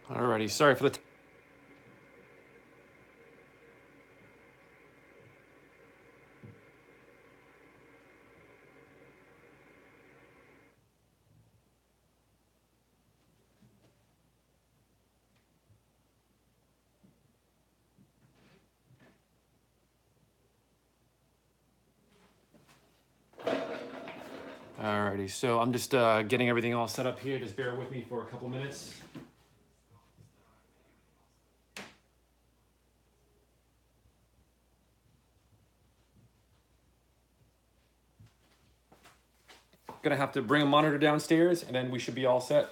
Alrighty, sorry for the Alrighty, so I'm just getting everything all set up here. Just bear with me for a couple minutes. Gonna have to bring a monitor downstairs and then we should be all set.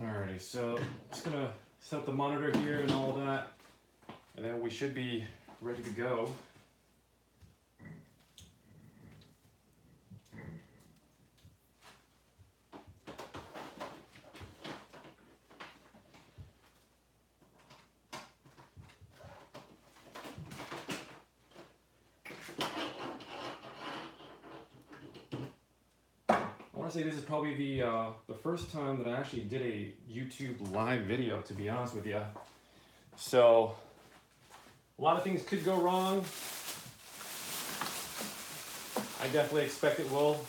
Alrighty, so just gonna set up the monitor here and all that, and then we should be ready to go. I want to say this is probably the first time that I actually did a YouTube live video, to be honest with you. So a lot of things could go wrong. I definitely expect it will.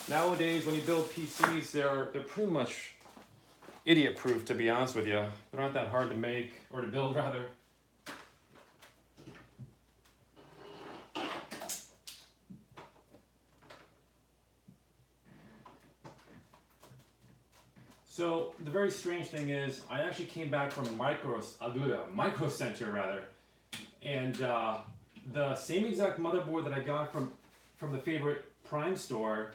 Nowadays, when you build PCs, they're pretty much idiot-proof, to be honest with you. They're not that hard to make, or to build, rather. So the very strange thing is, I actually came back from Micro Center, rather, and the same exact motherboard that I got from the favorite Prime store,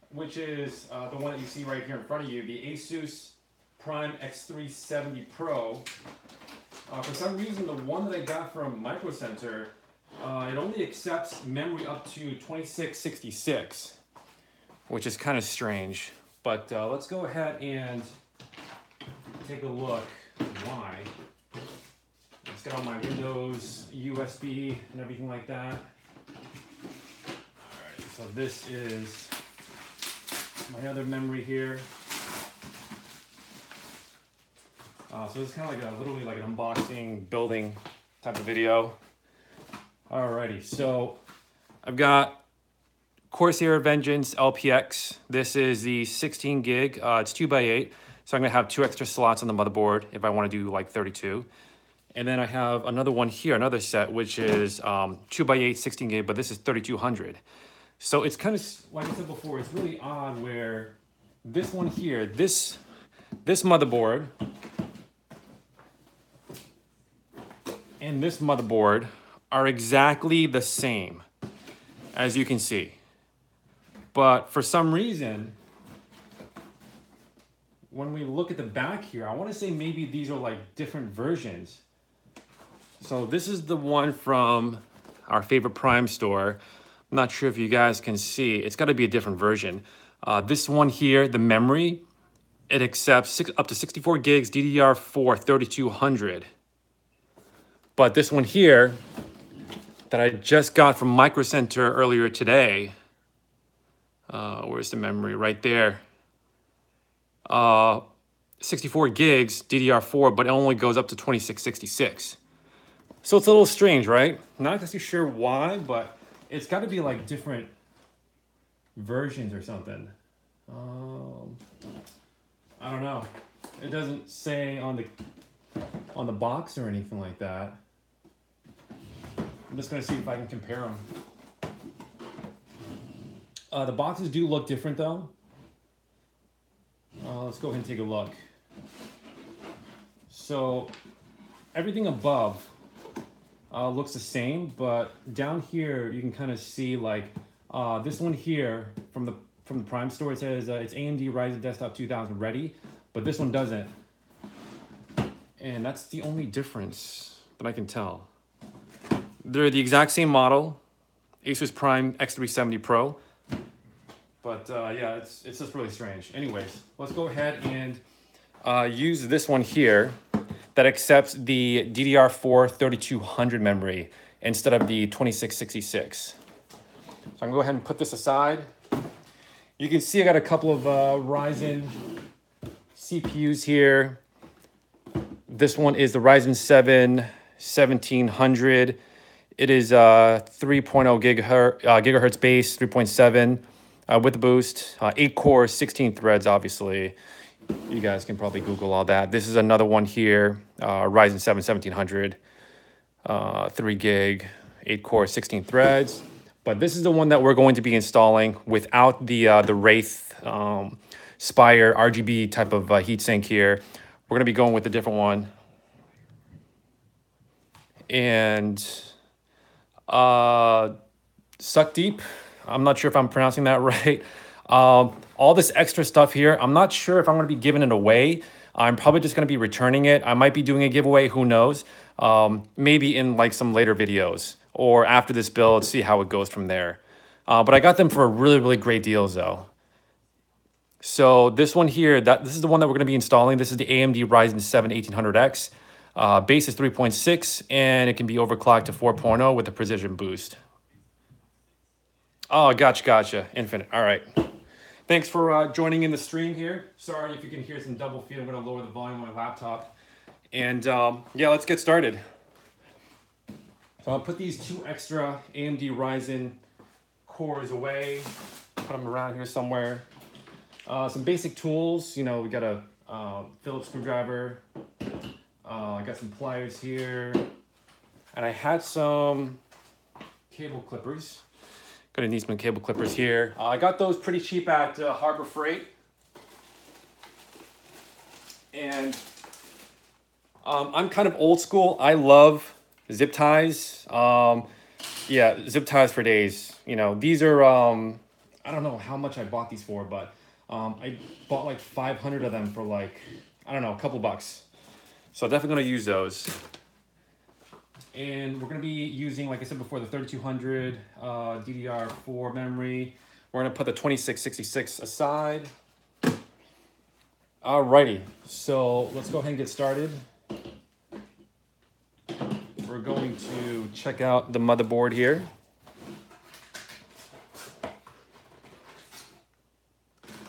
which is the one that you see right here in front of you, the Asus PRIMEX370-PRO. For some reason, the one that I got from Micro Center, it only accepts memory up to 2666, which is kind of strange. But let's go ahead and take a look why. It's got all my Windows, USB, and everything like that. Alright, so this is my other memory here. So this is kind of like literally like an unboxing, building type of video. Alrighty, so I've got Corsair Vengeance LPX. This is the 16 gig. It's 2x8, so I'm gonna have 2 extra slots on the motherboard if I want to do like 32. And then I have another one here, another set, which is 2x8, 16 gig, but this is 3200. So it's kind of, like I said before, it's really odd where this one here, this motherboard and this motherboard are exactly the same, as you can see. But for some reason, when we look at the back here, I want to say maybe these are like different versions. So this is the one from our favorite Prime store. I'm not sure if you guys can see. It's got to be a different version. This one here, the memory, it accepts up to 64 gigs DDR4 3200. But this one here that I just got from Micro Center earlier today, where's the memory? Right there. 64 gigs DDR4, but it only goes up to 2666. So it's a little strange, right? Not exactly sure why, but it's got to be like different versions or something. I don't know. It doesn't say on the box or anything like that. I'm just gonna see if I can compare them. The boxes do look different though. Let's go ahead and take a look. So everything above looks the same, but down here you can kind of see like this one here from the Prime store. It says it's AMD Ryzen Desktop 2000 ready, but this one doesn't, and that's the only difference that I can tell. They're the exact same model, Asus PRIMEX370-PRO, but yeah, it's just really strange. Anyways, let's go ahead and use this one here that accepts the DDR4 3200 memory instead of the 2666. So I'm gonna go ahead and put this aside. You can see I got a couple of Ryzen CPUs here. This one is the Ryzen 7 1700. It is 3.0 gigahertz base, 3.7 with the boost, 8 cores, 16 threads, obviously. You guys can probably Google all that. This is another one here, Ryzen 7 1700, 3 gig, 8 cores, 16 threads. But this is the one that we're going to be installing without the Wraith Spire RGB type of heatsink here. We're going to be going with a different one. And Suck Deep, I'm not sure if I'm pronouncing that right. All this extra stuff here, I'm not sure if I'm going to be giving it away. I'm probably just going to be returning it. I might be doing a giveaway, who knows. Maybe in like some later videos or after this build, see how it goes from there. But I got them for really, really great deals though. So this one here, this is the one that we're going to be installing. This is the AMD Ryzen 7 1800X. Base is 3.6 and it can be overclocked to 4.0 with a precision boost. Oh, gotcha. Infinite. All right. Thanks for joining in the stream here. Sorry if you can hear some double feed. I'm going to lower the volume on my laptop. And yeah, let's get started. So I'll put these 2 extra AMD Ryzen cores away. Put them around here somewhere. Some basic tools. You know, we got a Phillips screwdriver. I got some pliers here. And I had some cable clippers. Gonna need some cable clippers here. I got those pretty cheap at Harbor Freight. And I'm kind of old school. I love zip ties. Yeah, zip ties for days. You know, these are, I don't know how much I bought these for, but I bought like 500 of them for like, I don't know, a couple bucks. So definitely gonna use those. And we're going to be using, like I said before, the 3200 DDR4 memory. We're going to put the 2666 aside. Alrighty, so let's go ahead and get started. We're going to check out the motherboard here.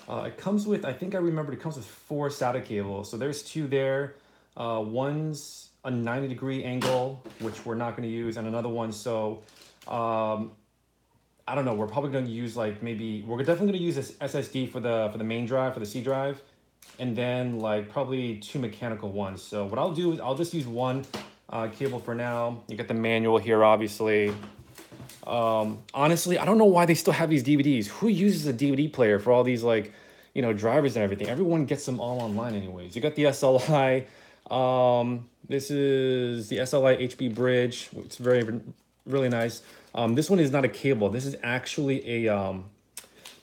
It comes with, I think I remembered, it comes with 4 SATA cables. So there's 2 there. One's a 90-degree angle, which we're not going to use, and another one. So I don't know. We're probably going to use like maybe we're definitely going to use this SSD for the main drive, for the C drive, and then like probably 2 mechanical ones. So what I'll do is I'll just use one cable for now. You get the manual here, obviously. Honestly, I don't know why they still have these DVDs. Who uses a DVD player for all these like, you know, drivers and everything? Everyone gets them all online anyways. You got the SLI. This is the SLI HB bridge. It's really nice. This one is not a cable. This is actually a,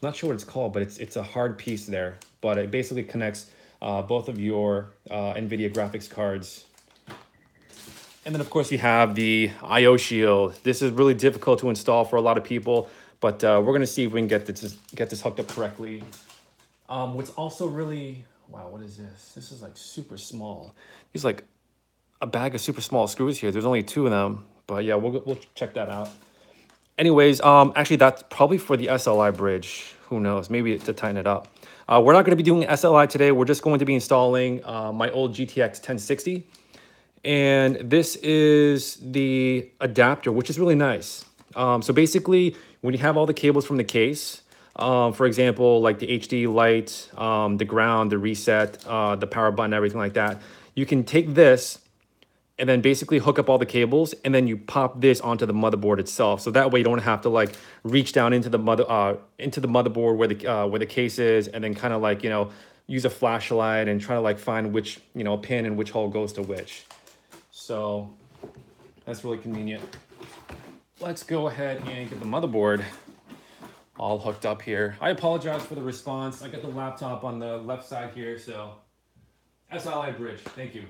not sure what it's called, but it's a hard piece there. But it basically connects both of your NVIDIA graphics cards. And then of course you have the IO shield. This is really difficult to install for a lot of people, but we're gonna see if we can get this hooked up correctly. What's also really, wow, what is this? This is like super small. There's like a bag of super small screws here. There's only 2 of them, but yeah, we'll check that out. Anyways, actually that's probably for the SLI bridge. Who knows, maybe to tighten it up. We're not gonna be doing SLI today. We're just going to be installing my old GTX 1060. And this is the adapter, which is really nice. So basically, when you have all the cables from the case, for example, like the HD light, the ground, the reset, the power button, everything like that, you can take this and then basically hook up all the cables, and then you pop this onto the motherboard itself. So that way you don't have to like reach down into the motherboard where the case is, and then kind of like, you know, use a flashlight and try to like find which, you know, pin and which hole goes to which. So that's really convenient. Let's go ahead and get the motherboard all hooked up here. I apologize for the response. I got the laptop on the left side here, so SLI bridge, thank you.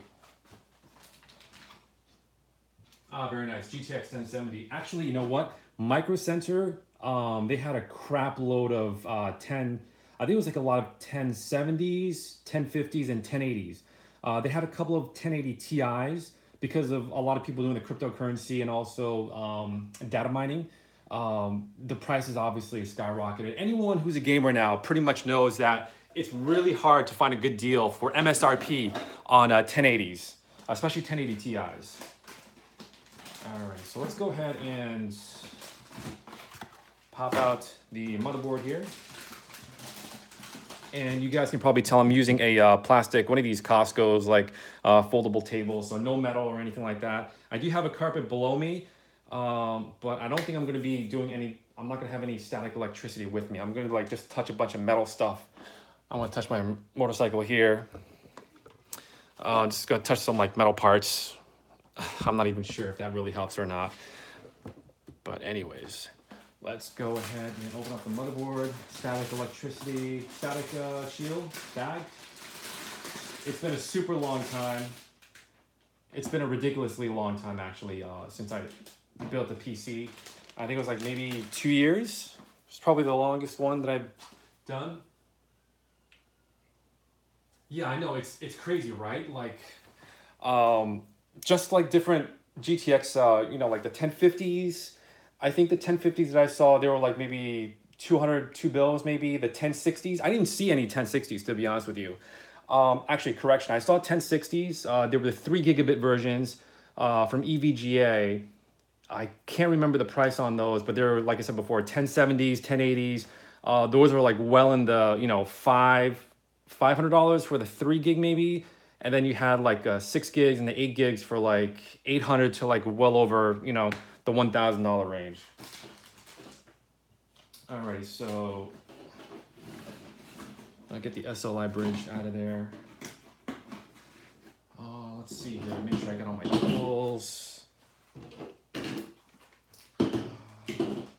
Very nice, GTX 1070. Actually, you know what? Micro Center, they had a crap load of I think it was like a lot of 1070s, 1050s, and 1080s. They had a couple of 1080 Ti's, because of a lot of people doing the cryptocurrency and also data mining. The prices obviously skyrocketed. Anyone who's a gamer now pretty much knows that it's really hard to find a good deal for MSRP on 1080s, especially 1080 Ti's. All right, so let's go ahead and pop out the motherboard here. And you guys can probably tell I'm using a plastic, one of these Costco's like foldable tables, so no metal or anything like that. I do have a carpet below me, but I don't think I'm going to be doing I'm not going to have any static electricity with me. I'm going to like just touch a bunch of metal stuff. I want to touch my motorcycle here. Just going to touch some like metal parts. I'm not even sure if that really helps or not. But anyways, let's go ahead and open up the motherboard. Static electricity, static shield bag. It's been a super long time. It's been a ridiculously long time actually since I built a PC. I think it was like maybe 2 years. It's probably the longest one that I've done. Yeah, I know, it's crazy, right? Like, just like different GTX, you know, like the 1050s. I think the 1050s that I saw, they were like maybe 202 bills, maybe. The 1060s, I didn't see any 1060s, to be honest with you. Actually, correction, I saw 1060s. There were the 3 gigabit versions from EVGA. I can't remember the price on those, but they're, like I said before, 1070s, 1080s. Those were like well in the, you know, $500 for the 3 gig maybe. And then you had like 6 gigs and the 8 gigs for like 800 to like well over, you know, the $1,000 range. Alrighty, so I'll get the SLI bridge out of there. Let's see here, make sure I got all my tools.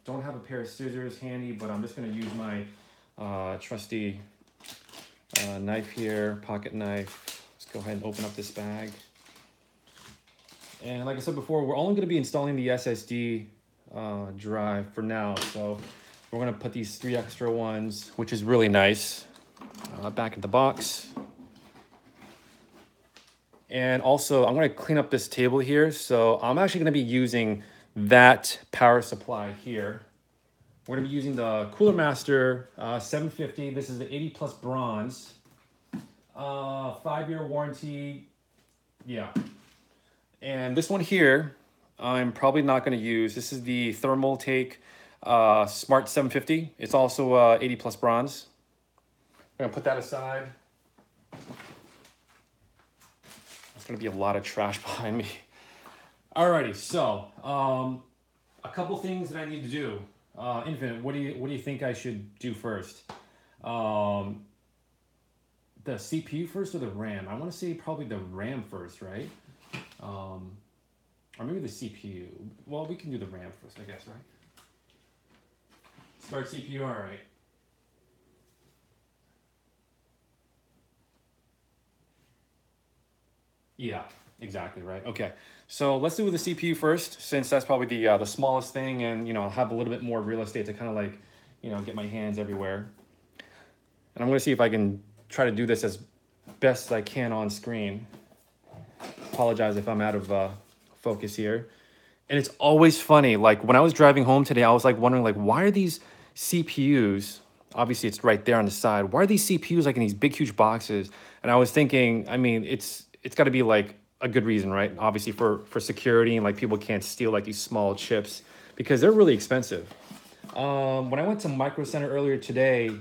Don't have a pair of scissors handy, but I'm just gonna use my trusty knife here, pocket knife. Let's go ahead and open up this bag. And like I said before, we're only going to be installing the SSD drive for now. So we're going to put these 3 extra ones, which is really nice, back in the box. And also, I'm going to clean up this table here. So I'm actually going to be using that power supply here. We're going to be using the CoolerMaster 750. This is the 80 plus bronze. 5-year warranty. Yeah. And this one here, I'm probably not going to use. This is the Thermal Take Smart 750. It's also 80 plus bronze. I'm going to put that aside. There's going to be a lot of trash behind me. Alrighty, so a couple things that I need to do. Infinite, what do you think I should do first? The CPU first or the RAM? I want to say probably the RAM first, right? Or maybe the CPU. Well, we can do the RAM first, I guess, right? Start CPU, all right. Yeah, exactly, right. Okay, so let's do the CPU first, since that's probably the smallest thing, and I'll have a little bit more real estate to kind of like, get my hands everywhere. And I'm gonna see if I can try to do this as best as I can on screen. Apologize if I'm out of focus here. And it's always funny, like when I was driving home today, I was like wondering, like, why are these CPUs, obviously it's right there on the side, why are these CPUs like in these big huge boxes? And I was thinking, I mean, it's got to be like a good reason, right? Obviously for security, and like people can't steal like these small chips because they're really expensive. When I went to Micro Center earlier today,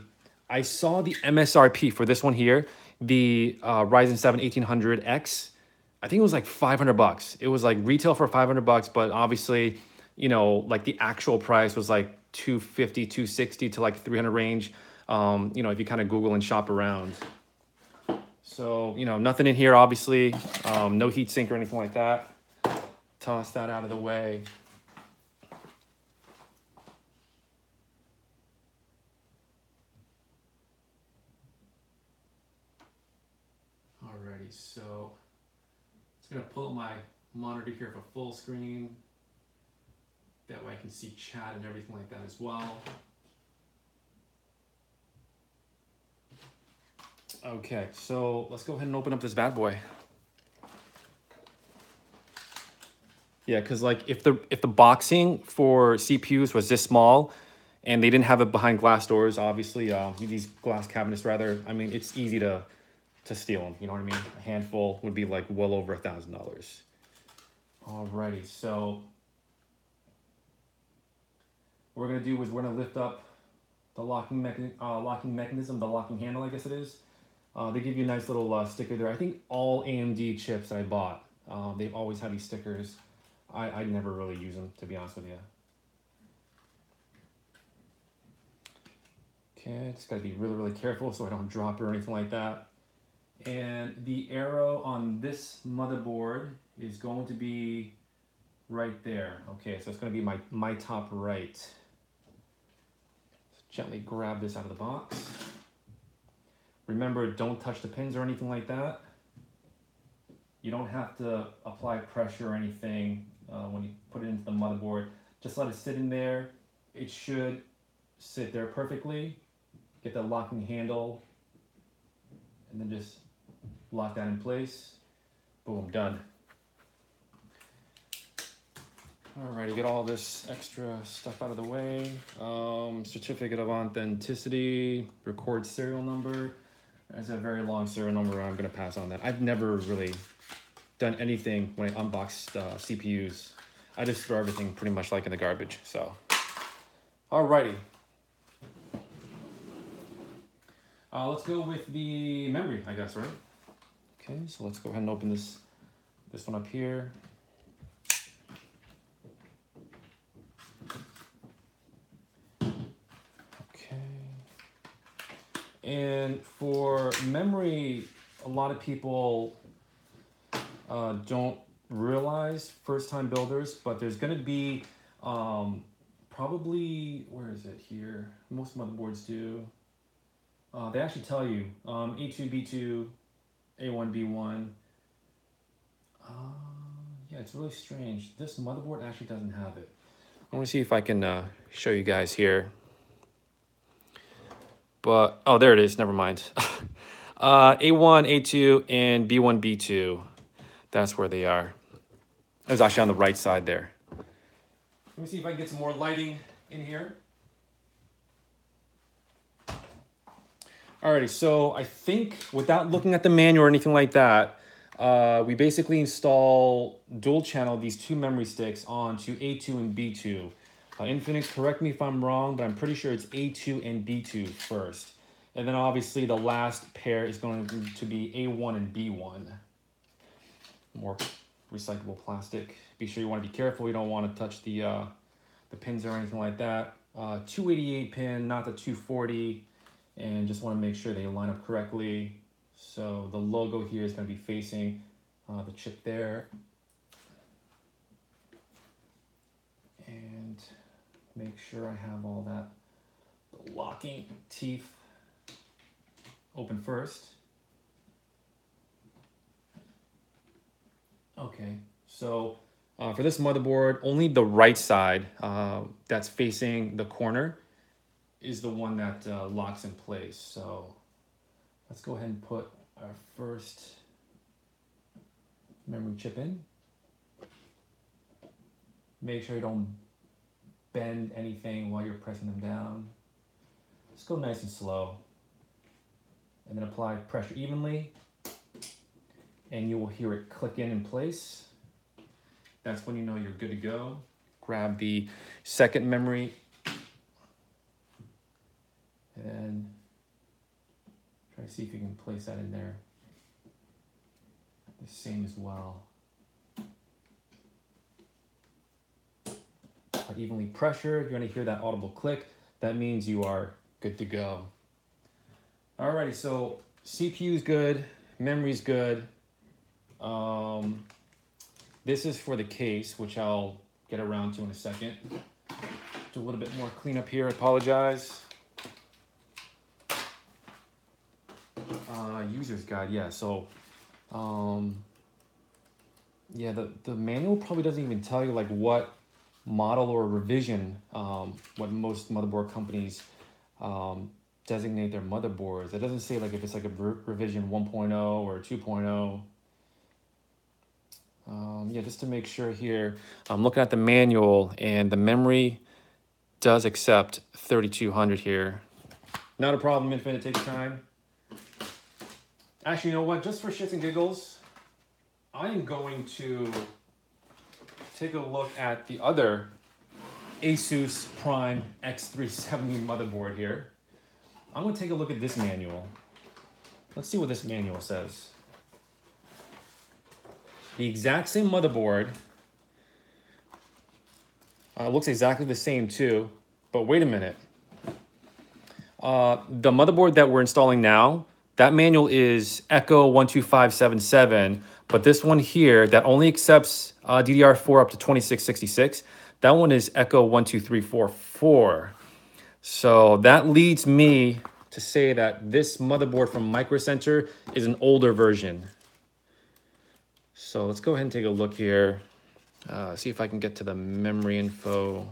I saw the MSRP for this one here, the Ryzen 7 1800X. I think it was like 500 bucks. It was like retail for 500 bucks, but obviously, like the actual price was like 250, 260 to like 300 range. If you kind of Google and shop around. So, nothing in here, obviously. No heat sink or anything like that. Toss that out of the way. Alrighty, so it's gonna pull up my monitor here for full screen. That way I can see chat and everything like that as well. Okay, so let's go ahead and open up this bad boy. Yeah, because like if the boxing for CPUs was this small and they didn't have it behind glass doors, obviously, these glass cabinets rather, I mean, it's easy to steal them, you know what I mean? A handful would be like well over $1,000. Alrighty, so what we're gonna do is we're gonna lift up the locking mechanism, the locking handle, I guess it is. They give you a nice little sticker there. I think all AMD chips that I bought, they've always had these stickers. I never really use them, to be honest with you. Okay, just gotta be really, really careful so I don't drop it or anything like that. And the arrow on this motherboard is going to be right there. Okay, so it's gonna be my top right. Just gently grab this out of the box. Remember, don't touch the pins or anything like that. You don't have to apply pressure or anything when you put it into the motherboard. Just let it sit in there. It should sit there perfectly. Get the locking handle and then just lock that in place. Boom, done. Alrighty, get all this extra stuff out of the way. Certificate of authenticity, record serial number. That's a very long serial number. I'm gonna pass on that. I've never really done anything when I unboxed CPUs. I just throw everything pretty much like in the garbage. So, alrighty. Let's go with the memory, I guess, right? Okay, so let's go ahead and open this one up here. And for memory, a lot of people don't realize, first-time builders, but there's going to be probably, where is it here? Most motherboards do. They actually tell you A2, B2, A1, B1. Yeah, it's really strange. This motherboard actually doesn't have it. I want to see if I can show you guys here. But, oh, there it is. Never mind. A1, A2, and B1, B2. That's where they are. It was actually on the right side there. Let me see if I can get some more lighting in here. Alrighty, so I think without looking at the manual or anything like that, we basically install dual channel these two memory sticks onto A2 and B2. Infinix, correct me if I'm wrong, but I'm pretty sure it's A2 and B2 first. And then obviously the last pair is going to be A1 and B1. More recyclable plastic. Be sure you want to be careful. You don't want to touch the pins or anything like that. 288 pin, not the 240. And just want to make sure they line up correctly. So the logo here is going to be facing the chip there. And make sure I have all that locking teeth open first. Okay, so for this motherboard, only the right side that's facing the corner is the one that locks in place. So let's go ahead and put our first memory chip in. Make sure you don't bend anything while you're pressing them down. Just go nice and slow. And then apply pressure evenly. And you will hear it click in place. That's when you know you're good to go. Grab the second memory. And try to see if you can place that in there. The same as well. Evenly pressure. If you want to hear that audible click, that means you are good to go. Alrighty, so CPU is good, memory is good. This is for the case, which I'll get around to in a second. Do a little bit more cleanup here. I apologize. User's guide, yeah. So, yeah, the manual probably doesn't even tell you like what model or revision, what most motherboard companies designate their motherboards. It doesn't say like if it's like a revision 1.0 or 2.0. Yeah, just to make sure here, I'm looking at the manual and the memory does accept 3200 here. Not a problem, Infinite, take your time. Actually, you know what? Just for shits and giggles, I am going to take a look at the other Asus PRIMEX370 motherboard here. I'm going to take a look at this manual. Let's see what this manual says. The exact same motherboard. Looks exactly the same too, but wait a minute. The motherboard that we're installing now, that manual is Echo 12577, but this one here that only accepts DDR4 up to 2666, that one is Echo 12344. So that leads me to say that this motherboard from Micro Center is an older version. So let's go ahead and take a look here. See if I can get to the memory info.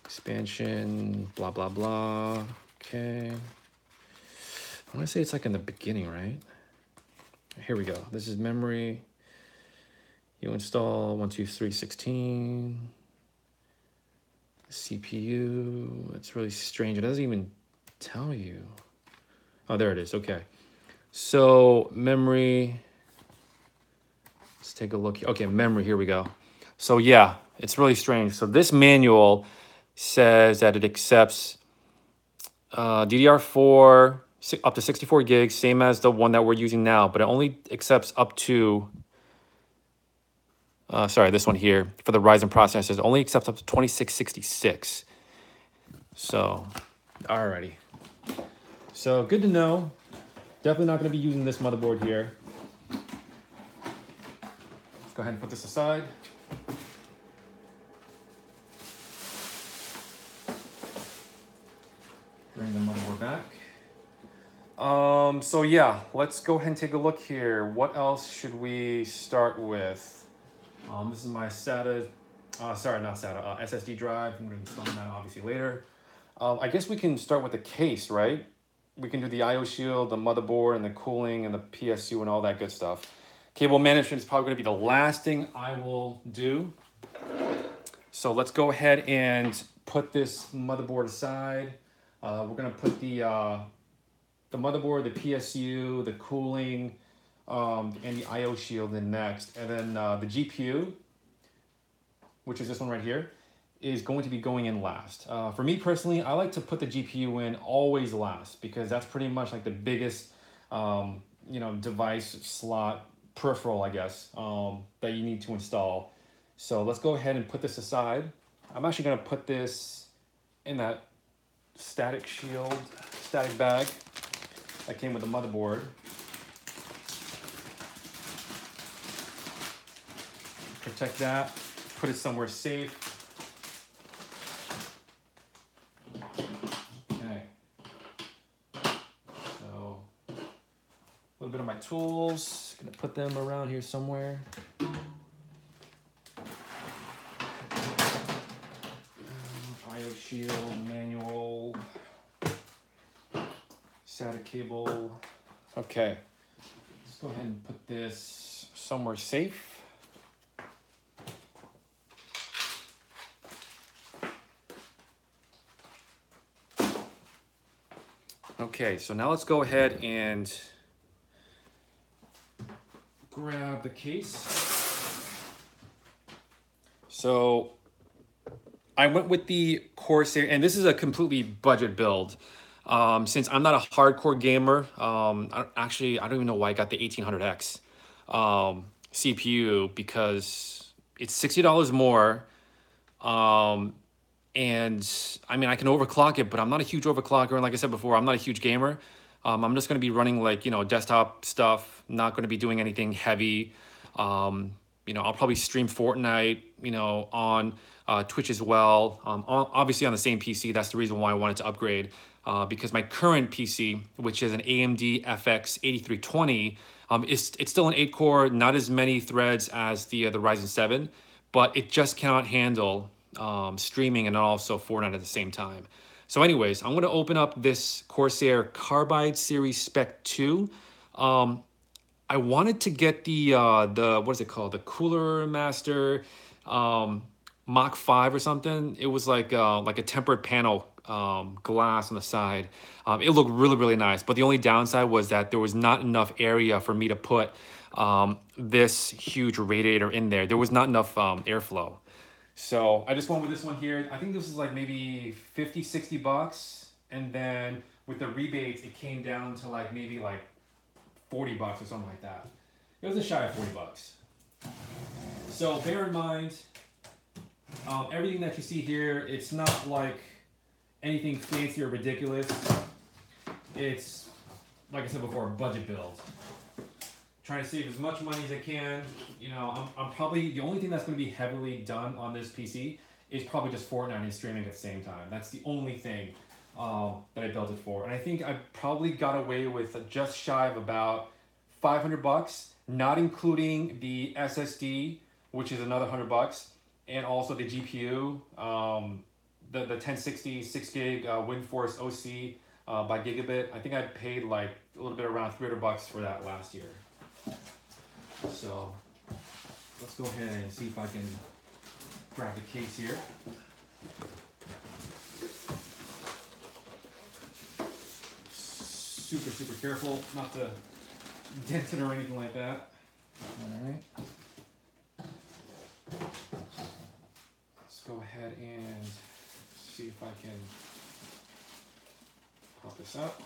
Expansion, blah, blah, blah. Okay. I want to say it's like in the beginning, right? Here we go. This is memory. You install 1, 2, 3, 16. CPU. It's really strange. It doesn't even tell you. Oh, there it is. Okay. So memory. Let's take a look. Okay, memory. Here we go. So yeah, it's really strange. So this manual says that it accepts DDR4 up to 64 gigs, same as the one that we're using now, but it only accepts up to, sorry, this one here for the Ryzen processors, it only accepts up to 2666. So, alrighty. So good to know. Definitely not going to be using this motherboard here. Let's go ahead and put this aside. Bring the motherboard back. So yeah, let's go ahead and take a look here. What else should we start with? This is my SATA, sorry, not SATA, SSD drive. I'm going to install that obviously later. I guess we can start with the case, right? We can do the IO shield, the motherboard, and the cooling, and the PSU, and all that good stuff. Cable management is probably going to be the last thing I will do. So let's go ahead and put this motherboard aside. We're going to put the motherboard, the PSU, the cooling, and the IO shield in next. And then the GPU, which is this one right here, is going to be going in last. For me personally, I like to put the GPU in always last because that's pretty much like the biggest device slot peripheral, I guess, that you need to install. So let's go ahead and put this aside. I'm actually gonna put this in that static bag that came with the motherboard. Protect that, put it somewhere safe. Okay. So, a little bit of my tools. Gonna put them around here somewhere. IO shield, manual, SATA cable. Okay, let's go ahead and put this somewhere safe. Okay, so now let's go ahead and grab the case. So I went with the Corsair, and this is a completely budget build. Since I'm not a hardcore gamer, I don't even know why I got the 1800X CPU, because it's $60 more. And I mean, I can overclock it, but I'm not a huge overclocker. And like I said before, I'm not a huge gamer. I'm just going to be running like, desktop stuff, not going to be doing anything heavy. I'll probably stream Fortnite, on Twitch as well. Obviously on the same PC. That's the reason why I wanted to upgrade, because my current PC, which is an AMD FX 8320, it's still an 8-core, not as many threads as the Ryzen 7, but it just cannot handle streaming and also Fortnite at the same time. So anyways, I'm going to open up this Corsair Carbide Series Spec 2. I wanted to get the what is it called? The CoolerMaster Mach 5 or something. It was like a tempered panel glass on the side. It looked really, really nice, but the only downside was that there was not enough area for me to put this huge radiator in there. There was not enough airflow. So I just went with this one here. I think this was like maybe 50, 60 bucks. And then with the rebates, it came down to like maybe like 40 bucks or something like that. It was a shy of 40 bucks. So bear in mind, everything that you see here, it's not like anything fancy or ridiculous. It's, like I said before, a budget build. Trying to save as much money as I can. I'm probably, the only thing that's going to be heavily done on this PC is probably just Fortnite and streaming at the same time. That's the only thing that I built it for. And I think I probably got away with just shy of about 500 bucks, not including the SSD, which is another 100 bucks, and also the GPU, the 1060 6 gig Windforce OC by Gigabyte. I think I paid like a little bit around 300 bucks for that last year. So let's go ahead and see if I can grab the case here. Super, super careful not to dent it or anything like that. All right. Let's go ahead and see if I can pop this up.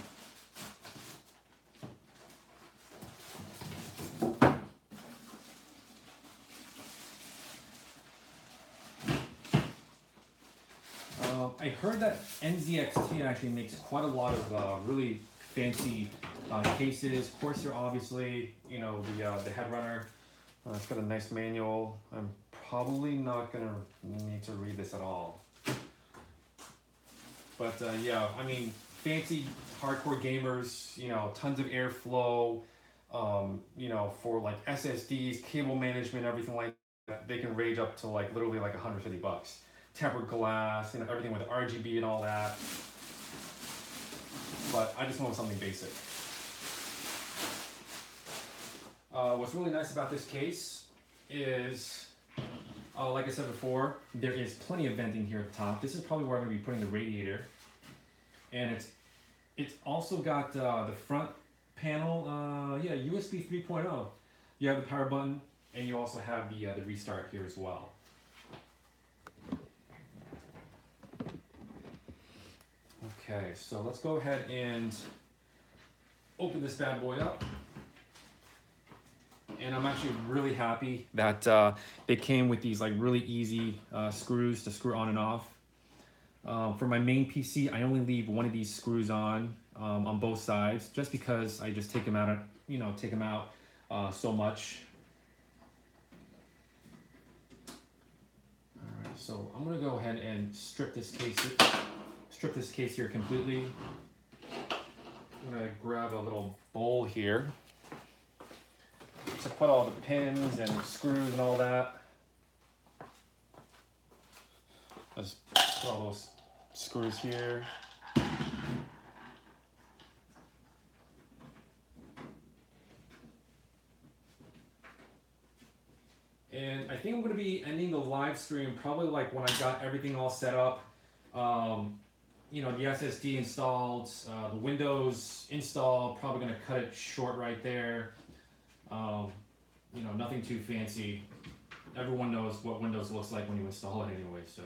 I heard that NZXT actually makes quite a lot of really fancy cases. Corsair, obviously, the Headrunner. It's got a nice manual. I'm probably not gonna need to read this at all. But yeah, I mean, fancy hardcore gamers, tons of airflow, for like SSDs, cable management, everything like that. They can range up to like literally like 150 bucks. Tempered glass, everything with RGB and all that. But I just want something basic. What's really nice about this case is, like I said before, there is plenty of venting here at the top. This is probably where I'm going to be putting the radiator. And it's also got the front panel, yeah, USB 3.0. You have the power button, and you also have the restart here as well. Okay, so let's go ahead and open this bad boy up. And I'm actually really happy that they came with these like really easy screws to screw on and off. For my main PC, I only leave one of these screws on both sides, just because I just take them out, so much. All right, so I'm gonna go ahead and strip this case here completely. I'm gonna grab a little bowl here to put all the pins and screws and all that. Let's put all those screws here. And I think I'm going to be ending the live stream probably like when I got everything all set up. You know, the SSD installed, the Windows installed, probably going to cut it short right there. You know, nothing too fancy. Everyone knows what Windows looks like when you install it anyway, so.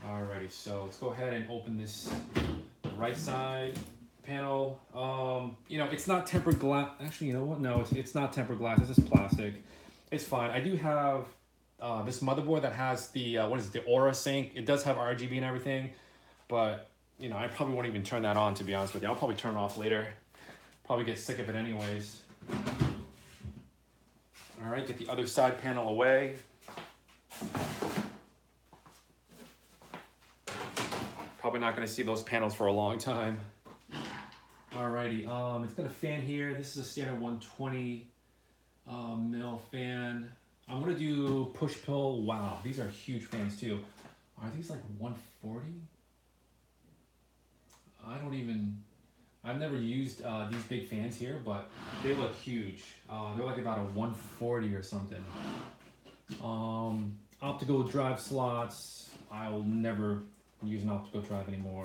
Alrighty, so let's go ahead and open this right side panel. You know, it's not tempered glass. Actually, you know what? No, it's not tempered glass. It's just plastic. It's fine. I do have this motherboard that has the, what is it, the Aura Sync. It does have RGB and everything, but, you know, I probably won't even turn that on, to be honest with you. I'll probably turn it off later. Probably get sick of it anyways. All right, get the other side panel away. Probably not going to see those panels for a long time. Alrighty, it's got a fan here. This is a standard 120 mil fan. I'm going to do push pull. Wow, these are huge fans too. Are these like 140? I've never used these big fans here, but they look huge. They're like about a 140 or something. Optical drive slots. I'll never use an optical drive anymore.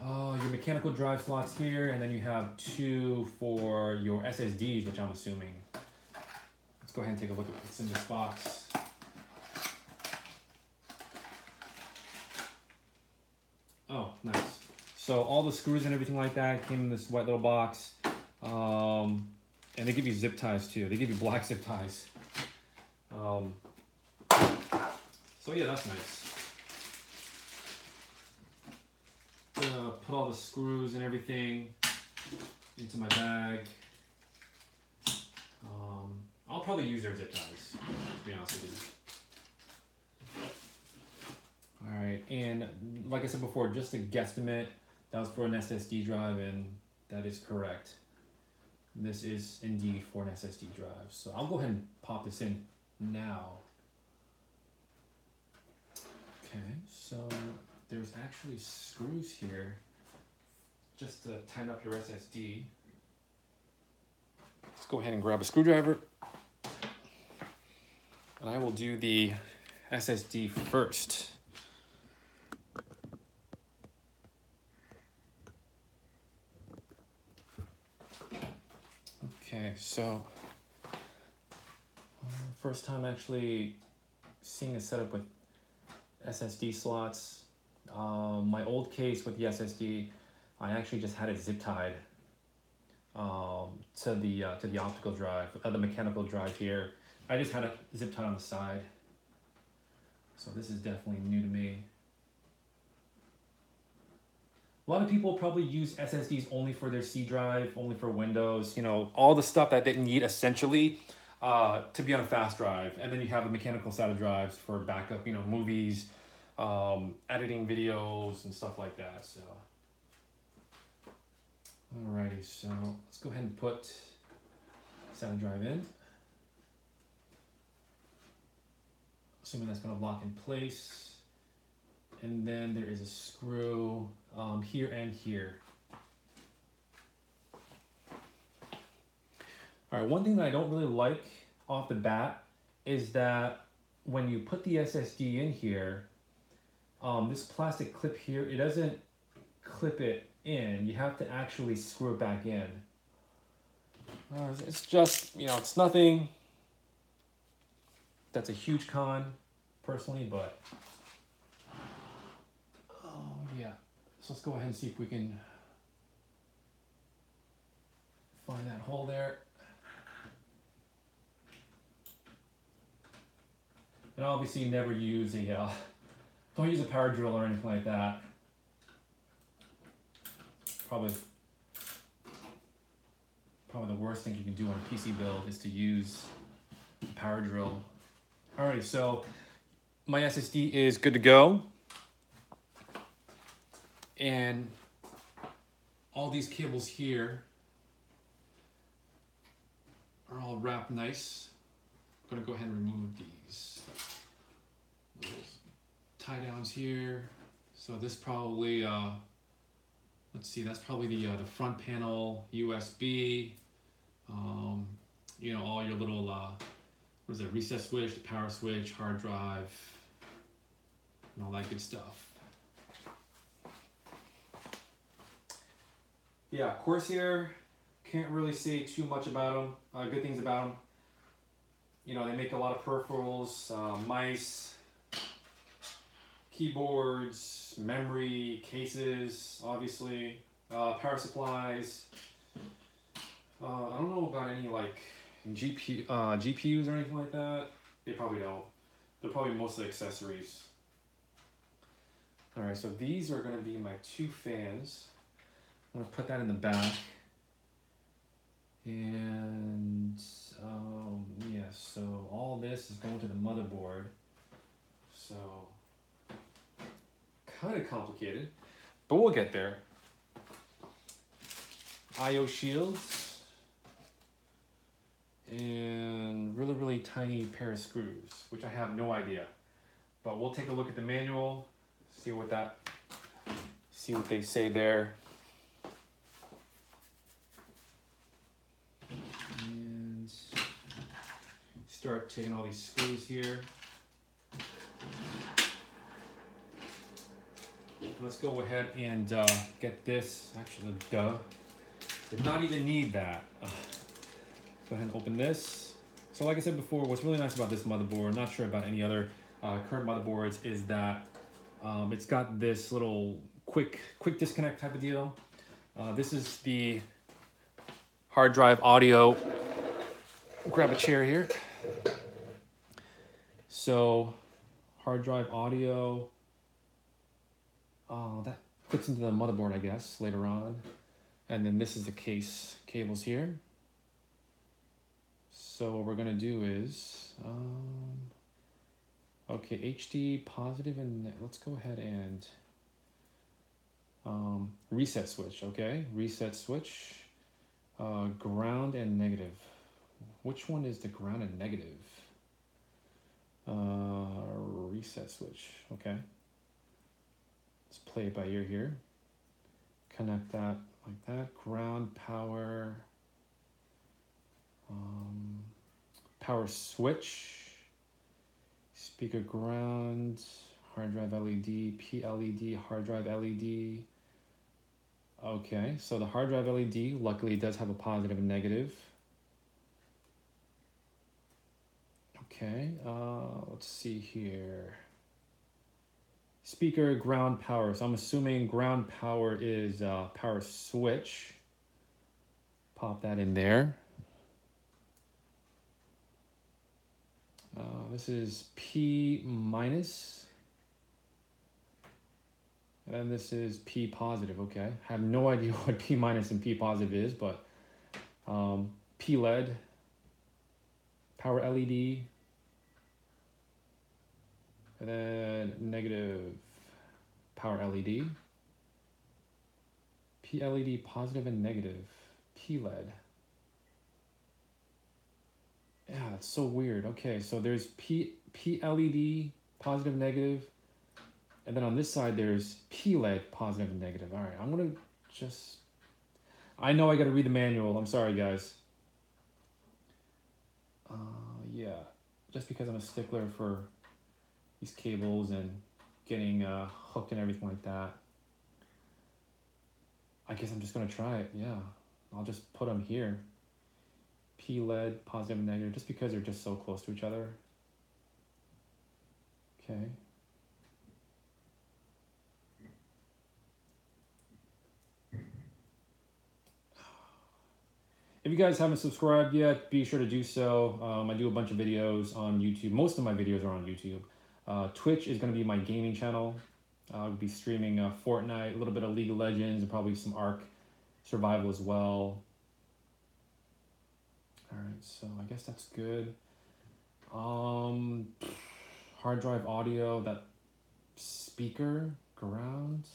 Your mechanical drive slots here, and then you have 2 for your SSDs, which I'm assuming. Let's go ahead and take a look at what's in this box. Oh, nice. So all the screws and everything like that came in this white little box. And they give you zip ties too. They give you black zip ties. So yeah, that's nice. Put all the screws and everything into my bag. I'll probably use their zip ties, to be honest with you. Alright, and like I said before, just a guesstimate. That was for an SSD drive, and that is correct. This is indeed for an SSD drive. So I'll go ahead and pop this in now. Okay, so there's actually screws here just to tighten up your SSD. Let's go ahead and grab a screwdriver. And I will do the SSD first. Okay, so first time actually seeing a setup with SSD slots. My old case with the SSD, I actually just had it zip tied to the optical drive, the mechanical drive here. I just had it zip tied on the side. So this is definitely new to me. A lot of people probably use SSDs only for their C drive, only for Windows, you know, all the stuff that they need essentially to be on a fast drive. And then you have the mechanical side of drives for backup, you know, movies, editing videos and stuff like that. So, alrighty, so let's go ahead and put side drive in. Assuming that's going to lock in place. And then there is a screw here and here. All right, one thing that I don't really like off the bat is that when you put the SSD in here, this plastic clip here, it doesn't clip it in. You have to actually screw it back in. It's just, you know, it's nothing that's a huge con, personally, but oh yeah. So let's go ahead and see if we can find that hole there. And obviously never use a, don't use a power drill or anything like that. Probably the worst thing you can do on a PC build is to use a power drill. Alrighty, so my SSD is good to go. And all these cables here are all wrapped nice. I'm gonna go ahead and remove these little tie downs here. So this probably, let's see, that's probably the front panel USB. You know, all your little, what is it, reset switch, the power switch, hard drive, and all that good stuff. Yeah, Corsair, can't really say too much about them. Good things about them. You know, they make a lot of peripherals, mice, keyboards, memory, cases, obviously, power supplies. I don't know about any like GPUs or anything like that. They probably don't. They're probably mostly accessories. All right, so these are going to be my two fans. I'm going to put that in the back. And yeah, so all this is going to the motherboard. So kind of complicated, but we'll get there. IO shields. And really tiny pair of screws, which I have no idea. But we'll take a look at the manual, see what they say there. And start taking all these screws here. Let's go ahead and get this. Actually, duh. Did not even need that. Go ahead and open this. So like I said before, what's really nice about this motherboard, not sure about any other current motherboards, is that it's got this little quick disconnect type of deal. This is the hard drive audio. Grab a chair here. So hard drive audio, that fits into the motherboard, I guess, later on. And then this is the case cables here. So what we're gonna do is, okay, HD positive, and let's go ahead and reset switch, okay? Reset switch, ground and negative. Which one is the ground and negative? Reset switch, okay. Let's play it by ear here. Connect that like that, ground, power, power switch, speaker ground, hard drive LED, P-LED, hard drive LED. Okay, so the hard drive LED, luckily it does have a positive and negative. Okay, let's see here. Speaker, ground, power. So I'm assuming ground power is power switch. Pop that in there. This is P minus. And this is P positive, okay. I have no idea what P minus and P positive is, but P LED, power LED, and then negative power LED, P LED positive and negative, P LED. Yeah, that's so weird. Okay, so there's P LED positive, negative, and then on this side there's P LED positive and negative. All right, I'm gonna just, I know I gotta read the manual. I'm sorry, guys. Yeah, just because I'm a stickler for these cables and getting hooked and everything like that. I guess I'm just gonna try it. Yeah, I'll just put them here. P LED, positive and negative, just because they're just so close to each other. Okay. If you guys haven't subscribed yet, be sure to do so. I do a bunch of videos on YouTube. Most of my videos are on YouTube. Twitch is going to be my gaming channel. I'll be streaming Fortnite, a little bit of League of Legends, and probably some Ark Survival as well. Alright, so I guess that's good. Hard drive audio, that speaker ground.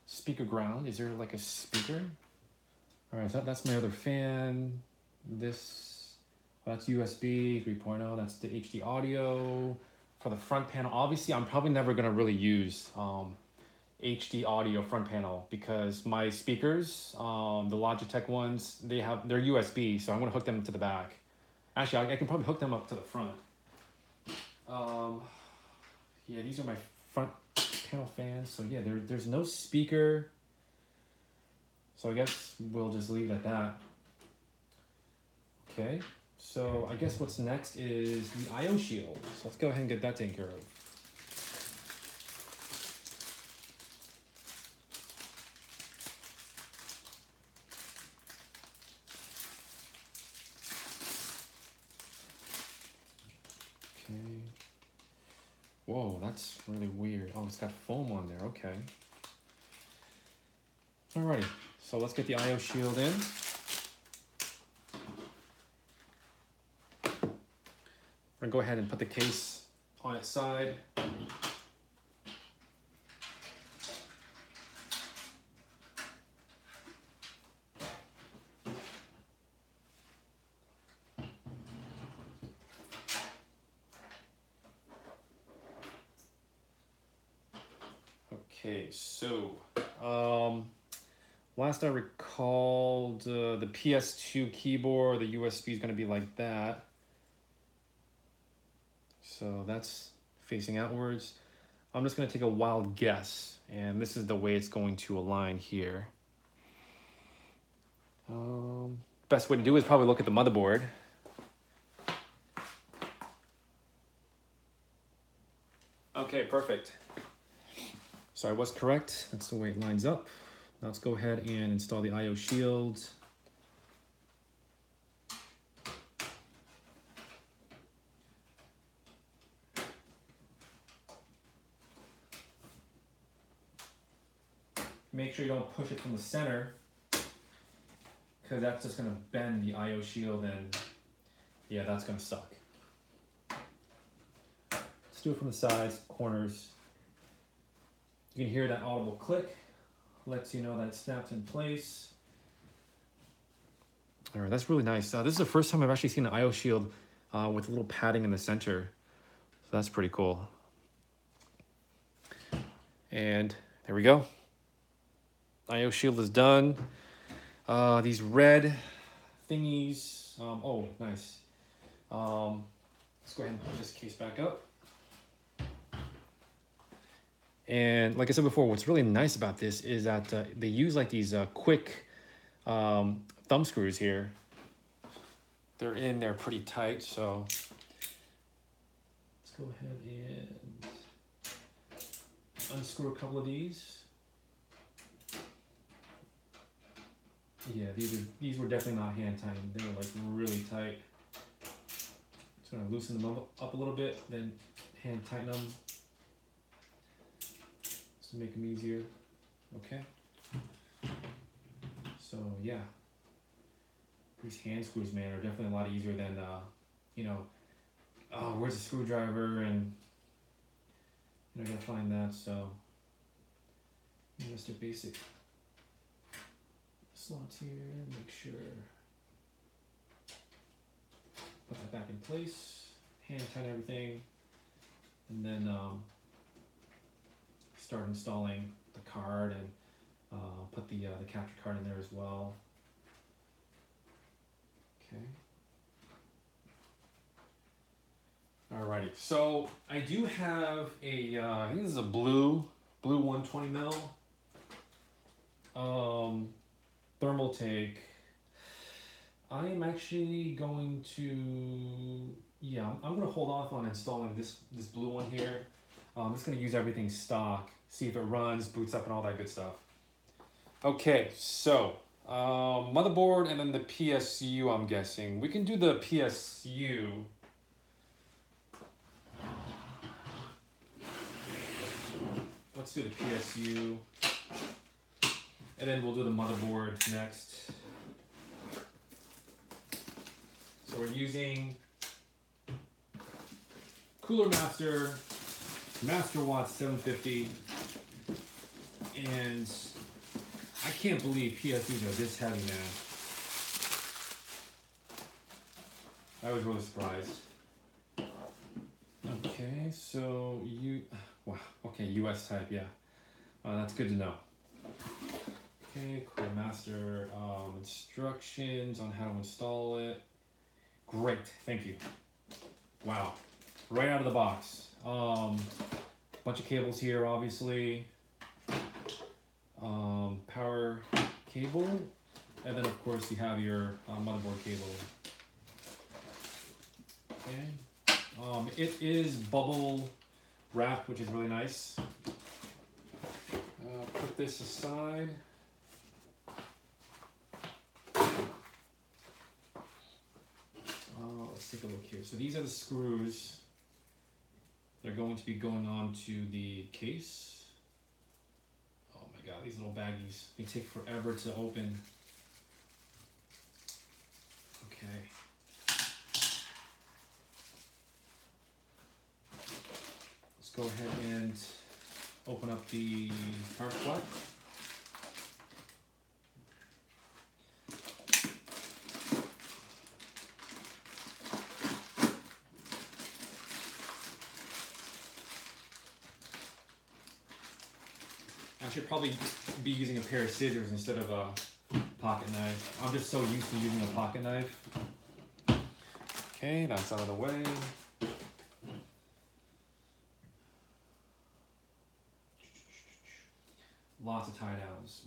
Speaker ground, is there like a speaker? Alright, so that's my other fan. This, that's USB 3.0, that's the HD audio. For the front panel, obviously I'm probably never gonna really use HD audio front panel because my speakers, the Logitech ones, they're USB, so I'm gonna hook them to the back. Actually, I can probably hook them up to the front. Yeah, these are my front panel fans. So yeah, there's no speaker. So I guess we'll just leave it at that. Okay, so I guess what's next is the IO shield. So let's go ahead and get that taken care of. Okay. Whoa, that's really weird. Oh, it's got foam on there. Okay. Alrighty, so let's get the IO shield in. I'm gonna go ahead and put the case on its side. Okay, so last I recalled, the PS2 keyboard, the USB is going to be like that. So that's facing outwards. I'm just going to take a wild guess, and this is the way it's going to align here. Best way to do is probably look at the motherboard. Okay, perfect. So I was correct. That's the way it lines up. Now let's go ahead and install the IO shield. Make sure you don't push it from the center, because that's just going to bend the IO shield, and yeah, that's going to suck. Let's do it from the sides, corners. You can hear that audible click. Lets you know that it snaps in place. All right, that's really nice. This is the first time I've actually seen an IO shield with a little padding in the center. So that's pretty cool. And there we go. IO shield is done. These red thingies. Oh, nice. Let's go ahead and put this case back up. And like I said before, what's really nice about this is that they use like these quick thumb screws here. They're in there pretty tight, so let's go ahead and unscrew a couple of these. Yeah, these were definitely not hand tightened. They were like really tight. Just gonna loosen them up a little bit, then hand tighten them. To make them easier. Okay. So yeah, these hand screws, man, are definitely a lot easier than you know, oh, where's the screwdriver, and I gotta find that. So just a basic slots here. Make sure put that back in place. Hand tighten everything, and then start installing the card, and put the capture card in there as well. Okay. Alrighty, so I do have a, I think this is a blue 120 mil thermal take. I am actually going to, yeah, I'm going to hold off on installing this blue one here. I'm just going to use everything stock, see if it runs, boots up, and all that good stuff. Okay, so motherboard and then the PSU, I'm guessing. We can do the PSU. Let's do the PSU. And then we'll do the motherboard next. So we're using CoolerMaster MasterWatt 750. And I can't believe PSUs are this heavy, man. I was really surprised. Okay, so wow, okay, US type, yeah. That's good to know. Okay, CoolerMaster instructions on how to install it. Great, thank you. Wow, right out of the box. Bunch of cables here, obviously. Power cable, and then of course you have your motherboard cable. Okay. It is bubble wrapped, which is really nice. Put this aside. Let's take a look here. So these are the screws. They're going to be going on to the case. Oh my god, these little baggies. They take forever to open. Okay. Let's go ahead and open up the power supply. I should probably be using a pair of scissors instead of a pocket knife. I'm just so used to using a pocket knife. Okay, that's out of the way. Lots of tie downs,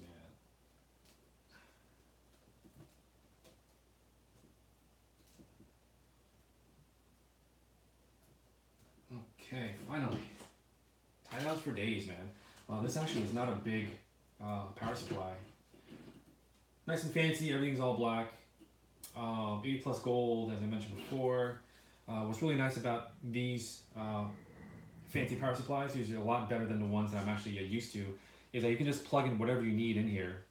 man. Okay, finally. Tie downs for days, man. This actually is not a big power supply. Nice and fancy, everything's all black. 80 plus gold, as I mentioned before. What's really nice about these fancy power supplies, these are a lot better than the ones that I'm actually used to, is that you can just plug in whatever you need in here.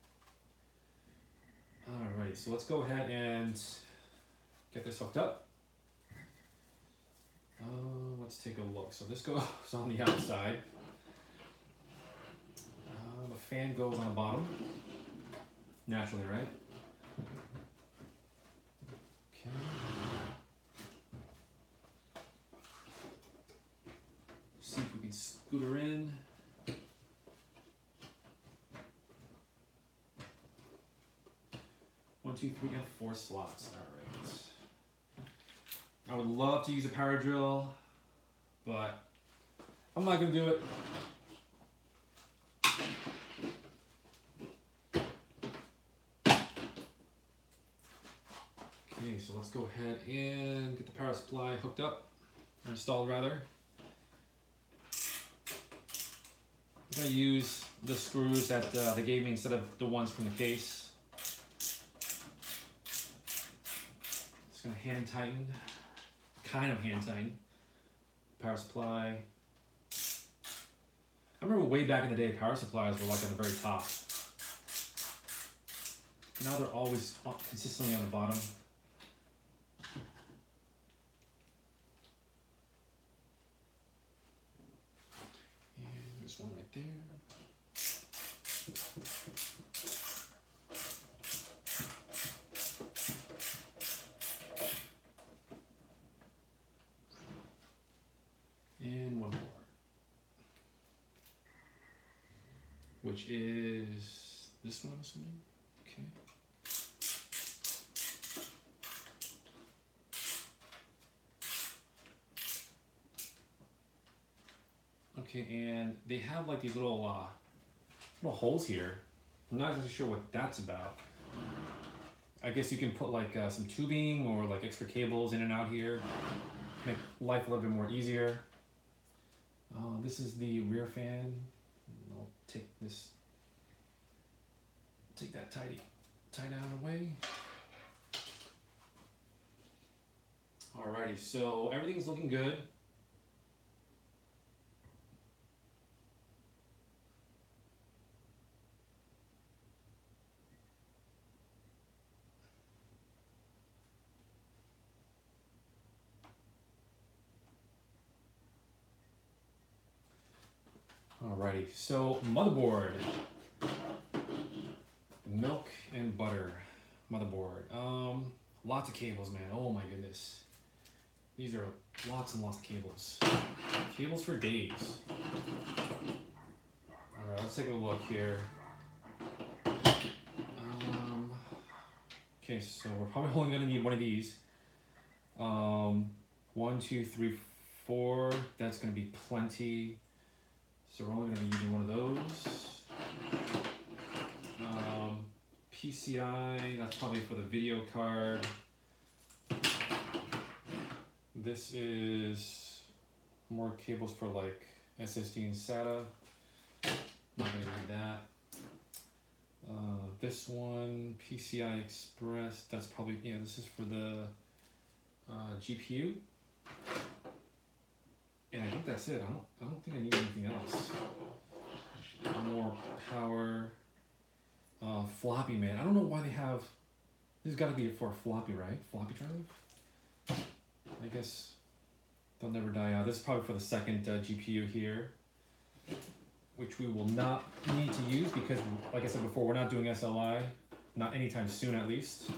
Alright, so let's go ahead and get this hooked up. Let's take a look. So this goes on the outside. The fan goes on the bottom, naturally, right? Okay. See if we can scoot her in. One, two, three, and 4 slots. All right. I would love to use a power drill, but I'm not gonna do it. Okay, so let's go ahead and get the power supply hooked up, or installed rather. I'm going to use the screws that they gave me instead of the ones from the case. Just going to hand tighten, kind of hand tighten, power supply. I remember way back in the day, power supplies were like at the very top. Now they're always consistently on the bottom. There's one right there. And one more. Which is this one, I'm assuming. Okay. Okay, and they have like these little holes here. I'm not exactly sure what that's about. I guess you can put like some tubing or like extra cables in and out here, make life a little bit more easier. This is the rear fan. I'll take that tie down away. Alrighty, so everything's looking good. Alrighty, so motherboard, milk and butter motherboard. Lots of cables, man. Oh my goodness, these are lots and lots of cables. Cables for days. All right, let's take a look here. Okay, so we're probably only gonna need one of these. 1, 2, 3, 4. That's gonna be plenty. So we're only going to be using one of those. PCI, that's probably for the video card. This is more cables for like SSD and SATA. Not going to need that. This one, PCI Express, that's probably, yeah, this is for the GPU. And I think that's it. I don't think I need anything else. More power. Floppy, man. I don't know why they have. This has got to be for a floppy, right? Floppy drive. I guess they'll never die out. This is probably for the second GPU here, which we will not need to use because, like I said before, we're not doing SLI, not anytime soon at least.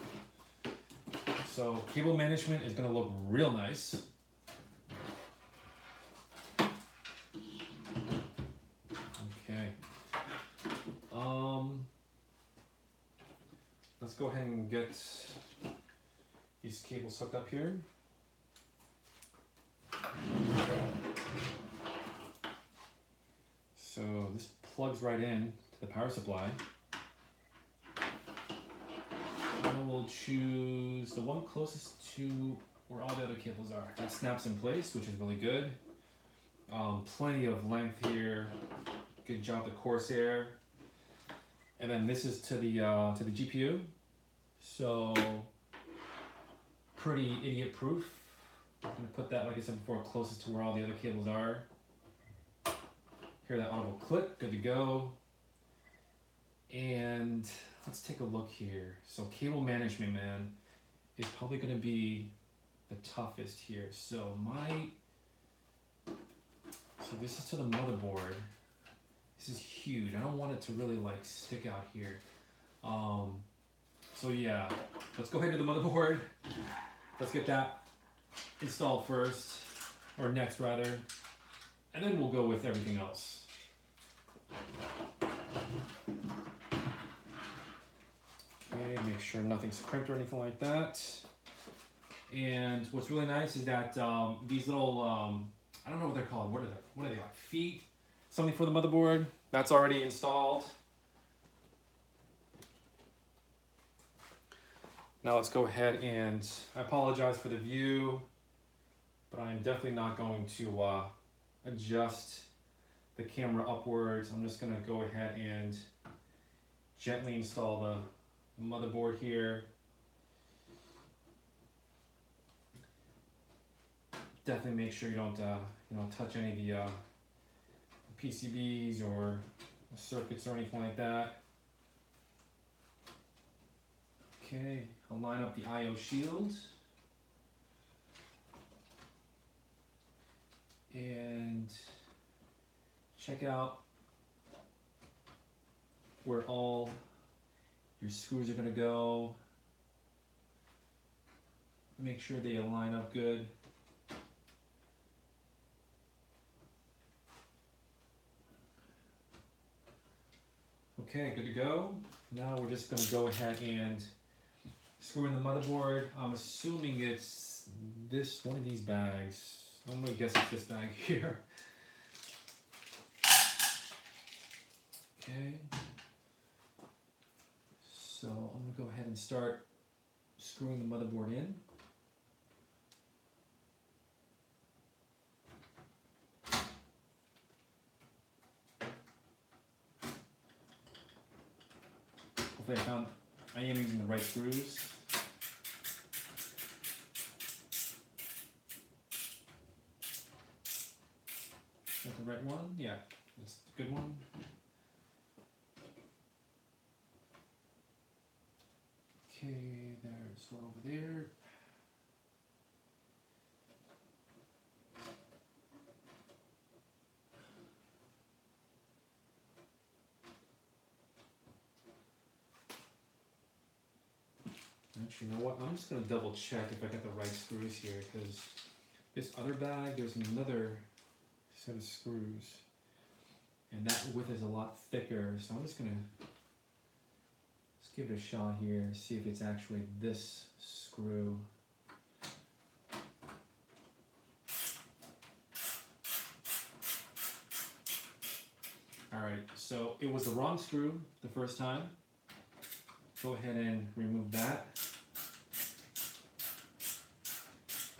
So cable management is going to look real nice. Let's go ahead and get these cables hooked up here. So this plugs right in to the power supply. I will choose the one closest to where all the other cables are. That snaps in place, which is really good. Plenty of length here. Good job, the Corsair. And then this is to the GPU. So pretty idiot proof. I'm gonna put that, like I said before, closest to where all the other cables are. Hear that audible click, good to go. And let's take a look here. So cable management, man, is probably gonna be the toughest here. So this is to the motherboard. This is huge. I don't want it to really like stick out here. So yeah, let's go ahead to the motherboard. Let's get that installed first, or next rather, and then we'll go with everything else. Okay, make sure nothing's crimped or anything like that. And what's really nice is that these little, I don't know what they're called. What are they like? Feet? Something for the motherboard. That's already installed. Now let's go ahead and, I apologize for the view, but I'm definitely not going to adjust the camera upwards. I'm just gonna go ahead and gently install the motherboard here. Definitely make sure you don't touch any of the PCBs or circuits or anything like that. Okay, I'll line up the I/O shield. And check out where all your screws are going to go. Make sure they align up good. Okay, good to go. Now we're just going to go ahead and screw in the motherboard. I'm assuming it's this one of these bags. I'm going to guess it's this bag here. Okay. So I'm going to go ahead and start screwing the motherboard in. Hopefully I am using the right screws. Is that the right one? Yeah, that's a good one. Okay, there's one over there. Actually, you know what? I'm just going to double check if I got the right screws here, because this other bag, there's another set of screws. And that width is a lot thicker, so I'm just going to give it a shot here, see if it's actually this screw. Alright, so it was the wrong screw the first time. Go ahead and remove that.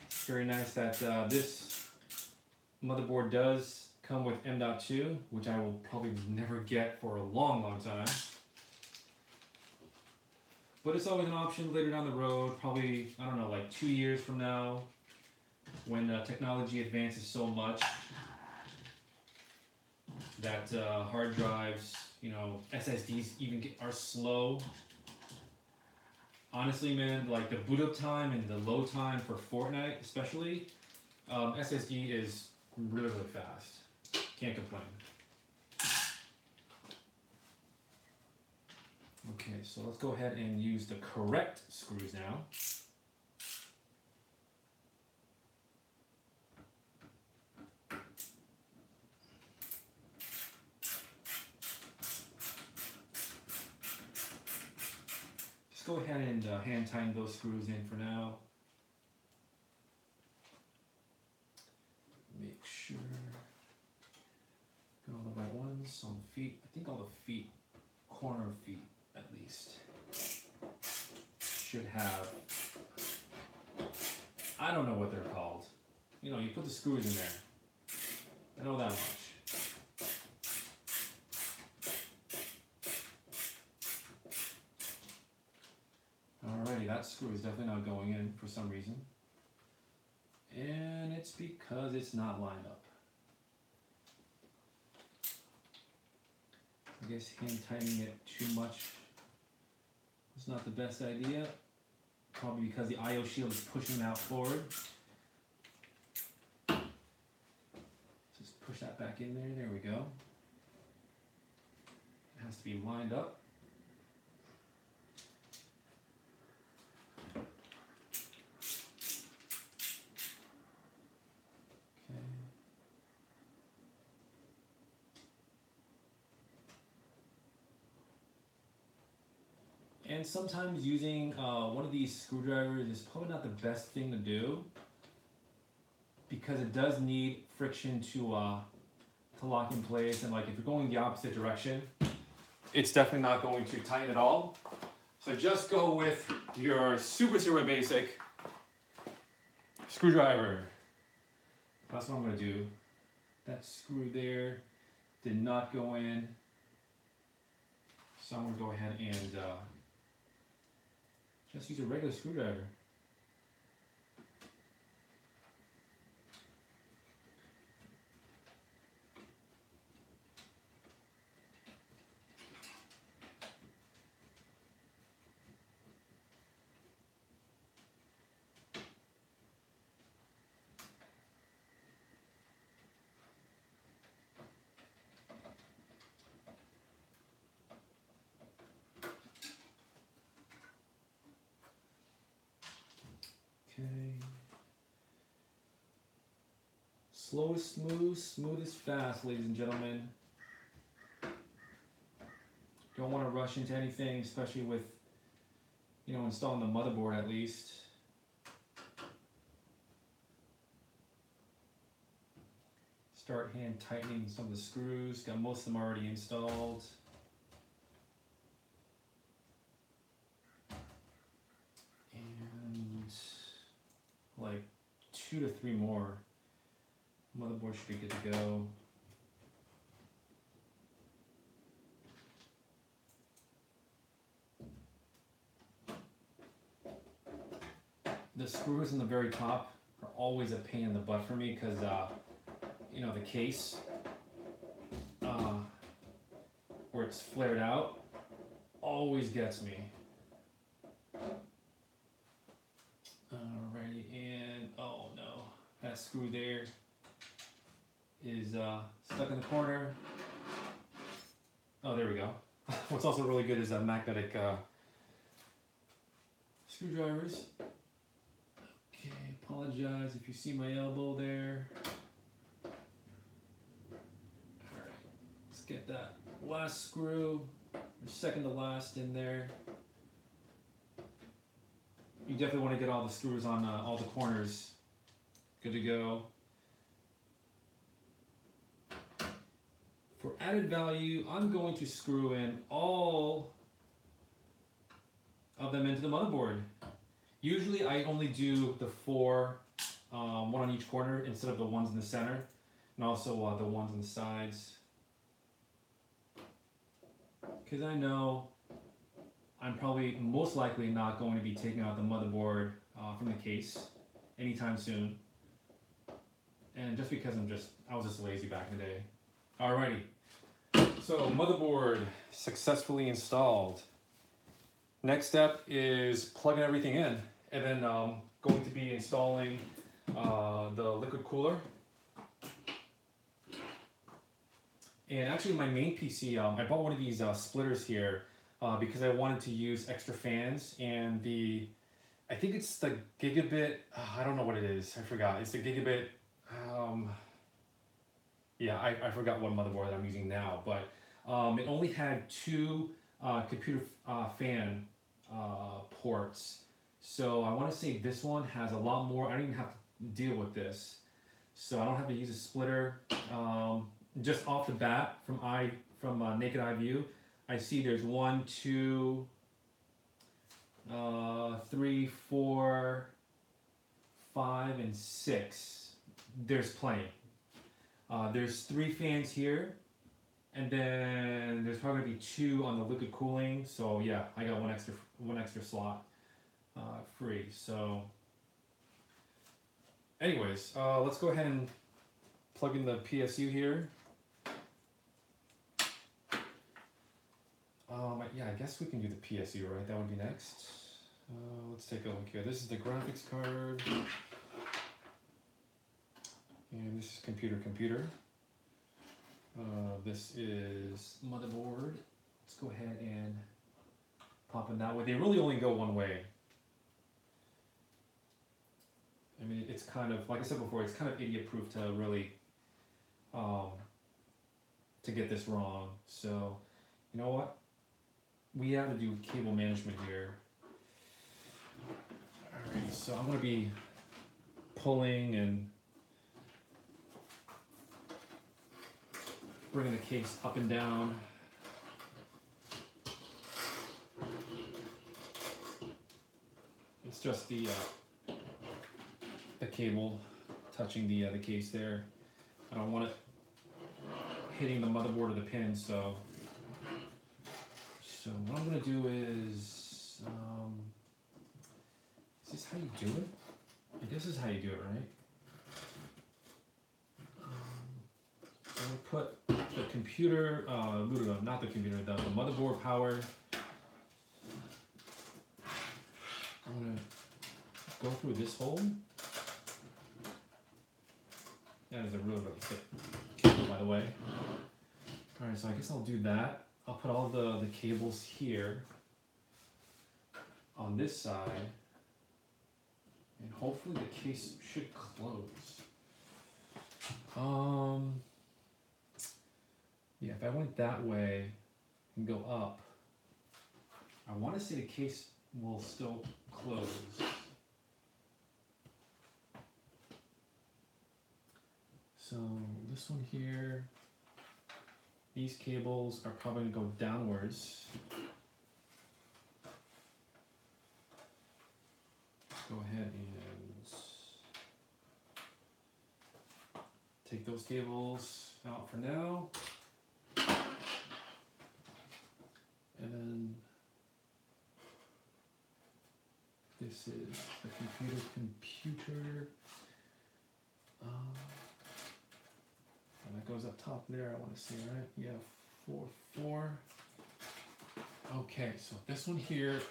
It's very nice that this motherboard does come with M.2, which I will probably never get for a long, long time. But it's always an option later down the road, probably, I don't know, like 2 years from now, when technology advances so much that hard drives, you know, SSDs even are slow. Honestly, man, like the boot up time and the load time for Fortnite especially, SSD is really, really fast. Can't complain. Okay, so let's go ahead and use the correct screws now. Just go ahead and hand tighten those screws in for now. Make sure got all the right ones on the feet. I think all the feet, corner of feet at least, should have, I don't know what they're called. You know, you put the screws in there. I know that much. Alrighty, that screw is definitely not going in for some reason. And it's because it's not lined up. I guess hand tightening it too much is not the best idea. Probably because the I/O shield is pushing out forward. Just push that back in there. There we go. It has to be lined up. And sometimes using one of these screwdrivers is probably not the best thing to do, because it does need friction to lock in place, and like if you're going the opposite direction, it's definitely not going to tighten at all. So just go with your super basic screwdriver. That's what I'm going to do. That screw there did not go in, so I'm going to go ahead and just use a regular screwdriver. Okay. Slow is smooth, smooth is fast, ladies and gentlemen. Don't want to rush into anything, especially with, you know, installing the motherboard at least. Start hand tightening some of the screws. Got most of them already installed. And 2 to 3 more. Motherboard should be good to go. The screws in the very top are always a pain in the butt for me because, you know, the case where it's flared out always gets me. Alrighty, and oh no, that screw there is stuck in the corner. Oh, there we go. What's also really good is magnetic screwdrivers. Okay, apologize if you see my elbow there. Alright, let's get that last screw, or second to last, in there. You definitely want to get all the screws on all the corners good to go. For added value, I'm going to screw in all of them into the motherboard. Usually I only do the 4, one on each corner instead of the ones in the center, and also the ones on the sides. Because I know I'm probably most likely not going to be taking out the motherboard from the case anytime soon. And just because I was just lazy back in the day. Alrighty, so motherboard successfully installed. Next step is plugging everything in, and then going to be installing the liquid cooler. And actually my main PC, I bought one of these splitters here because I wanted to use extra fans, and I think it's the Gigabit, I don't know what it is, I forgot. It's the Gigabit, yeah, I forgot what motherboard I'm using now, but it only had 2 computer fan ports. So I want to say this one has a lot more. I don't even have to deal with this. So I don't have to use a splitter. Just off the bat, from naked eye view, I see there's 1, 2, 3, 4, 5, and 6. There's plenty. There's 3 fans here, and then there's probably gonna be 2 on the liquid cooling. So yeah, I got one extra slot free. So anyways, let's go ahead and plug in the PSU here. Yeah, I guess we can do the PSU, right? That would be next. Let's take a look here. This is the graphics card. And this is computer. This is motherboard. Let's go ahead and pop in that way. They really only go one way. I mean, it's kind of, like I said before, it's kind of idiot-proof to really, to get this wrong. So, you know what? We have to do cable management here. Alright, so I'm going to be pulling and bringing the case up and down. It's just the cable touching the case there. I don't want it hitting the motherboard or the pin, so what I'm gonna do is this how you do it? I guess this is how you do it, right? I'm gonna put the computer, not the computer, the motherboard power. I'm gonna go through this hole. That is a really, really thick cable, by the way. Alright, so I guess I'll do that. I'll put all the cables here on this side, and hopefully the case should close. Yeah, if I went that way and go up, I want to say the case will still close. So this one here, these cables are probably going to go downwards. Go ahead and take those cables out for now. And then this is the computer. And that goes up top there, I want to see, right? Yeah, 4. Okay, so this one here,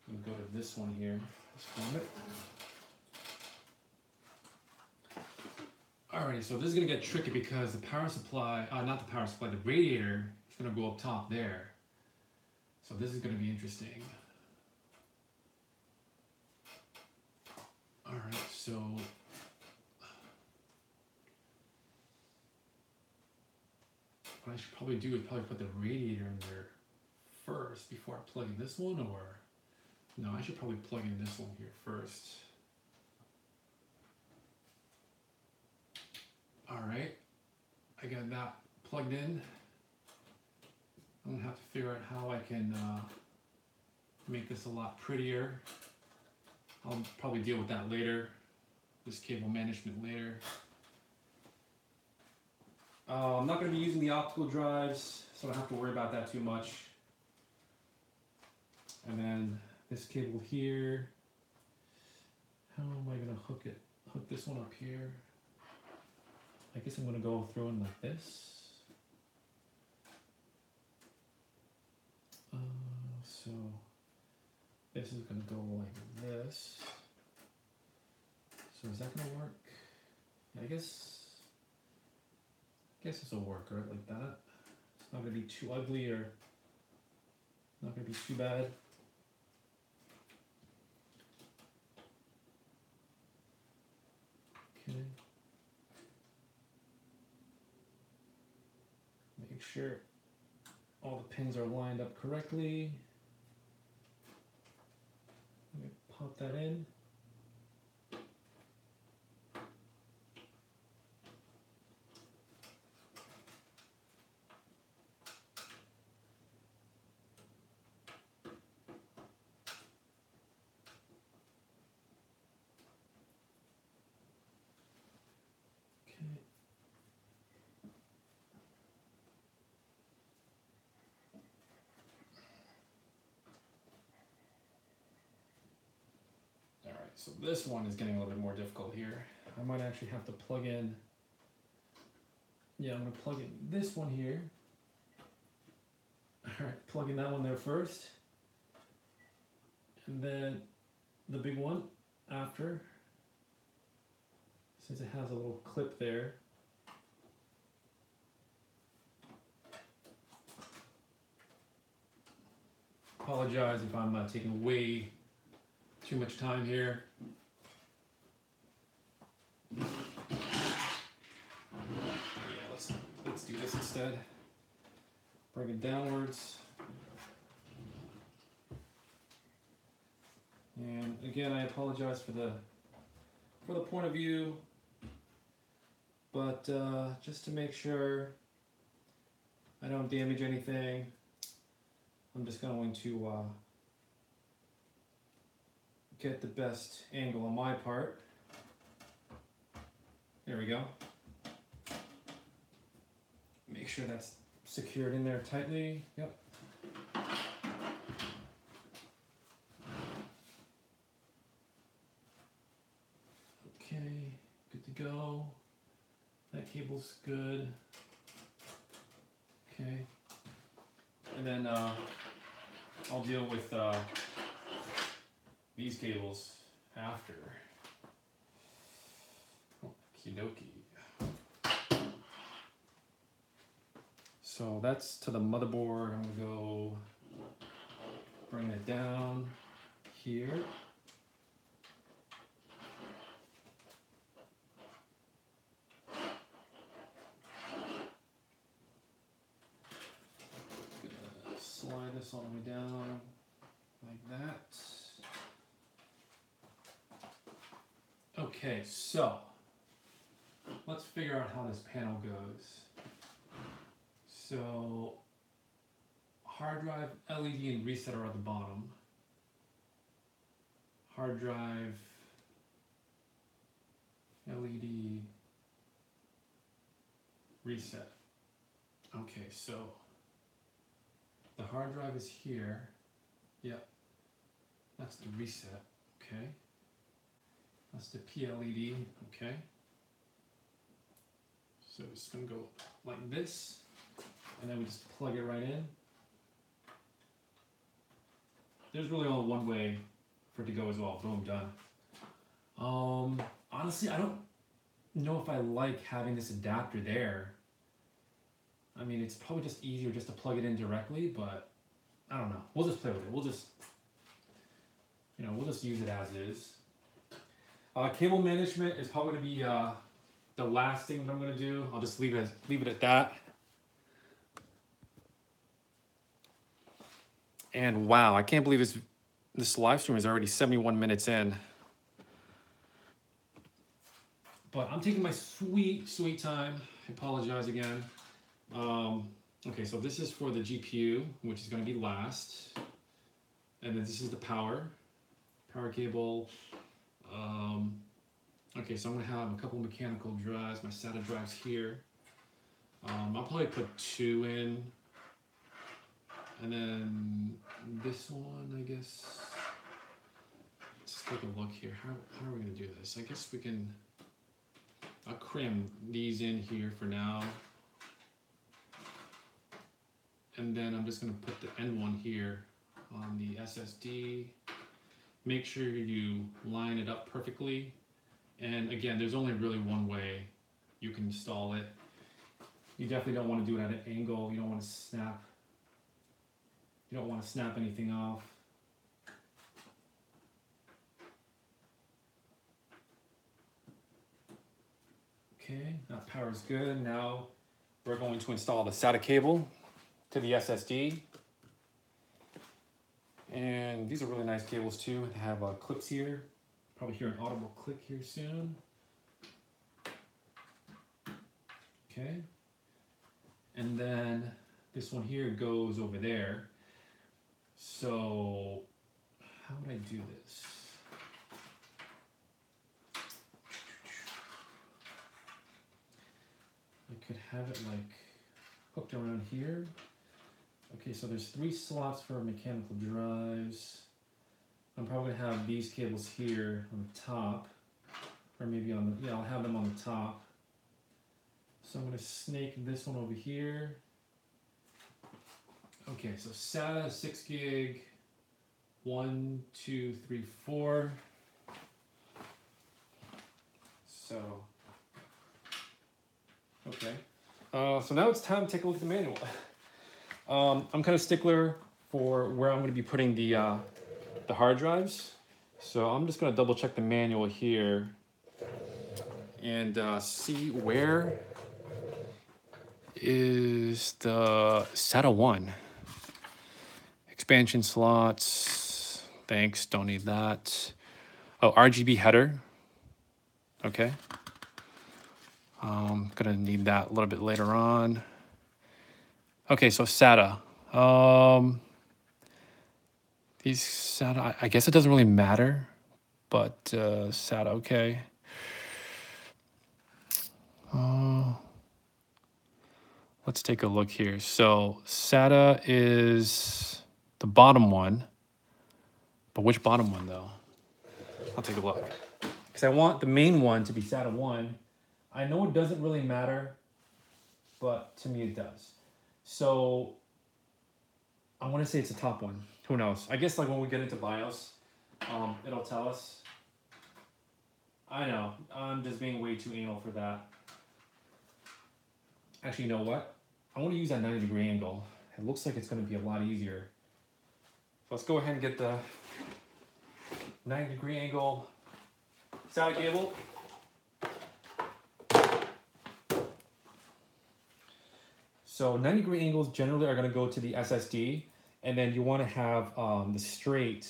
I'm gonna go to this one here, let's form it. Alrighty, so this is gonna get tricky because the power supply, not the power supply, the radiator is gonna go up top there. So this is gonna be interesting. Alright, so what I should probably do is probably put the radiator in there first before I plug in this one, or no, I should probably plug in this one here first. Alright, I got that plugged in. I'm gonna have to figure out how I can make this a lot prettier. I'll probably deal with that later, this cable management later. I'm not going to be using the optical drives, so I don't have to worry about that too much. And then this cable here, how am I going to hook it? Hook this one up here. I guess I'm going to go through it like this. So this is going to go like this. So is that going to work? I guess this will work, right? Like that. It's not going to be too ugly or not going to be too bad. Okay. Make sure all the pins are lined up correctly. Let me pop that in. So this one is getting a little bit more difficult here. I might actually have to plug in, yeah, I'm going to plug in this one here. Alright, plug in that one there first. And then the big one after, since it has a little clip there. Apologize if I'm taking way too much time here. Yeah, let's do this instead. Bring it downwards. And again, I apologize for the point of view, but just to make sure I don't damage anything, I'm just going to get the best angle on my part. There we go. Make sure that's secured in there tightly. Yep. Okay, good to go. That cable's good. Okay. And then I'll deal with these cables after. Okie dokie. So that's to the motherboard. I'm gonna go bring it down here. Gonna slide this all the way down like that. Okay, so let's figure out how this panel goes. So hard drive, LED, and reset are at the bottom. Hard drive LED reset. Okay, so the hard drive is here. Yep, that's the reset. Okay, that's the PLED. Okay, so it's gonna go like this, and then we just plug it right in. There's really only one way for it to go as well. Boom, done. Honestly, I don't know if I like having this adapter there. I mean, it's probably just easier just to plug it in directly, but I don't know. We'll just play with it. We'll just, we'll just use it as is. Cable management is probably going to be the last thing that I'm going to do. I'll just leave it at that. And wow, I can't believe this live stream is already 71 minutes in. But I'm taking my sweet, sweet time. I apologize again. Okay, so this is for the GPU, which is going to be last. And then this is the power cable. Okay, so I'm going to have a couple mechanical drives, my SATA drives here. I'll probably put 2 in. And then this one, I guess. Let's take a look here. How are we going to do this? I guess we can... I'll cram these in here for now. And then I'm just going to put the end one here on the SSD. Make sure you line it up perfectly. And again, there's only really one way you can install it. You definitely don't want to do it at an angle. You don't want to snap. You don't want to snap anything off. Okay, that power is good. Now we're going to install the SATA cable to the SSD. And these are really nice cables too. They have clips here. Probably hear an audible click here soon. Okay. And then this one here goes over there. So how would I do this? I could have it like hooked around here. Okay, so there's 3 slots for mechanical drives. I'm probably gonna have these cables here on the top, or maybe on the, I'll have them on the top. So I'm gonna snake this one over here. Okay, so SATA 6 gig, 1, 2, 3, 4. So, okay. So now it's time to take a look at the manual. I'm kind of stickler for where I'm going to be putting the hard drives. So I'm just going to double check the manual here and see where is the SATA 1. Expansion slots, thanks, don't need that. Oh, RGB header, okay. I'm gonna need that a little bit later on. Okay, so SATA. These SATA, I guess it doesn't really matter, but SATA, okay. Let's take a look here. So SATA is the bottom one, but which bottom one though? I'll take a look. Because I want the main one to be SATA 1. I know it doesn't really matter, but to me it does. So I want to say it's the top one. Who knows? I guess like when we get into BIOS, it'll tell us. I know, I'm just being way too anal for that. Actually, you know what? I want to use that 90-degree angle. It looks like it's going to be a lot easier. So let's go ahead and get the 90-degree angle SATA cable. So 90-degree angles generally are going to go to the SSD, and then you want to have the straight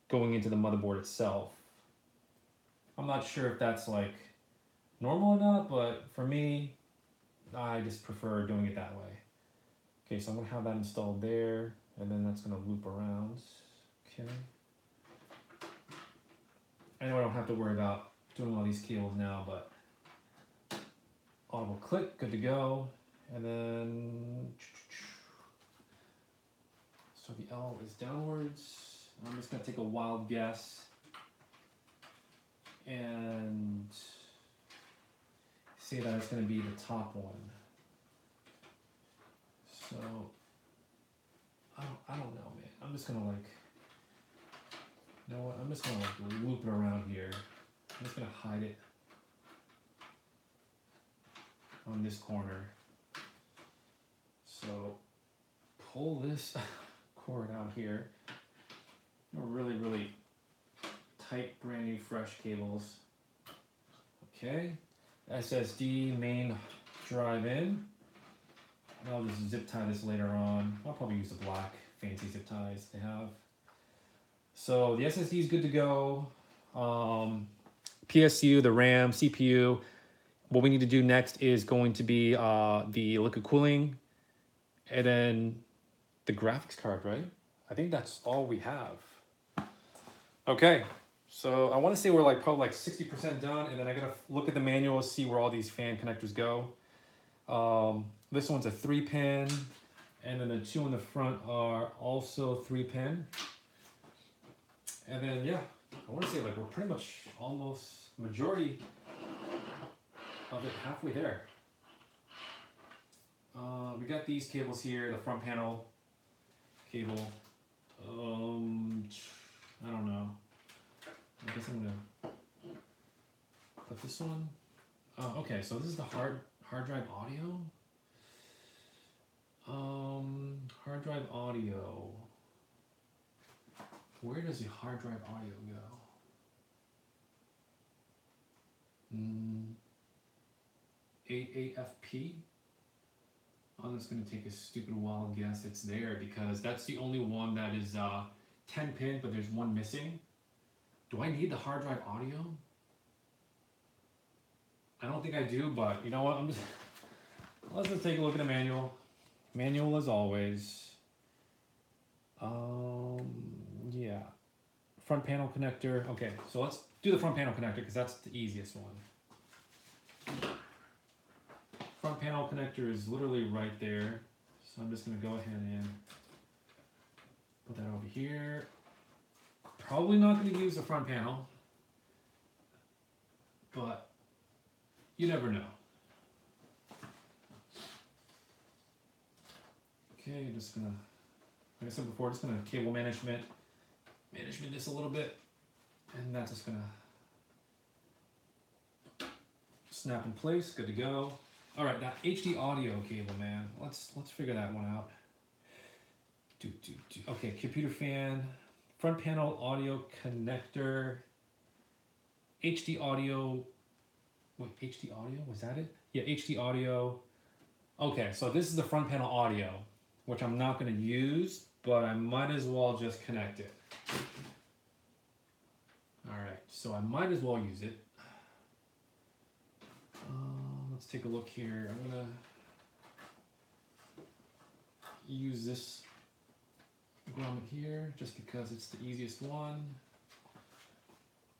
going into the motherboard itself. I'm not sure if that's like normal or not, but for me, I just prefer doing it that way. Okay, so I'm going to have that installed there, and then that's going to loop around. Okay. I know I don't have to worry about doing all these cables now, but Audible click, good to go. And then, so the L is downwards. I'm just gonna take a wild guess and say that it's gonna be the top one. So, I don't know, man. I'm just gonna like, you know what? I'm just gonna like loop it around here. I'm just gonna hide it on this corner. So pull this cord out here. Really, really tight, brand new, fresh cables. Okay. SSD main drive in. I'll just zip tie this later on. I'll probably use the black fancy zip ties they have. So the SSD is good to go. PSU, the RAM, CPU. What we need to do next is going to be the liquid cooling and then the graphics card, right? I think that's all we have. Okay, so I want to say we're like probably like 60% done, and then I gotta look at the manual, see where all these fan connectors go. This one's a 3-pin, and then the two in the front are also 3-pin. And then yeah, I want to say like we're pretty much almost majority of it halfway there. We got these cables here, the front panel cable. I don't know. I guess I'm gonna put this one. Oh, okay. So this is the hard drive audio. Hard drive audio. Where does the hard drive audio go? 88FP. I'm just gonna take a stupid wild guess. It's there because that's the only one that is 10-pin, but there's one missing. Do I need the hard drive audio? I don't think I do, but you know what? Let's just take a look at the manual. Manual as always. Yeah. Front panel connector. Okay, so let's do the front panel connector because that's the easiest one. Front panel connector is literally right there. So I'm just gonna go ahead and put that over here. Probably not gonna use the front panel, but you never know. Okay, just gonna, like I said before, just gonna cable management this a little bit, and that's just gonna snap in place, good to go. All right, that HD audio cable, man. Let's figure that one out. Okay, computer fan, front panel audio connector, HD audio. Wait, HD audio, was that it? Yeah, HD audio. Okay, so this is the front panel audio, which I'm not gonna use, but I might as well just connect it. All right, so I might as well use it. Let's take a look here. I'm gonna use this grommet here just because it's the easiest one.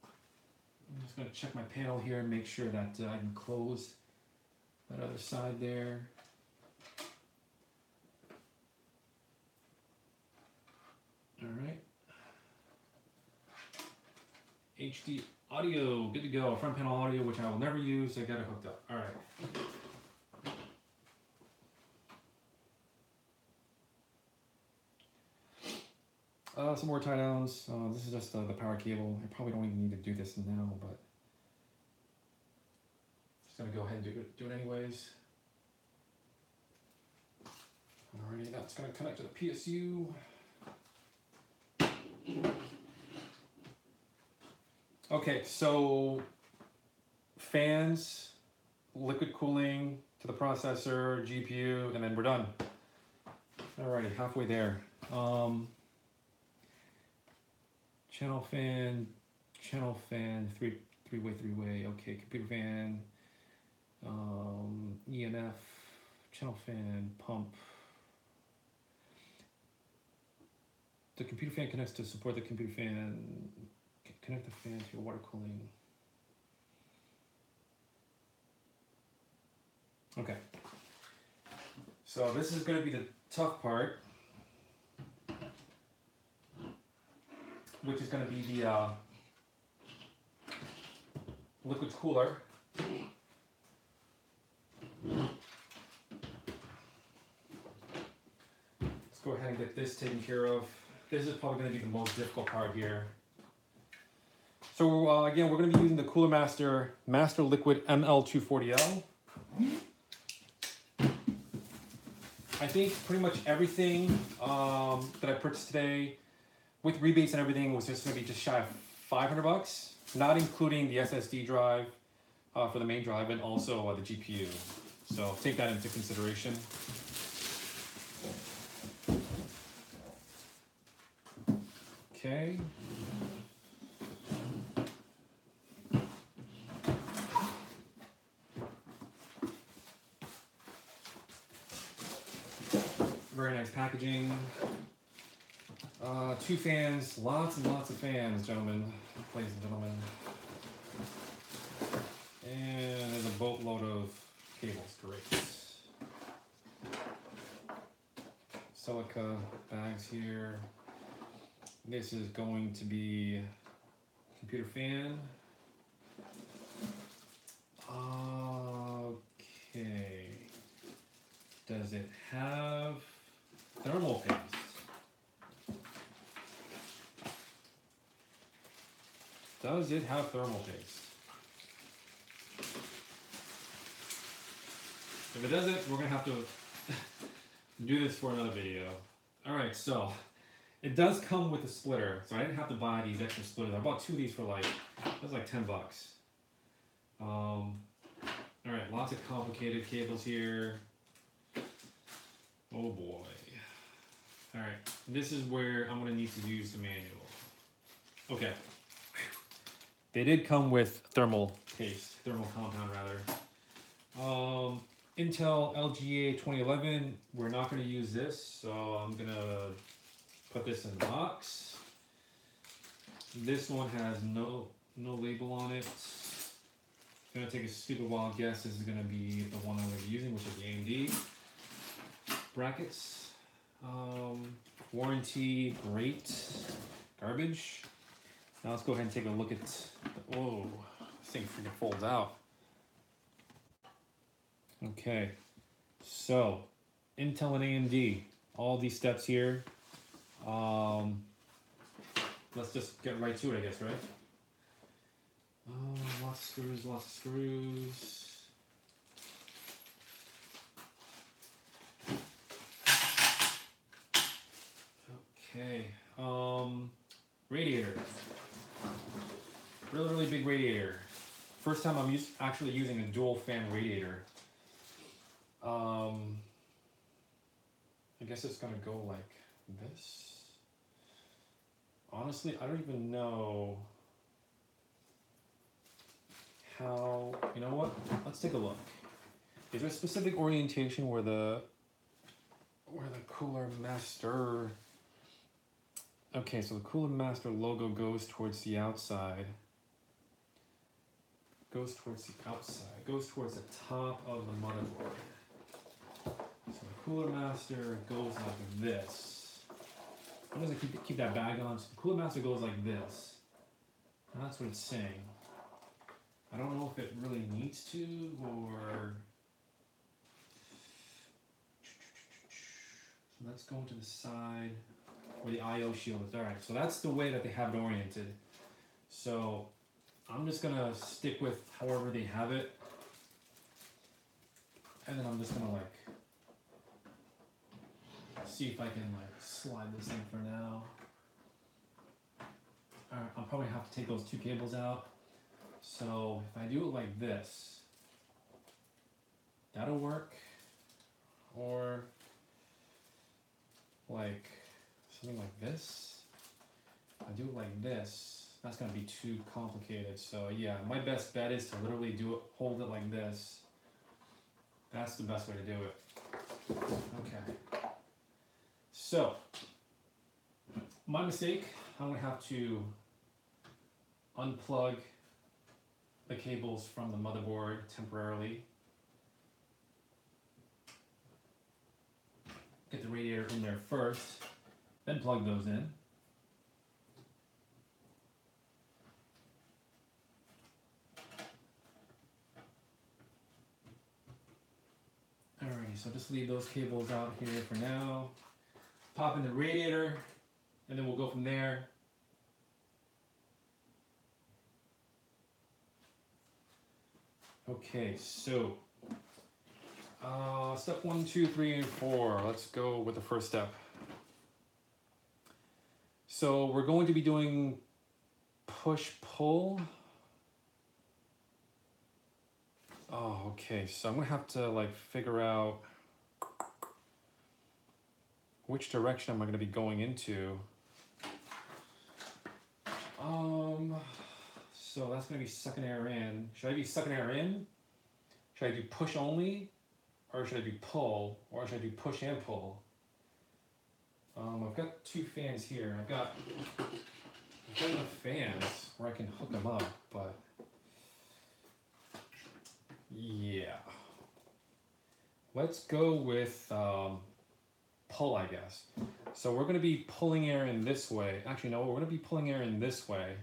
I'm just gonna check my panel here and make sure that I can close that other side there. All right. HD audio, good to go. Front panel audio, which I will never use. I got it hooked up. All right. Some more tie downs. This is just the power cable. I probably don't even need to do this now, but just gonna go ahead and do it anyways. Alrighty, that's gonna connect to the PSU. Okay, so fans, liquid cooling to the processor, GPU, and then we're done. Alrighty, halfway there. Channel fan, three-way, okay, computer fan, EMF, channel fan, pump. The computer fan connects to support the computer fan, connect the fan to your water cooling. Okay. So this is going to be the tough part, which is going to be the liquid cooler. Let's go ahead and get this taken care of. This is probably going to be the most difficult part here. So again, we're going to be using the CoolerMaster Master Liquid ML250L. I think pretty much everything that I purchased today, with rebates and everything, was just going to be just shy of 500 bucks, not including the SSD drive for the main drive and also the GPU. So take that into consideration. Okay. Very nice packaging. 2 fans, lots and lots of fans, gentlemen, ladies and gentlemen. And there's a boatload of cables, great. Silica bags here. This is going to be computer fan. Okay. Does it have thermal paste? Does it have thermal paste? If it doesn't, we're gonna have to do this for another video. All right, so it does come with a splitter, so I didn't have to buy these extra splitters. I bought 2 of these for like, that was like 10 bucks. All right, lots of complicated cables here. Oh boy. All right, this is where I'm gonna need to use the manual. Okay. They did come with thermal paste, thermal compound rather. Intel LGA 2011, we're not gonna use this, so I'm gonna put this in the box. This one has no label on it. I'm gonna take a stupid wild guess. This is gonna be the one I'm gonna be using, which is the AMD brackets. Warranty, great. Garbage. Now let's go ahead and take a look at, whoa, this thing freaking folds out. Okay, so Intel and AMD, all these steps here. Let's just get right to it, I guess, right? Lots of screws, lots of screws. Okay, radiator. Really big radiator. First time I'm actually using a dual fan radiator. I guess it's gonna go like this. Honestly, I don't even know how, you know what? Let's take a look. Is there a specific orientation where the CoolerMaster, okay, so the CoolerMaster logo goes towards the outside. Goes towards the outside, goes towards the top of the motherboard. So the CoolerMaster goes like this. How does it keep that bag on? So the CoolerMaster goes like this. And that's what it's saying. I don't know if it really needs to, or... So let's go to the side where the I/O shield is. Alright, so that's the way that they have it oriented. So I'm just gonna stick with however they have it. And then I'm just gonna like see if I can like slide this thing for now. Alright, I'll probably have to take those 2 cables out. So if I do it like this, that'll work. Or like something like this. If I do it like this, that's gonna be too complicated. So yeah, my best bet is to literally do it, hold it like this. That's the best way to do it. Okay. So, my mistake, I'm gonna have to unplug the cables from the motherboard temporarily. get the radiator in there first, then plug those in. Alrighty, so just leave those cables out here for now. Pop in the radiator, and then we'll go from there. Okay, so step 1, 2, 3, and 4. Let's go with the first step. So we're going to be doing push-pull. Oh, okay, so I'm gonna have to like figure out which direction am I gonna be going into. So that's gonna be sucking air in. Should I be sucking air in? Should I do push only? Or should I do pull? Or should I do push and pull? I've got 2 fans here. I've got enough fans where I can hook them up, but yeah. Let's go with pull, I guess. So we're gonna be pulling air in this way. Actually, no, we're gonna be pulling air in this way.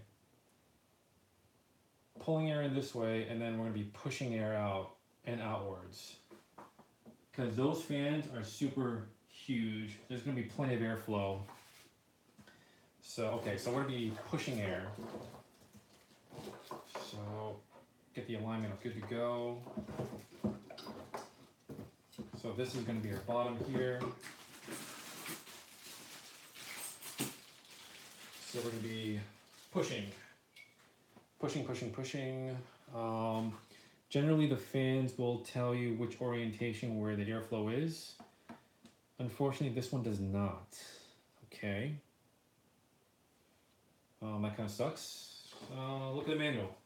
Pulling air in this way, and then we're gonna be pushing air out and outwards. Because those fans are super huge. There's gonna be plenty of airflow. So, okay, so we're gonna be pushing air. So, get the alignment good to go. So this is gonna be our bottom here. So we're gonna be pushing. Pushing, pushing, pushing. Generally the fans will tell you which orientation where the airflow is. Unfortunately, this one does not. Okay. That kind of sucks. Look at the manual.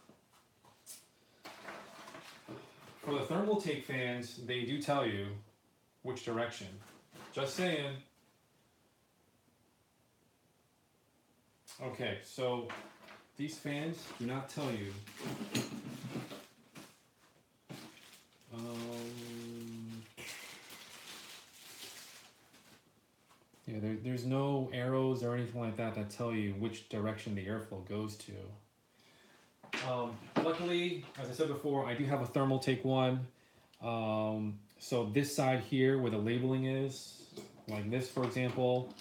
For the thermal take fans, they do tell you which direction. Just saying. Okay, so these fans do not tell you. Yeah, there's no arrows or anything like that that tell you which direction the airflow goes to. Luckily, as I said before, I do have a thermal take one. So this side here where the labeling is, like this for example,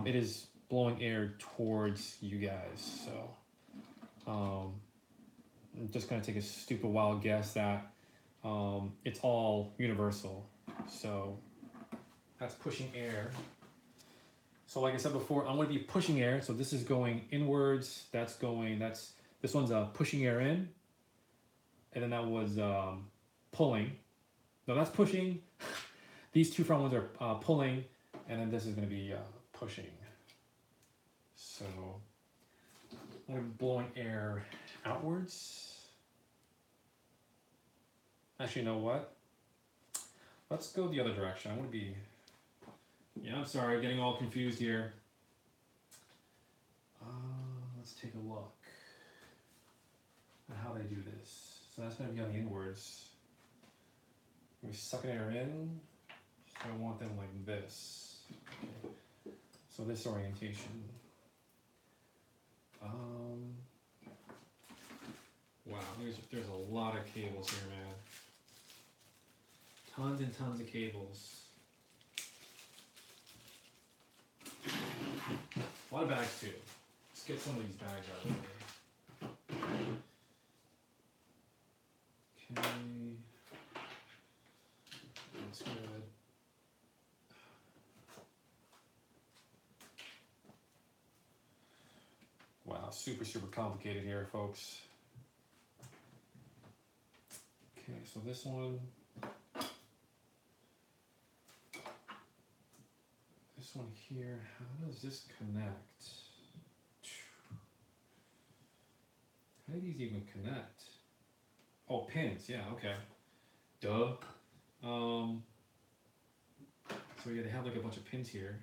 it is blowing air towards you guys. So I'm just gonna take a stupid wild guess that it's all universal. So that's pushing air. So like I said before, I'm going to be pushing air. So this is going inwards. This one's pushing air in. And then that was pulling. No, that's pushing. These 2 front ones are pulling. And then this is going to be pushing. So I'm going to be blowing air outwards. Actually, you know what? Let's go the other direction. I'm going to be... Yeah, I'm sorry, getting all confused here. Let's take a look at how they do this. So that's going to be on the inwards. We're sucking air in. So I want them like this. Okay. So this orientation. Wow, there's a lot of cables here, man. Tons and tons of cables. A lot of bags too. Let's get some of these bags out of the way. Okay. That's good. Wow, super complicated here, folks. Okay, so this one. This one here, how does this connect? How do these even connect? Oh, pins, yeah, okay. Duh. So yeah, they have like a bunch of pins here.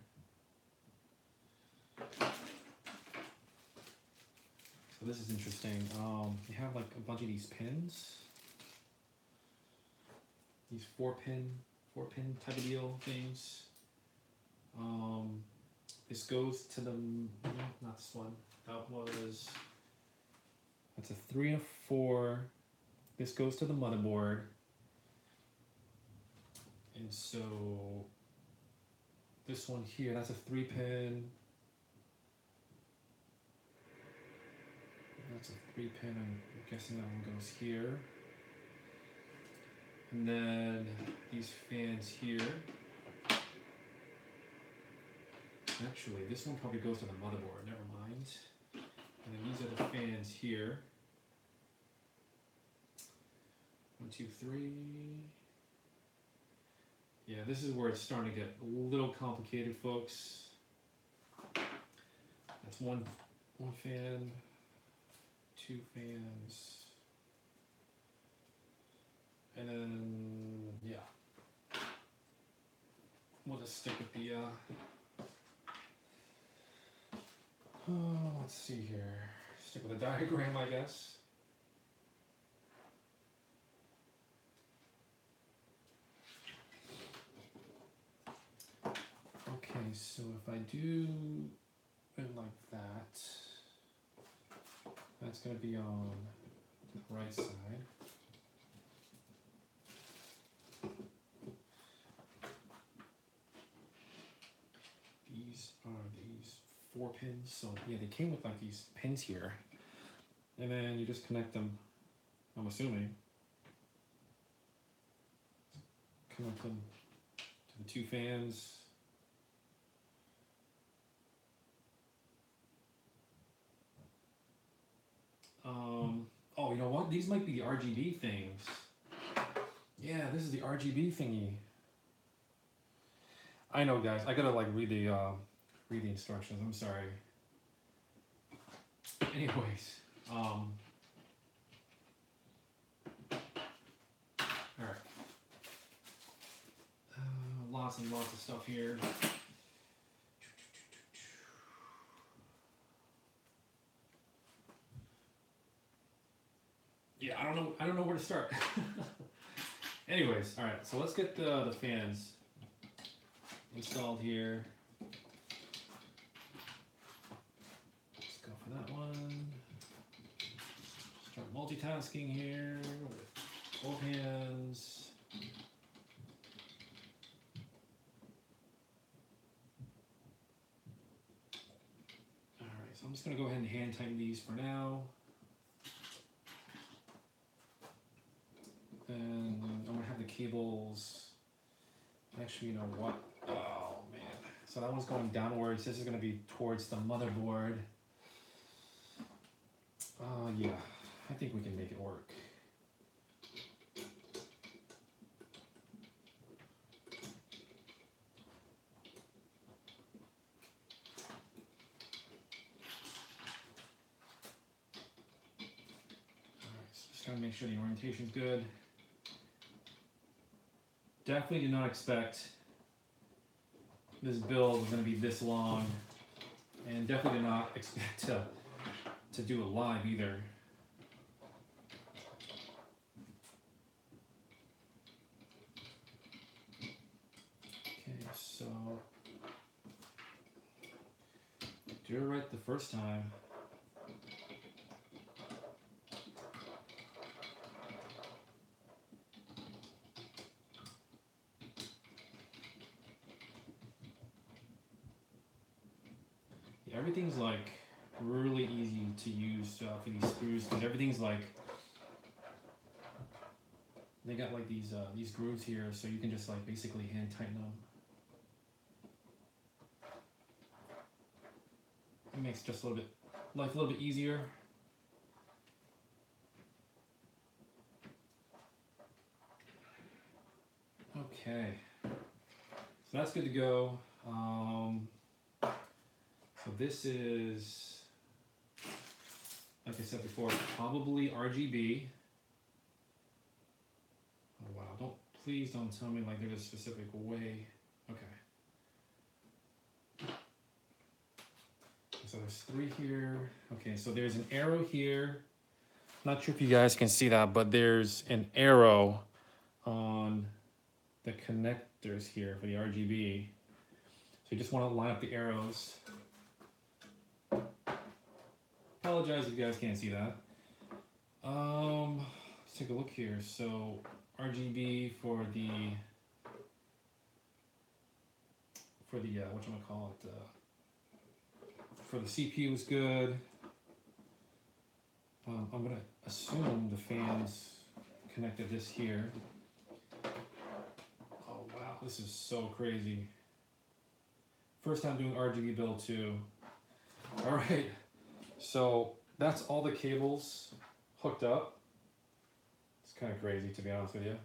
So this is interesting. You have like a bunch of these pins. These four pin type of deal things. This goes to the, not this one, that's a 3 and a 4. This goes to the motherboard. And so this one here, that's a 3-pin. That's a 3-pin, I'm guessing that one goes here. And then these fans here. Actually, this one probably goes to the motherboard, never mind. And then these are the fans here. 1, 2, 3. Yeah, this is where it's starting to get a little complicated, folks. That's one fan, 2 fans. And then, yeah. We'll just stick with the, let's see here. Stick with the diagram, I guess. Okay, so if I do it like that, that's going to be on the right side. These are these 4 pins, so yeah, they came with like these pins here, and then you just connect them, I'm assuming, connect them to the 2 fans. Oh, you know what? These might be the RGB things. Yeah, this is the RGB thingy. I know, guys. I gotta like read the instructions. I'm sorry. Anyways, all right. Lots and lots of stuff here. Yeah, I don't know where to start. Anyways, all right. So let's get the fans installed here. Let's go for that one. Start multitasking here with both hands. All right, so I'm just gonna go ahead and hand tighten these for now. And I'm gonna have the cables. Actually, you know what? Oh man. So that one's going downwards. This is gonna be towards the motherboard. Yeah, I think we can make it work. Alright, so just gotta make sure the orientation's good. Definitely did not expect this build was going to be this long, and definitely did not expect to do it live either. Okay, so do it right the first time. Everything's like really easy to use for these screws, because everything's like, they got like these grooves here, so you can just like basically hand tighten them. It makes just life a little bit easier. Okay, so that's good to go. So this is, like I said before, probably RGB. Oh wow, please don't tell me like there's a specific way. Okay. So there's 3 here. Okay, so there's an arrow here. Not sure if you guys can see that, but there's an arrow on the connectors here for the RGB. you just want to line up the arrows. Apologize if you guys can't see that. Let's take a look here. So RGB for the whatchamacallit, for the CPU is good. I'm gonna assume the fans connected this here. Oh wow, this is so crazy. First time doing RGB build too. All right, so that's all the cables hooked up. It's kind of crazy, to be honest with you.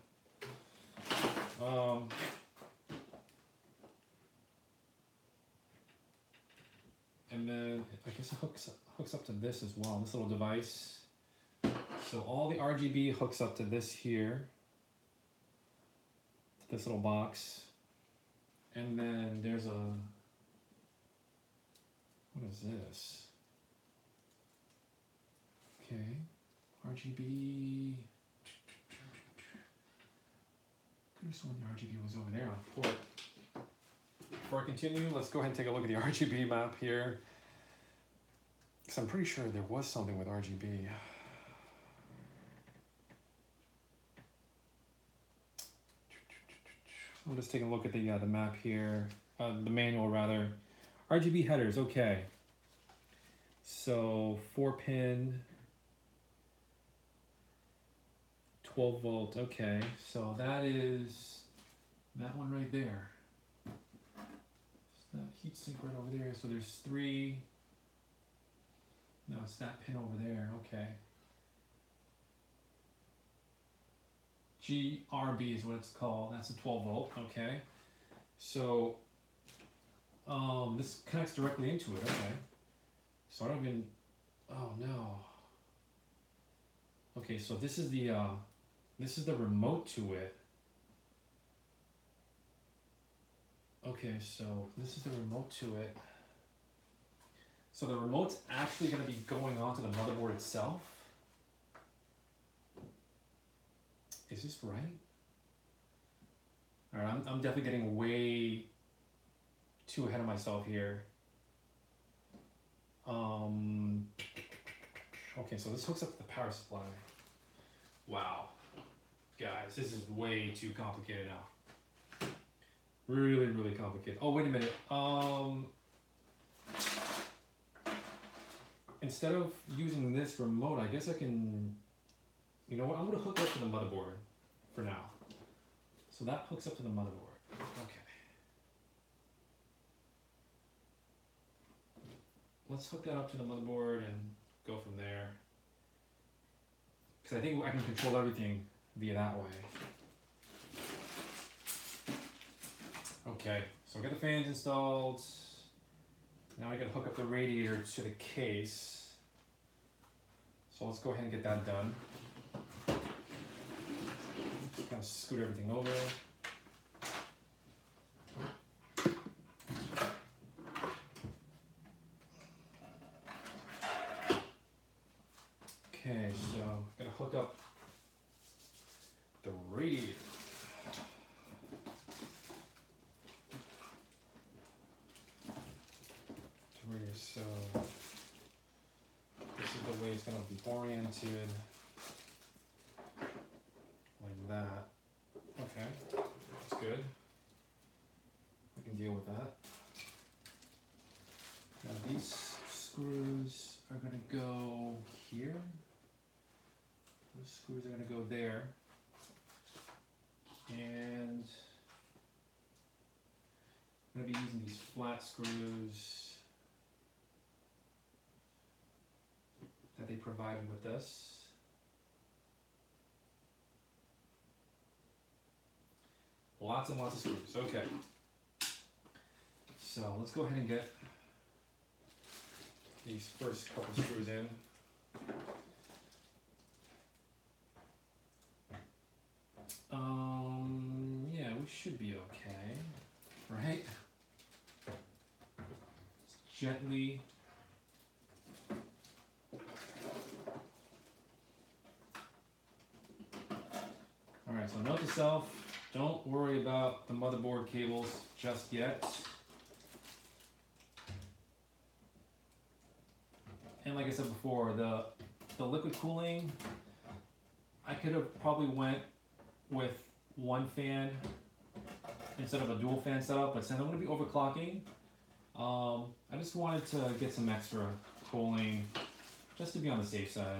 And then I guess it hooks up to this as well, this little device. So all the RGB hooks up to this here, to this little box. And then there's a, what is this? Okay, RGB. Could have sworn the RGB was over there on port. Before I continue, let's go ahead and take a look at the RGB map here. Because I'm pretty sure there was something with RGB. I'm just taking a look at the map here, the manual rather. RGB headers, okay. So 4-pin, 12 volt, okay. So that is that one right there. That heatsink right over there. So there's 3. No, it's that pin over there. Okay. GRB is what it's called. That's a 12 volt. Okay. So this connects directly into it. Okay. So I don't even. Oh no. Okay. So this is the remote to it. Okay, so this is the remote to it. So the remote's actually going to be going onto the motherboard itself. Is this right? All right, I'm definitely getting way too ahead of myself here. Okay, so this hooks up to the power supply. Wow, guys, this is way too complicated now. Really, really complicated. Oh, wait a minute. Instead of using this remote, I guess I can, you know what, I'm gonna hook it up to the motherboard for now. So that hooks up to the motherboard. Okay. Let's hook that up to the motherboard and go from there. Because I think I can control everything via that way. Okay, so I got the fans installed. Now I gotta hook up the radiator to the case. So let's go ahead and get that done. Just kind of scoot everything over. Okay, so I'm gonna hook up the radiator. So this is the way it's going to be oriented, like that. Okay, that's good. I can deal with that. Now these screws are going to go here. Those screws are going to go there. And I'm going to be using these flat screws that they provided with us. Lots and lots of screws. Okay. So let's go ahead and get these first couple screws in. Yeah, we should be okay, right? Just gently. Alright, so note to self, don't worry about the motherboard cables just yet. And like I said before, the liquid cooling, I could have probably went with one fan instead of a dual fan setup, but since I'm going to be overclocking, I just wanted to get some extra cooling just to be on the safe side.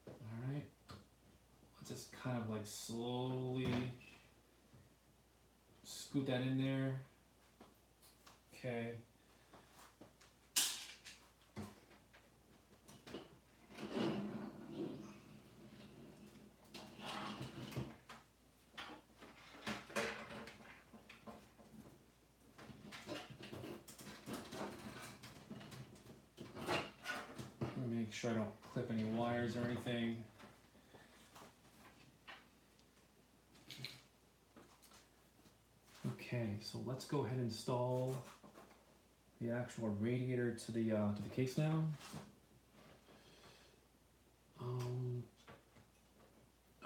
Alright, let's just kind of like slowly scoot that in there. Okay. Make sure I don't clip any wires or anything. Okay, so let's go ahead and install the actual radiator to the case now.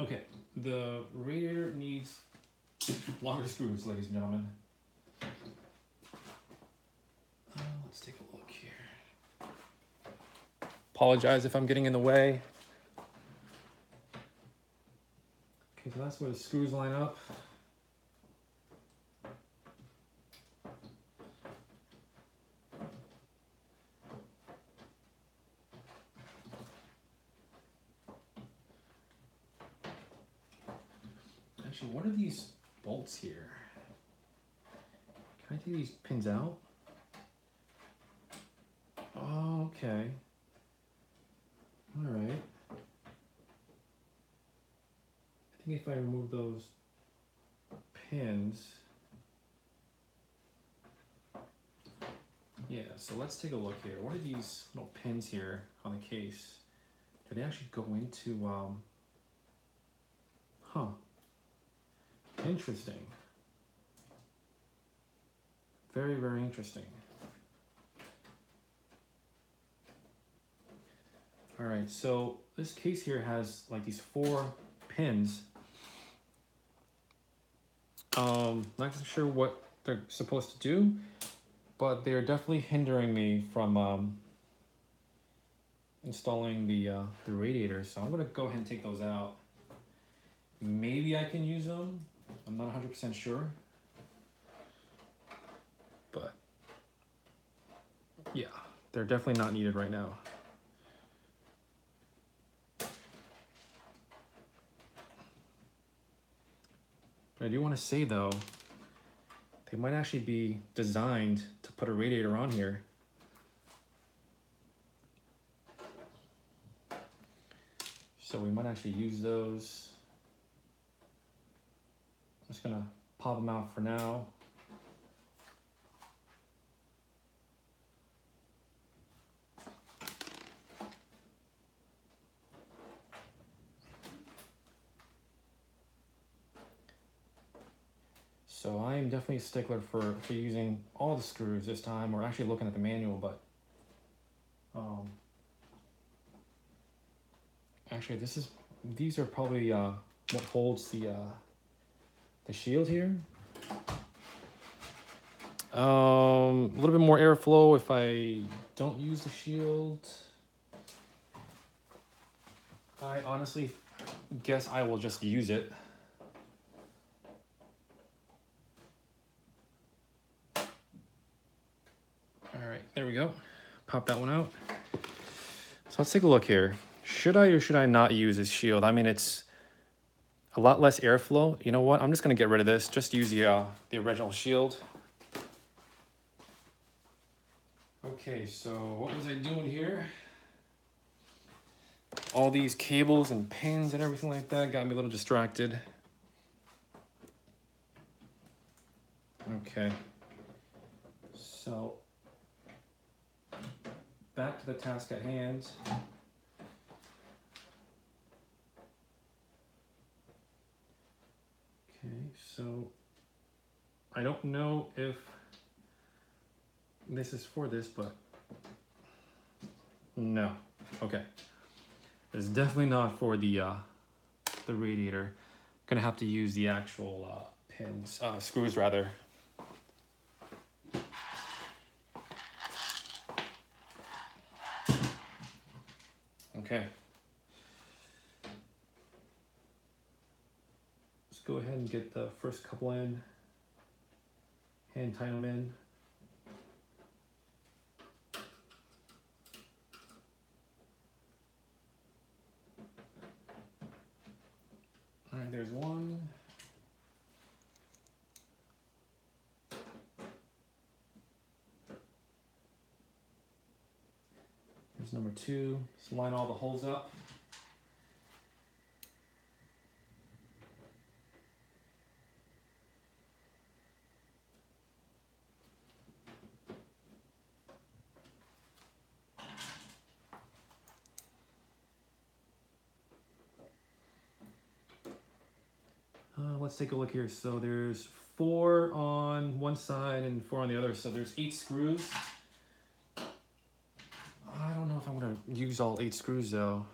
Okay, the radiator needs longer screws, ladies and gentlemen. Let's take a look here. Apologize if I'm getting in the way. Okay, so that's where the screws line up. Actually, what are these bolts here? Can I take these pins out? Oh, okay. All right. I think if I remove those pins, yeah, so let's take a look here. What are these little pins here on the case? Do they actually go into, interesting. Very, very interesting. All right, so this case here has like these 4 pins. Not sure what they're supposed to do, but they're definitely hindering me from installing the radiator. So I'm gonna go ahead and take those out. Maybe I can use them. I'm not 100% sure, but yeah, they're definitely not needed right now. But I do want to say though, they might actually be designed to put a radiator on here. So we might actually use those. I'm just gonna pop them out for now. So I am definitely a stickler for using all the screws this time. We're actually looking at the manual, but actually these are probably what holds the shield here. A little bit more airflow if I don't use the shield. I honestly guess I will just use it. All right, there we go. Pop that one out. So let's take a look here. Should I or should I not use this shield? I mean, it's a lot less airflow. You know what? I'm just gonna get rid of this. Just use the original shield. Okay, so what was I doing here? All these cables and pins and everything like that got me a little distracted. Okay, so back to the task at hand. Okay, so I don't know if this is for this, but no. Okay, it's definitely not for the radiator. Gonna have to use the actual pins, screws rather. Okay. Let's go ahead and get the first couple in. Hand tie them in. All right, there's one. There's number two. Just line all the holes up. Let's take a look here. So there's 4 on one side and 4 on the other. So there's 8 screws. I don't know if I'm gonna use all 8 screws though.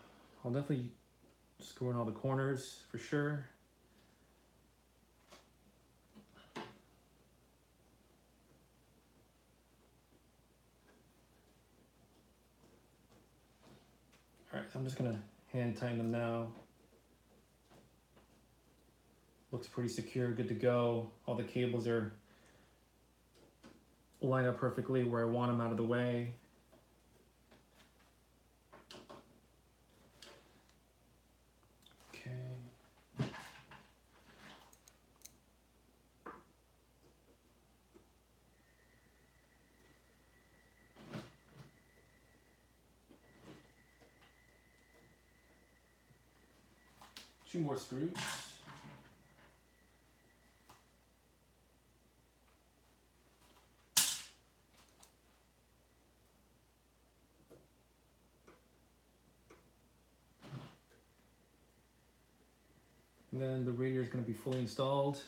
I'll definitely screw in all the corners for sure. All right, I'm just gonna hand tighten them now. Looks pretty secure, good to go. All the cables are lined up perfectly where I want them out of the way. Okay. 2 more screws. And then the radiator is going to be fully installed.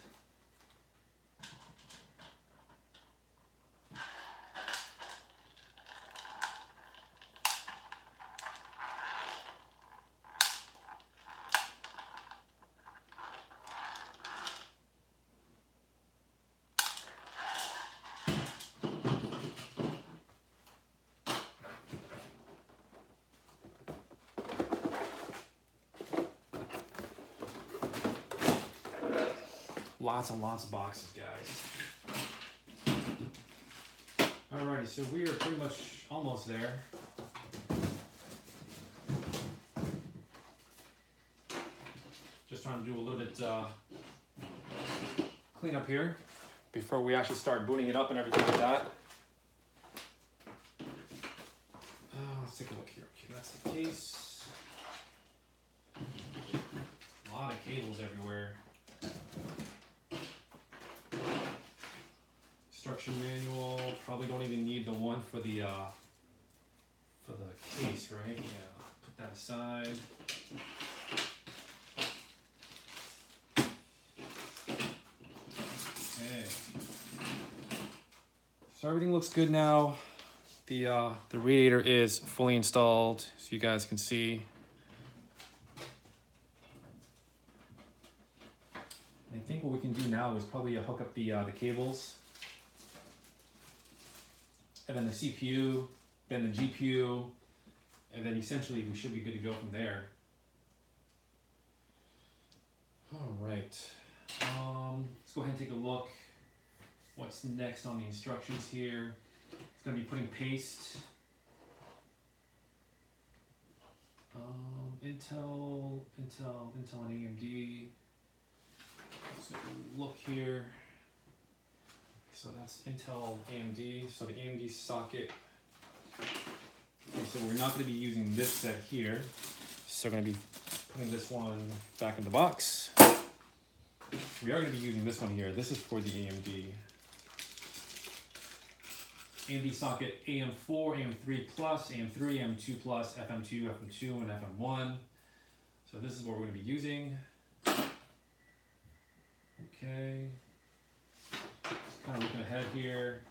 Lots and lots of boxes, guys. Alrighty, so we are pretty much almost there. Just trying to do a little bit clean up here before we actually start booting it up and everything like that. Let's take a look here. Okay, that's the case. A lot of cables everywhere. Instruction manual. Probably don't even need the one for the case, right? Yeah. Put that aside. Okay. So everything looks good now. The radiator is fully installed, so you guys can see. I think what we can do now is probably hook up the cables. And then the CPU, then the GPU, and then essentially we should be good to go from there. All right, let's go ahead and take a look. What's next on the instructions here? It's gonna be putting paste. Intel and AMD. So look here. So that's Intel AMD. So the AMD socket. Okay, so we're not going to be using this set here. So we're going to be putting this one back in the box. We are going to be using this one here. This is for the AMD. AMD socket AM4, AM3+, AM3, AM2+, FM2, FM2, and FM1. So this is what we're going to be using. Okay. Kind of looking ahead here.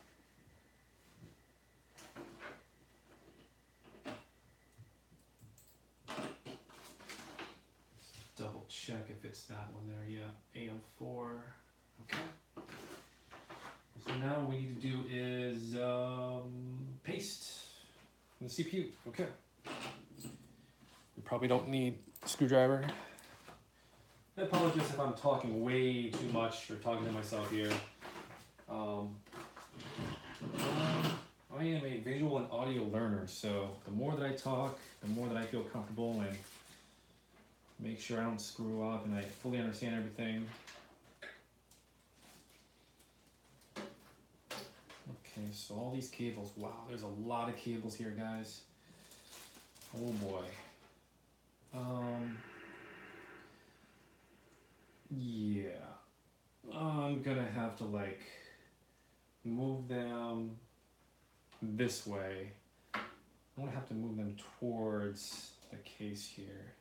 Double check if it's that one there. Yeah, AM4. Okay. So now what we need to do is paste the CPU. Okay. probably don't need a screwdriver. I apologize if I'm talking way too much or talking to myself here. I am a visual and audio learner, so the more that I talk, the more that I feel comfortable and make sure I don't screw up and I fully understand everything. Okay, so all these cables, wow, there's a lot of cables here, guys. Oh boy. Yeah, I'm gonna have to like move them this way. I'm gonna have to move them towards the case here.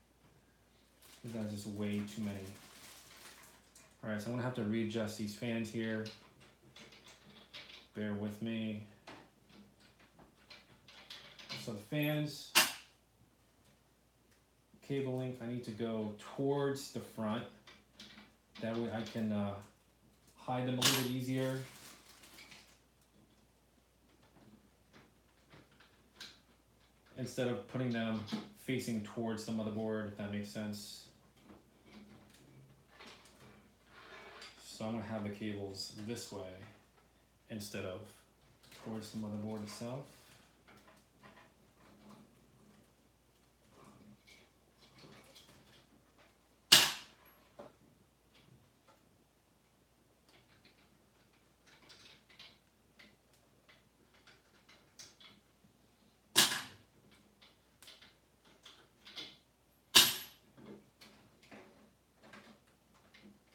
That's just way too many. All right, so I'm gonna have to readjust these fans here. Bear with me. So the fans, cable length, I need to go towards the front. That way I can hide them a little bit easier. Instead of putting them facing towards the motherboard, if that makes sense. So I'm gonna have the cables this way instead of towards the motherboard itself.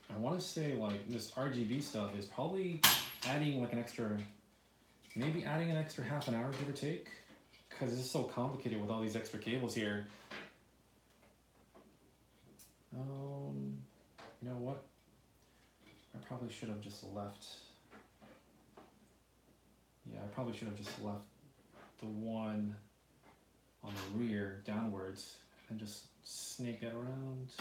I want to say like this RGB stuff is probably adding like an extra, maybe adding an extra half an hour give or take, because it's so complicated with all these extra cables here. You know what? I probably should have just left. Yeah, I probably should have just left the one on the rear downwards and just snake that around.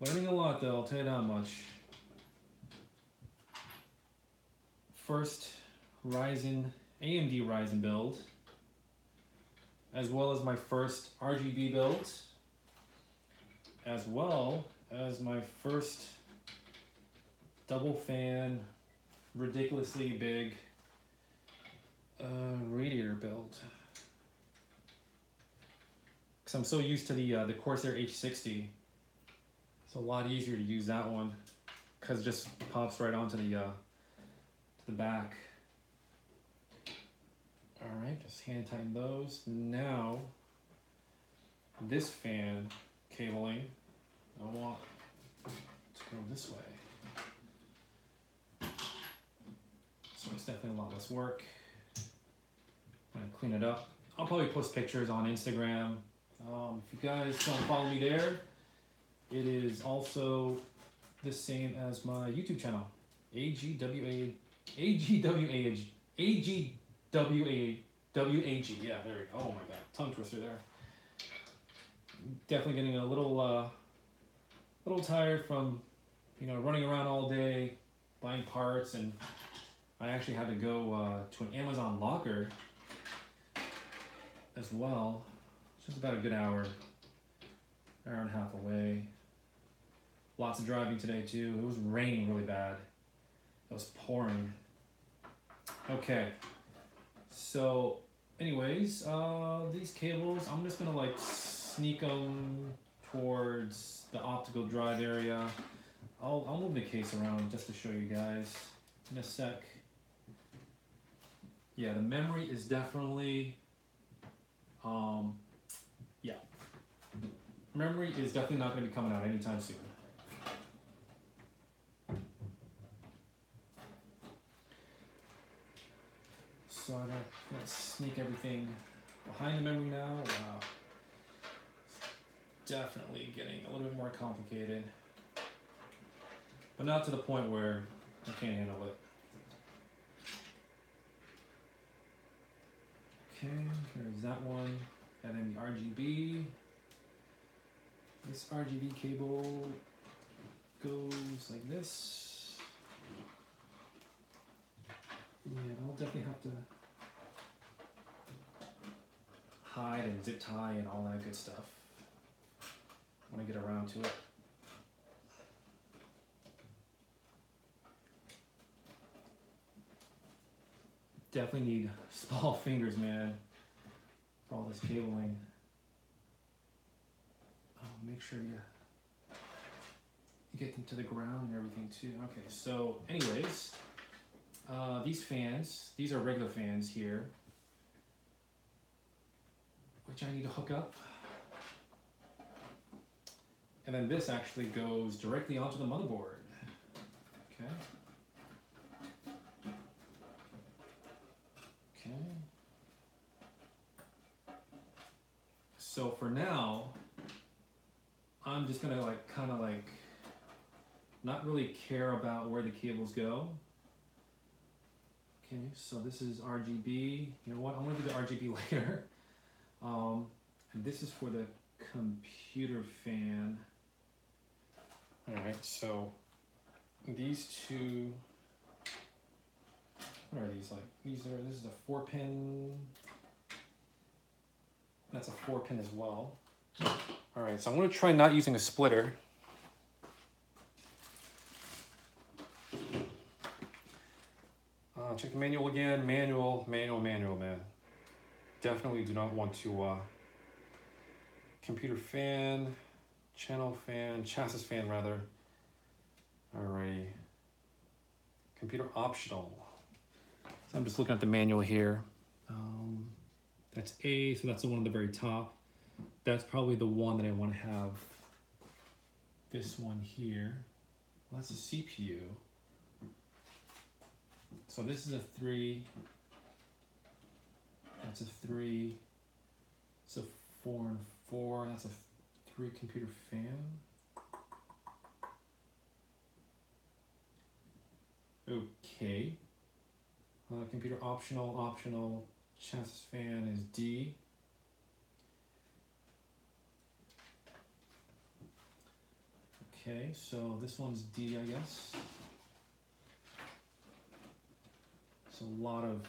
Learning a lot though, I'll tell you that much. First Ryzen, AMD Ryzen build, as well as my first RGB build, as well as my first double fan, ridiculously big radiator build. Because I'm so used to the Corsair H60. It's a lot easier to use that one because it just pops right onto the back. All right, just hand tighten those. Now, this fan cabling, I want to go this way. So it's definitely a lot less work. I'm gonna clean it up. I'll probably post pictures on Instagram. If you guys want to follow me there, it is also the same as my YouTube channel, AGWAG. Yeah, there we go. Oh my god, tongue twister there. Definitely getting a little tired from, running around all day, buying parts, and I actually had to go to an Amazon locker as well. It's just about a good hour and a half away. Lots of driving today too. It was raining really bad. It was pouring. Okay. So anyways, these cables, I'm just gonna like sneak them towards the optical drive area. I'll move the case around just to show you guys in a sec. Yeah, the memory is definitely, memory is definitely not gonna be coming out anytime soon. So I'm gonna sneak everything behind the memory now. Wow. It's definitely getting a little bit more complicated. But not to the point where I can't handle it. Okay, here's that one. And then the RGB. This RGB cable goes like this. Yeah, I'll definitely have to hide tied and zip tie and all that good stuff when I get around to it. Definitely need small fingers, man, for all this cabling. Oh, make sure you get them to the ground and everything too. Okay, so anyways, these fans, these are regular fans here, which I need to hook up. And then this actually goes directly onto the motherboard. Okay. Okay. So for now, I'm just gonna kind of not really care about where the cables go. Okay, so this is RGB. You know what? I'm gonna do the RGB later. And this is for the computer fan. All right, so these two. What are these like? This is a 4-pin. That's a 4-pin as well. All right, so I'm gonna try not using a splitter. Check the manual again. Manual, man. Definitely do not want to. Computer fan, channel fan, chassis fan rather. Alrighty. Computer optional. So I'm just looking at the manual here. That's A, so that's the one at the very top. That's probably the one that I want to have. This one here. Well, that's a CPU. So this is a 3. That's a 3. It's a 4 and 4. That's a 3 computer fan. Okay. Computer optional. Chassis fan is D. Okay, so this one's D, I guess. It's a lot of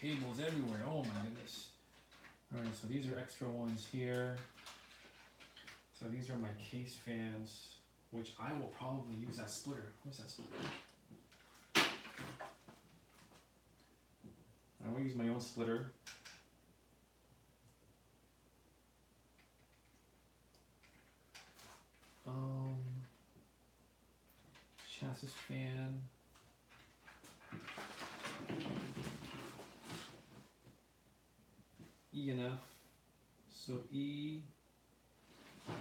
cables everywhere. Oh my goodness. All right, so these are extra ones here. So these are my case fans, which I will probably use that splitter. Where's that splitter? I will use my own splitter. Chassis fan. E and F. So E,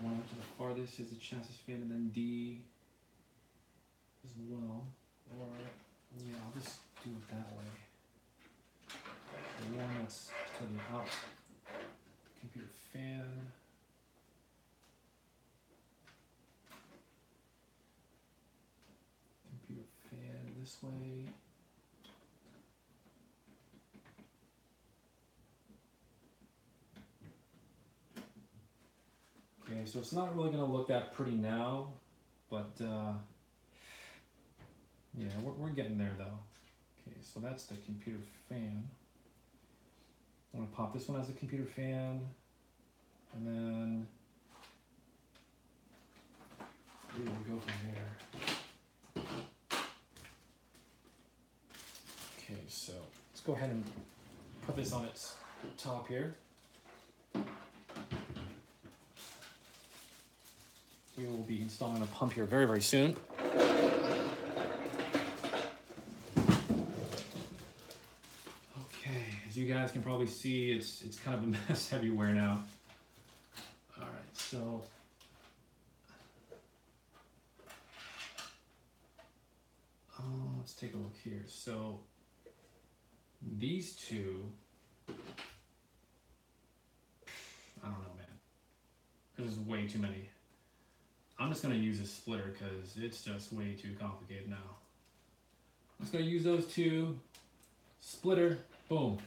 one to the farthest is the chassis fan, and then D as well. Or yeah, I'll just do it that way. The one that's to the out. Computer fan. Computer fan this way. Okay, so it's not really going to look that pretty now, but yeah, we're getting there though. Okay, so that's the computer fan. I'm going to pop this one as a computer fan, and then we'll go from there. Okay, so let's go ahead and put this on its top here. We will be installing a pump here very, very soon. Okay, as you guys can probably see, it's kind of a mess everywhere now. All right, so let's take a look here. So these two, I don't know, man. There's way too many. I'm just going to use a splitter because it's just way too complicated now. I'm just going to use those two. Splitter, boom.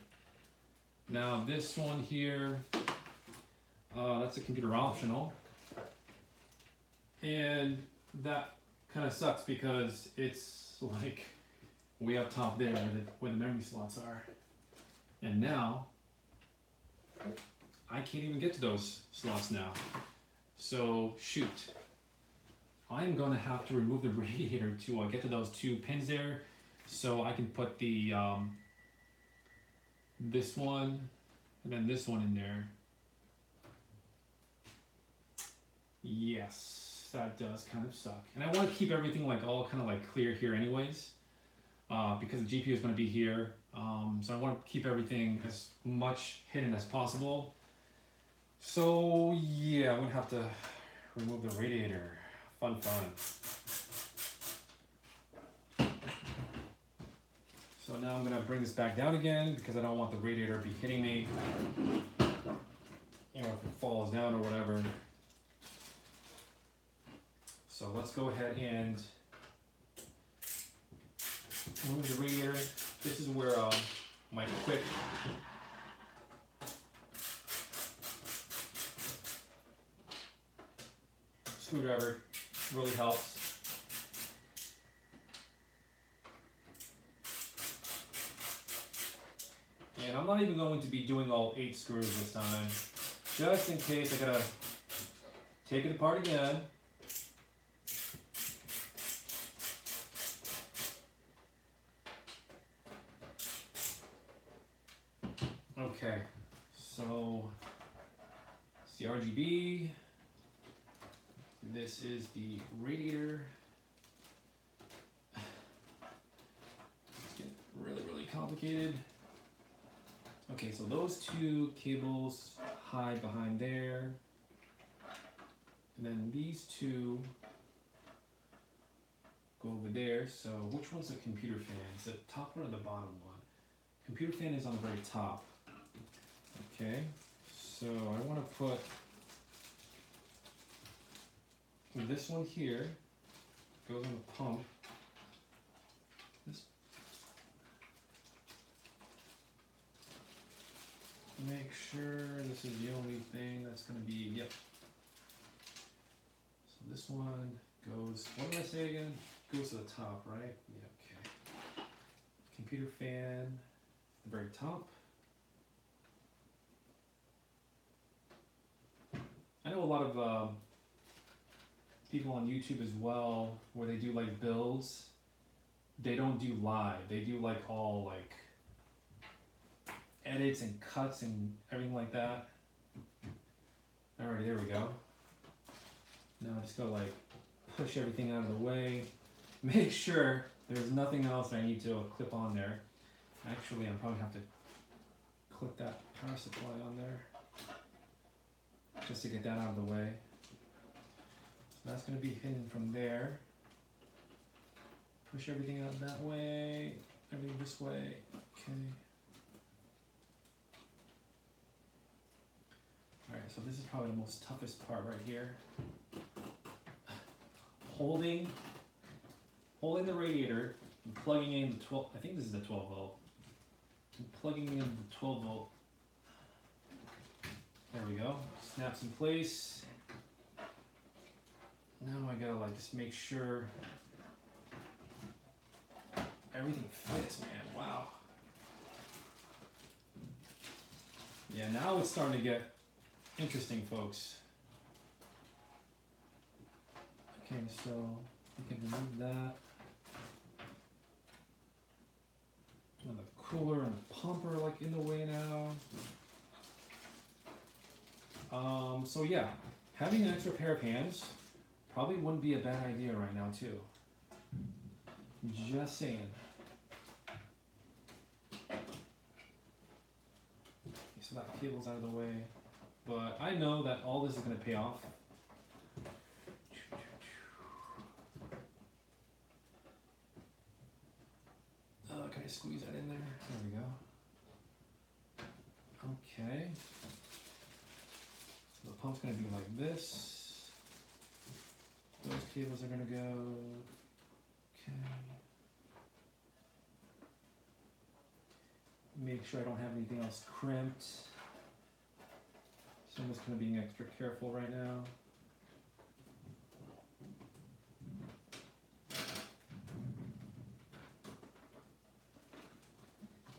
Now this one here, that's a computer optional. And that kind of sucks because it's like way up top there where the memory slots are. And now I can't even get to those slots now. So shoot. I'm gonna have to remove the radiator to get to those two pins there, so I can put the this one and then this one in there. Yes, that does kind of suck. And I want to keep everything like all kind of like clear here anyways, because the GPU is going to be here. So I want to keep everything as much hidden as possible. So yeah, I'm going to have to remove the radiator. Fun. So now I'm going to bring this back down again because I don't want the radiator to be hitting me, you know, if it falls down or whatever. So let's go ahead and remove the radiator. This is where my quick screwdriver really helps. And I'm not even going to be doing all 8 screws this time, just in case I gotta take it apart again. Okay, so it's the RGB. This is the radiator. It's getting really complicated. Okay, so those two cables hide behind there. And then these two go over there. So which one's the computer fan? Is it the top one or the bottom one? Computer fan is on the very top. Okay, so I want to put this one here, goes on the pump. Make sure this is the only thing that's going to be, yep. So this one goes, what did I say again? Goes to the top, right? Yeah, okay. Computer fan, the very top. I know a lot of people on YouTube as well, where they do like builds. They don't do live. They do like all like edits and cuts and everything like that. Alright, there we go. Now I just gotta like push everything out of the way. Make sure there's nothing else I need to clip on there. Actually, I'm probably have to clip that power supply on there just to get that out of the way. So that's gonna be hidden from there. Push everything out that way, everything this way. Okay. Alright, so this is probably the most toughest part right here. Holding the radiator and plugging in the 12, I think this is the 12 volt. And plugging in the 12 volt. There we go. Snaps in place. Now I gotta like just make sure everything fits, man. Wow. Yeah, now it's starting to get interesting, folks. Okay, so we can remove that. And the cooler and the pump are like in the way now. So yeah, having an extra pair of hands probably wouldn't be a bad idea right now too. Just saying. Okay, so that cable's out of the way. But I know that all this is going to pay off. Can I squeeze that in there? There we go. Okay. So the pump's going to be like this. Those cables are going to go. Okay. Make sure I don't have anything else crimped. So I'm just going to be extra careful right now.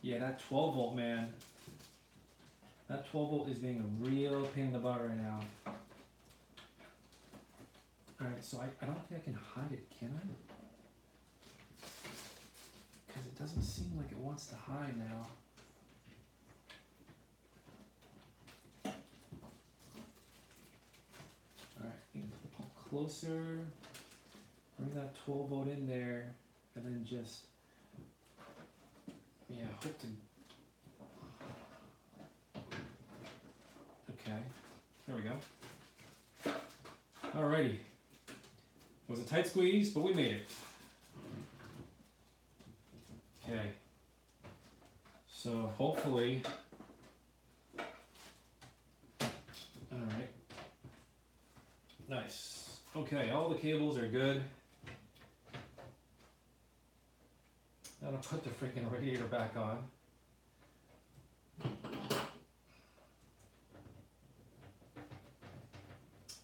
Yeah, that 12 volt, man. That 12 volt is being a real pain in the butt right now. Alright, so I don't think I can hide it, can I? Because it doesn't seem like it wants to hide now. Alright, put the pump closer. Bring that 12 volt in there. And then just, yeah, hope to. Okay, there we go. Alrighty. It was a tight squeeze, but we made it. Okay. So hopefully, alright. Nice. Okay, all the cables are good. Now to put the freaking radiator back on.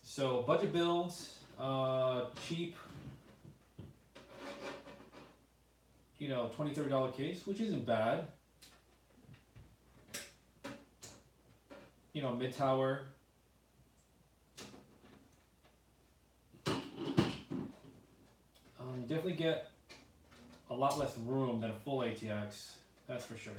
So budget builds, cheap, you know, $20, $30 case, which isn't bad. You know, mid-tower. Definitely get a lot less room than a full ATX, that's for sure.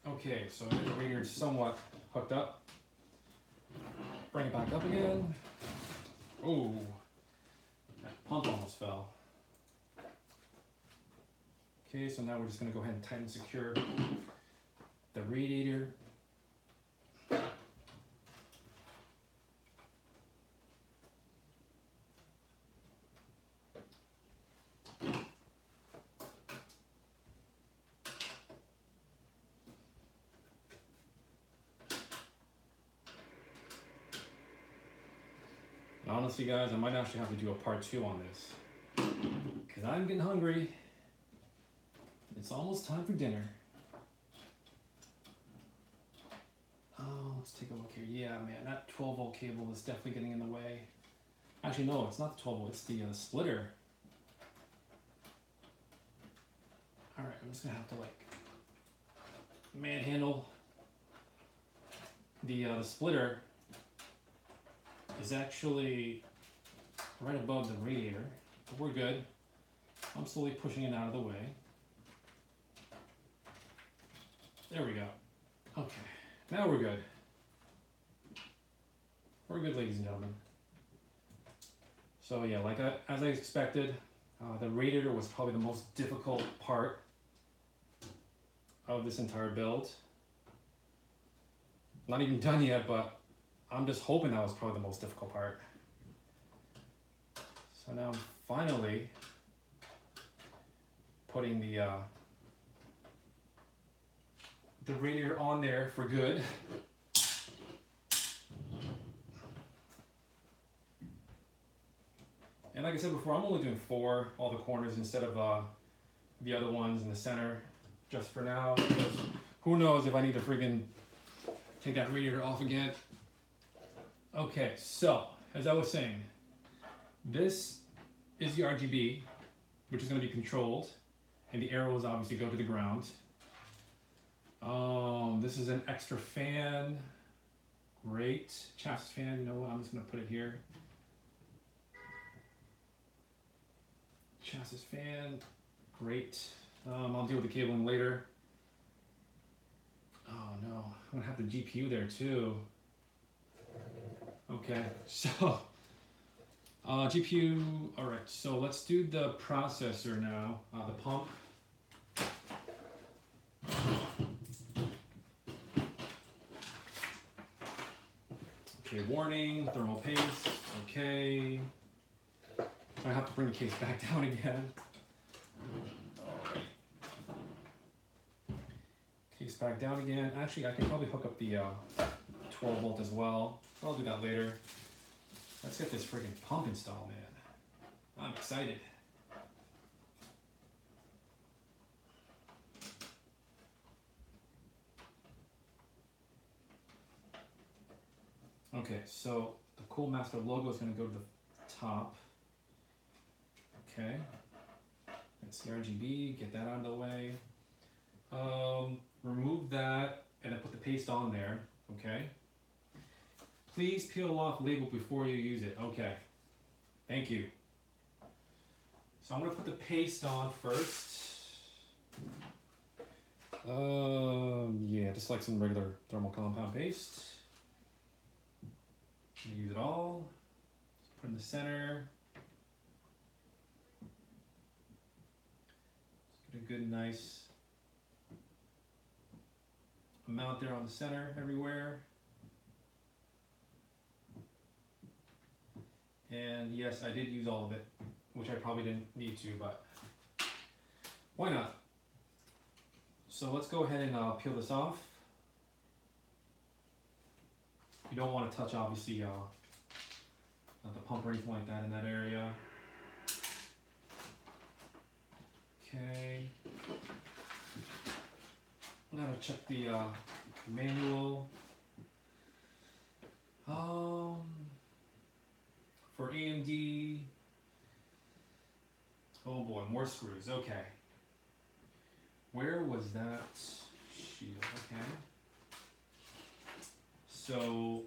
Okay, so the radiator is somewhat hooked up. Bring it back up again. Oh, that pump almost fell. Okay, so now we're just gonna go ahead and tighten and secure the radiator. Honestly, guys, I might actually have to do a part 2 on this because I'm getting hungry. It's almost time for dinner. Oh, let's take a look here. Yeah, man, that 12 volt cable is definitely getting in the way. Actually, no, it's not the 12 volt, it's the splitter. All right, I'm just gonna have to like manhandle the splitter. Is actually right above the radiator, but we're good. I'm slowly pushing it out of the way. There we go. Okay, now we're good. We're good, ladies and gentlemen. So yeah, like as I expected, the radiator was probably the most difficult part of this entire build. Not even done yet, but I'm just hoping that was probably the most difficult part. So now I'm finally putting the radiator on there for good. And like I said before, I'm only doing 4, all the corners instead of the other ones in the center, just for now. Because who knows if I need to freaking take that radiator off again. Okay, so as I was saying, this is the RGB, which is going to be controlled, and the arrows obviously go to the ground. This is an extra fan, great chassis fan. You know what? I'm just going to put it here. Chassis fan, great. I'll deal with the cabling later. Oh no, I'm gonna have the GPU there too. Okay, so GPU, all right, so let's do the processor now, the pump. Okay, warning, thermal paste, okay. I have to bring the case back down again. Case back down again. Actually, I can probably hook up the 12 volt as well. I'll do that later. Let's get this freaking pump installed, man. I'm excited. Okay, so the CoolerMaster logo is going to go to the top. Okay, That's the RGB, get that out of the way. Remove that and then put the paste on there, okay? Please peel off label before you use it. Okay, thank you. So I'm gonna put the paste on first. Yeah, just like some regular thermal compound paste. Use it all. Just put it in the center. Just get a good, nice amount there on the center everywhere. And yes, I did use all of it, which I probably didn't need to, but why not? So let's go ahead and peel this off. You don't want to touch, obviously, not the pump or anything like that in that area. Okay. I'm gonna check the manual. For AMD. Oh boy, more screws. Okay. Where was that shield? Okay. So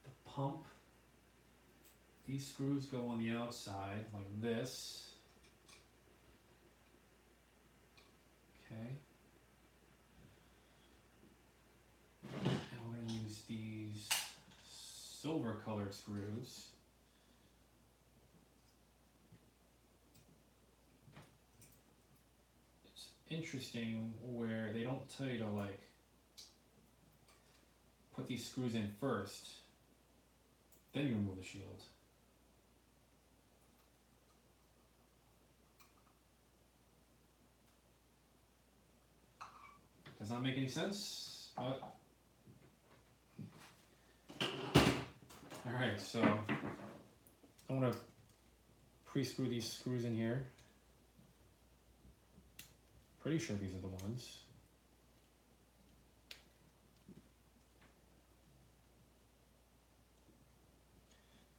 the pump, these screws go on the outside like this. Okay. And we're going to use these silver colored screws. It's interesting where they don't tell you to like put these screws in first, then you remove the shield. Does not make any sense, but alright, so I'm going to pre-screw these screws in here. Pretty sure these are the ones.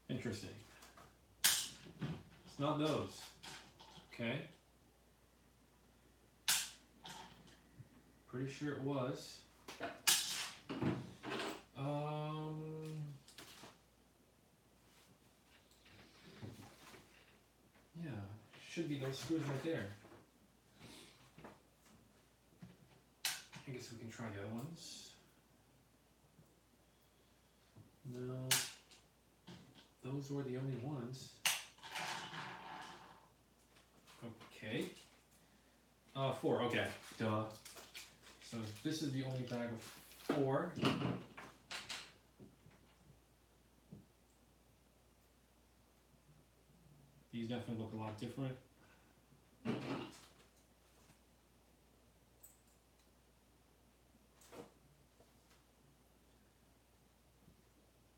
Interesting. It's not those. Okay. Pretty sure it was. Yeah, should be those screws right there. I guess we can try the other ones. No, those were the only ones. Okay. 4, okay, duh. So this is the only bag of 4. These definitely look a lot different.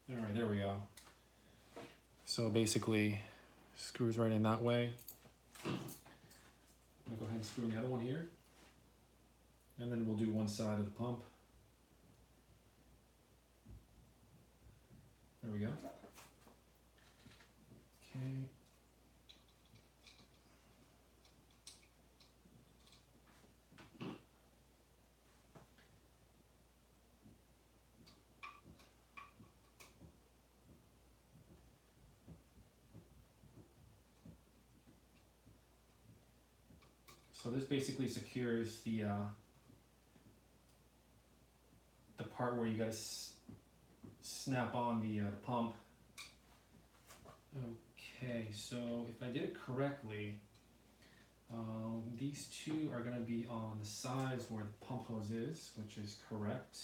Alright, there we go. So basically, screws right in that way. I'm gonna go ahead and screw in the other one here. And then we'll do one side of the pump. There we go. Okay. So this basically secures the part where you gotta snap on the pump. Okay, so if I did it correctly, these two are gonna be on the sides where the pump hose is, which is correct.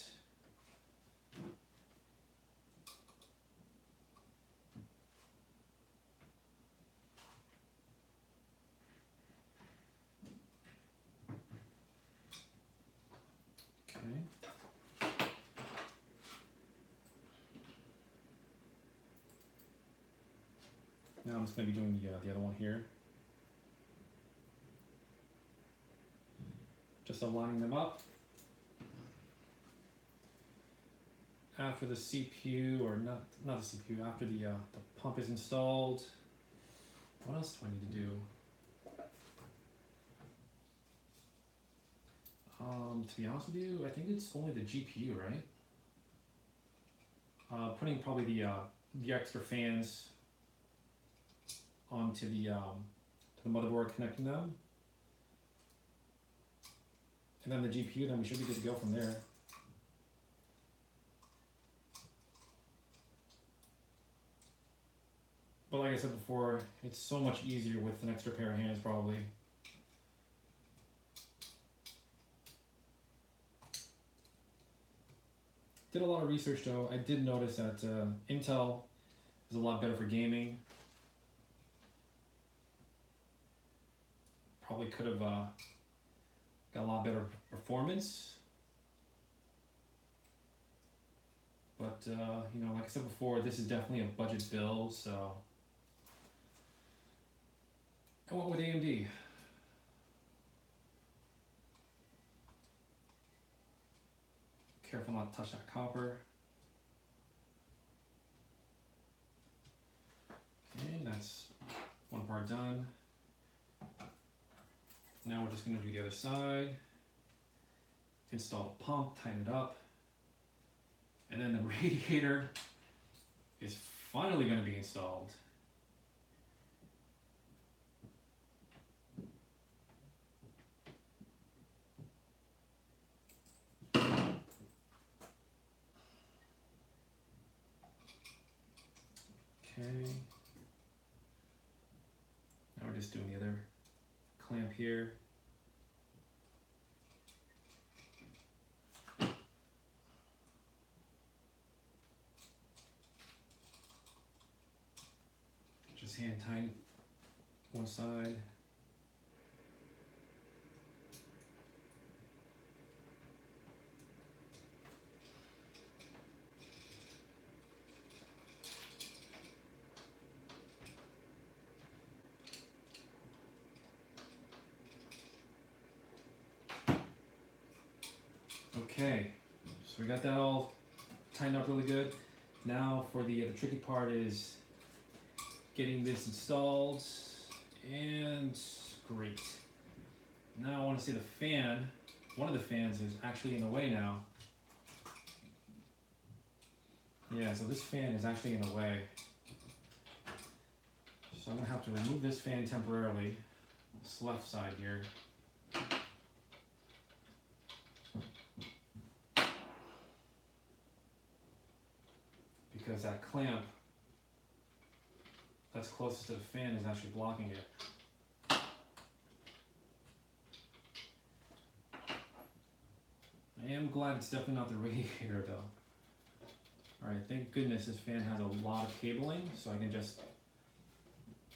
Now I'm just going to be doing the other one here. Just aligning them up. After the CPU, or not the CPU, after the pump is installed, what else do I need to do? To be honest with you, I think it's only the GPU, right? Putting probably the extra fans onto the motherboard, connecting them, and then the GPU. Then we should be good to go from there. But like I said before, it's so much easier with an extra pair of hands, probably. Did a lot of research though. I did notice that Intel is a lot better for gaming. Probably could have got a lot better performance. But you know, like I said before, this is definitely a budget build, so I went with AMD. Careful not to touch that copper. Okay, that's one part done. Now we're just going to do the other side. Install the pump, tighten it up. And then the radiator is finally going to be installed. Okay. Now we're just doing the other clamp here. Just hand tighten one side. Okay, so we got that all tightened up really good. Now for the tricky part is getting this installed, and great. Now I want to see the fan. One of the fans is actually in the way now. Yeah, so this fan is actually in the way. So I'm gonna have to remove this fan temporarily. This left side here. Because that clamp that's closest to the fan is actually blocking it. I am glad it's definitely not the radiator though. Alright, thank goodness this fan has a lot of cabling, so I can just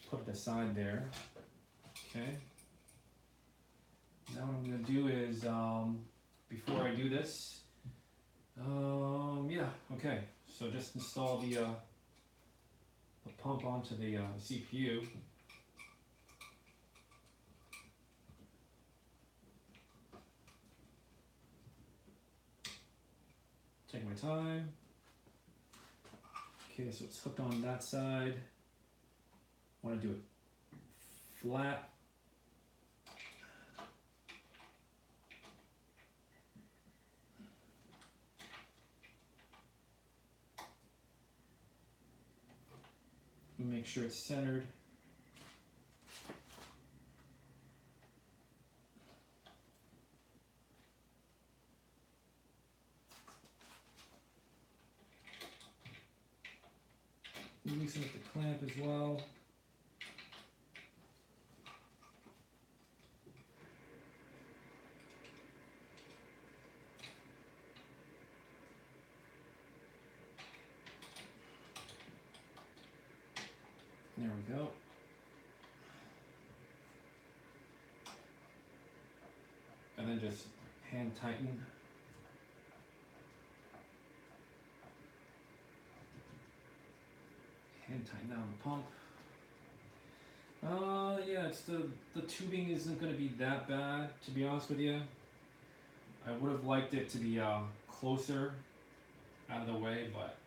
put it aside there. Okay. Now what I'm going to do is, before I do this, yeah, okay. So just install the pump onto the CPU. Take my time. Okay, so it's hooked on that side. I want to do it flat. Make sure it's centered. Loosen up the clamp as well. There we go. And then just hand tighten. Hand tighten down the pump. Yeah, it's the tubing isn't going to be that bad, to be honest with you. I would have liked it to be closer out of the way, but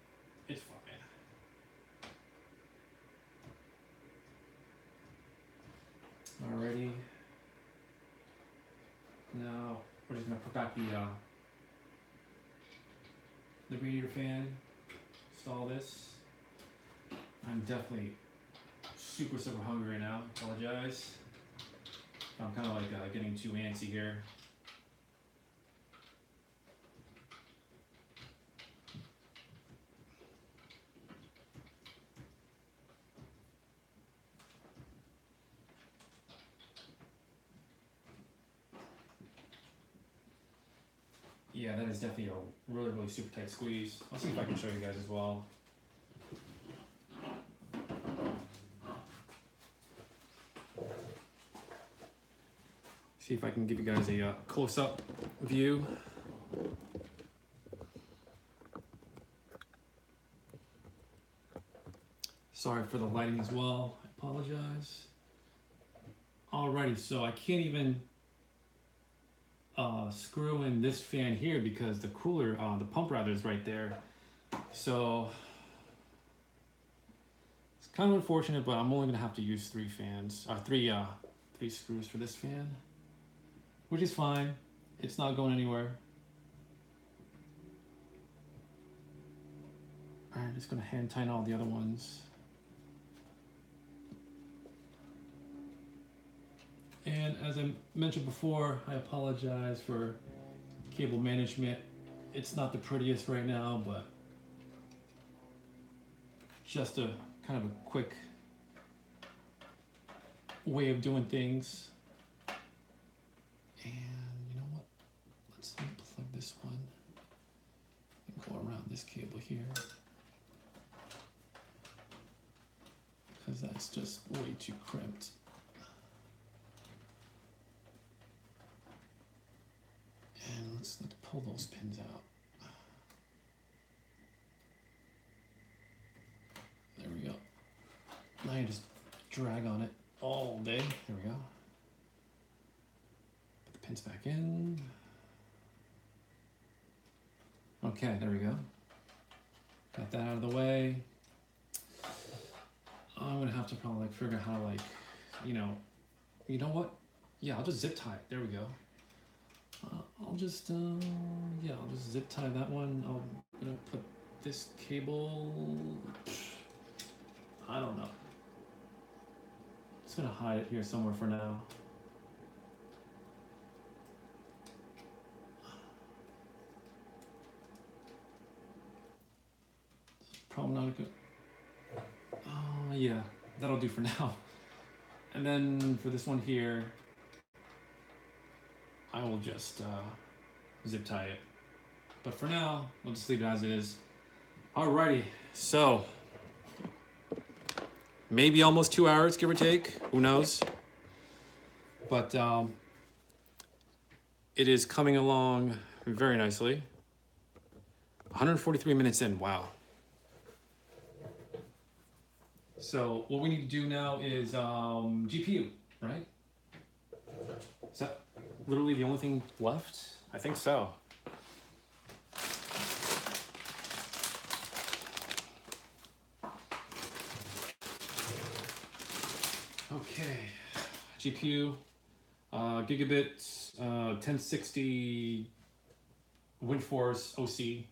it's fine. Alrighty. Now we're just gonna put back the radiator fan, install this. I'm definitely super hungry right now. Apologize. I'm kind of like getting too antsy here. Yeah, that is definitely a really super tight squeeze. I'll see if I can show you guys as well. See if I can give you guys a close-up view. Sorry for the lighting as well. I apologize. Alrighty, so I can't even screw in this fan here because the cooler, the pump rather, is right there. So it's kind of unfortunate, but I'm only gonna have to use three screws for this fan, which is fine. It's not going anywhere. All right, just gonna hand tighten all the other ones. And as I mentioned before, I apologize for cable management. It's not the prettiest right now, but just a kind of a quick way of doing things. And you know what? Let's unplug this one and go around this cable here, because that's just way too crimped. And let's pull those pins out. There we go. Now you just drag on it all day. There we go. Put the pins back in. Okay, there we go. Got that out of the way. I'm gonna have to probably figure out how to you know what? Yeah, I'll just zip tie it. There we go. I'll just zip tie that one. I'm gonna put this cable, I don't know. Just gonna hide it here somewhere for now. Probably not a good, yeah, that'll do for now. And then for this one here, I will just zip tie it. But for now, we'll just leave it as it is. Alrighty, so maybe almost 2 hours, give or take. Who knows? But it is coming along very nicely. 143 minutes in, wow. So what we need to do now is GPU, right? Is that literally the only thing left? I think so. Okay, GPU, Gigabyte 1060 Windforce OC,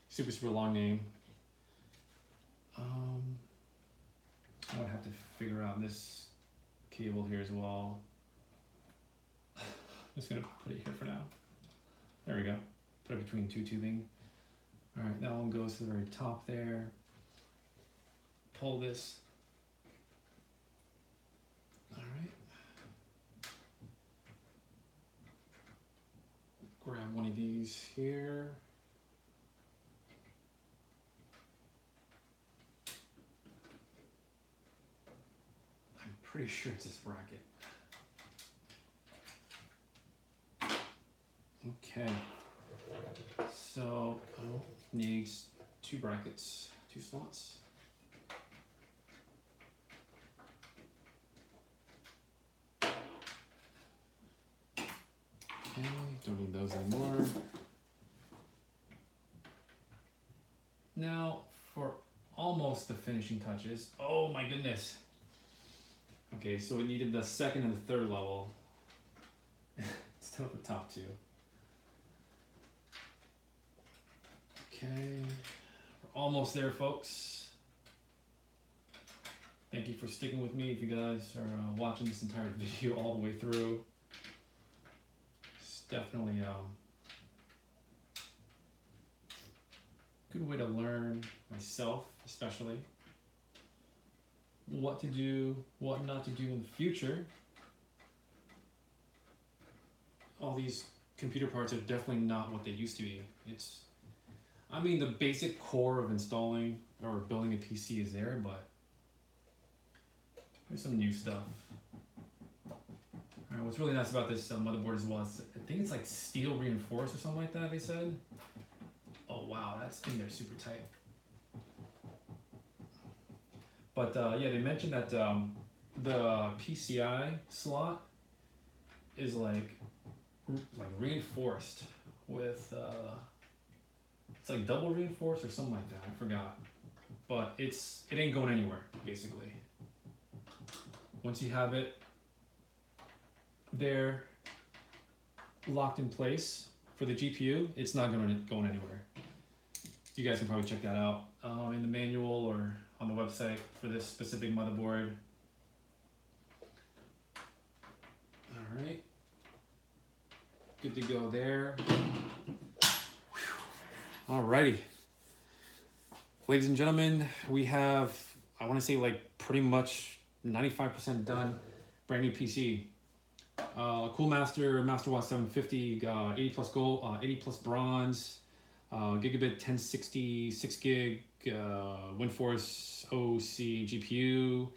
super long name. I would have to figure out this cable here as well. I'm just gonna put it here for now. There we go. Put it between two tubing. All right, that one goes to the very top there. Pull this. All right. Grab one of these here. I'm pretty sure it's this bracket. Okay, so needs two brackets, two slots. Okay, don't need those anymore. Now for almost the finishing touches. Oh my goodness. Okay, so we needed the second and the third level instead of the top two. Okay, we're almost there, folks. Thank you for sticking with me if you guys are watching this entire video all the way through. It's definitely a good way to learn myself, especially what to do, what not to do in the future. All these computer parts are definitely not what they used to be. I mean, the basic core of installing or building a PC is there, but there's some new stuff. Alright, what's really nice about this motherboard as well is I think it's like steel reinforced or something like that, they said. Oh wow, that's in there super tight. But yeah, they mentioned that the PCI slot is like reinforced with it's like double reinforced or something like that. I forgot, but it ain't going anywhere basically. Once you have it there locked in place for the GPU, it's not going anywhere. You guys can probably check that out in the manual or on the website for this specific motherboard. All right, good to go there. Alrighty, ladies and gentlemen, we have, I want to say like pretty much 95% done. Brand new PC. CoolerMaster Master Watt 750, 80 plus gold, 80 plus bronze, Gigabyte 1060, 6 gig, Windforce OC GPU,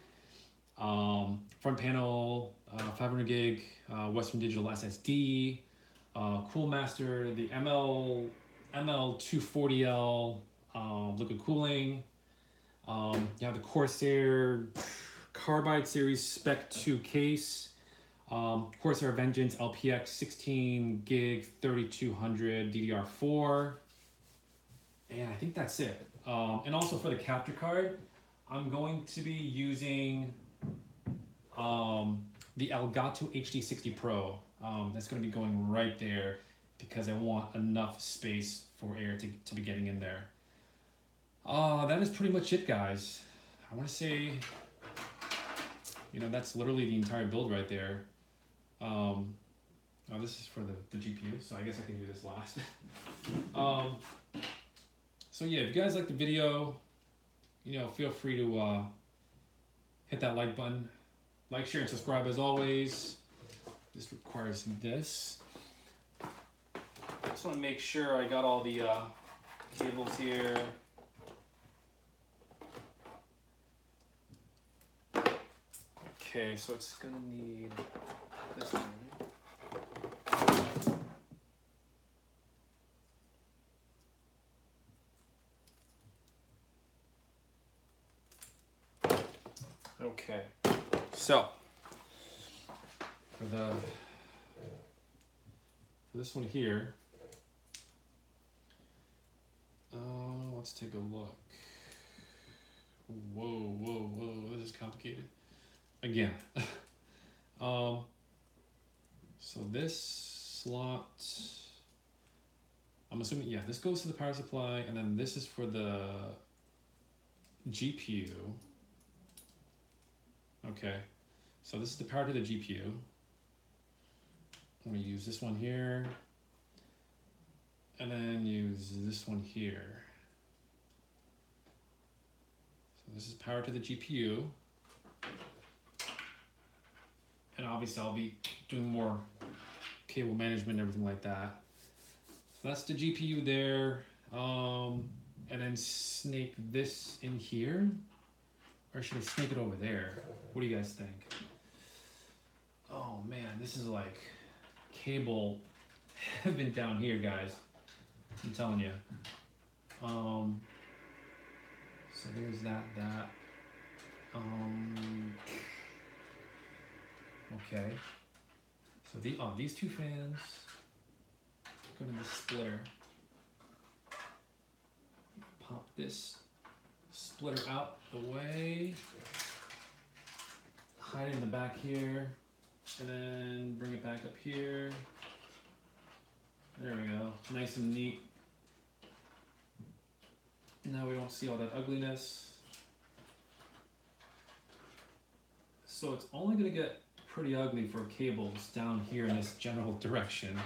front panel, 500 gig, Western Digital SSD, CoolerMaster, the ML250L liquid cooling. You have the Corsair Carbide Series Spec 2 case, Corsair Vengeance LPX 16 gig 3200 DDR4, and I think that's it. And also for the capture card, I'm going to be using the Elgato HD60 Pro. That's going to be going right there because I want enough space for air to be getting in there. That is pretty much it, guys. I want to say, you know, that's literally the entire build right there. Oh, this is for the GPU, so I guess I can do this last. So yeah, if you guys like the video, you know, feel free to hit that like button. Like, share, and subscribe as always. This requires this. I just want to make sure I got all the cables here. Okay, so it's gonna need this one. Okay, so for this one here, let's take a look. Whoa, this is complicated. Again, so this slot, I'm assuming, yeah, this goes to the power supply, and then this is for the GPU. Okay, so this is the power to the GPU. I'm gonna use this one here, and then use this one here. So this is power to the GPU. And obviously I'll be doing more cable management and everything like that. So that's the GPU there. And then snake this in here. Or should I snake it over there? What do you guys think? Oh man, this is like cable heaven down here, guys. I'm telling you. So there's that. Okay. So these two fans go to the splitter. Pop this splitter out the way. Hide it in the back here, and then bring it back up here. There we go. Nice and neat. Now we don't see all that ugliness. So it's only gonna get pretty ugly for cables down here in this general direction,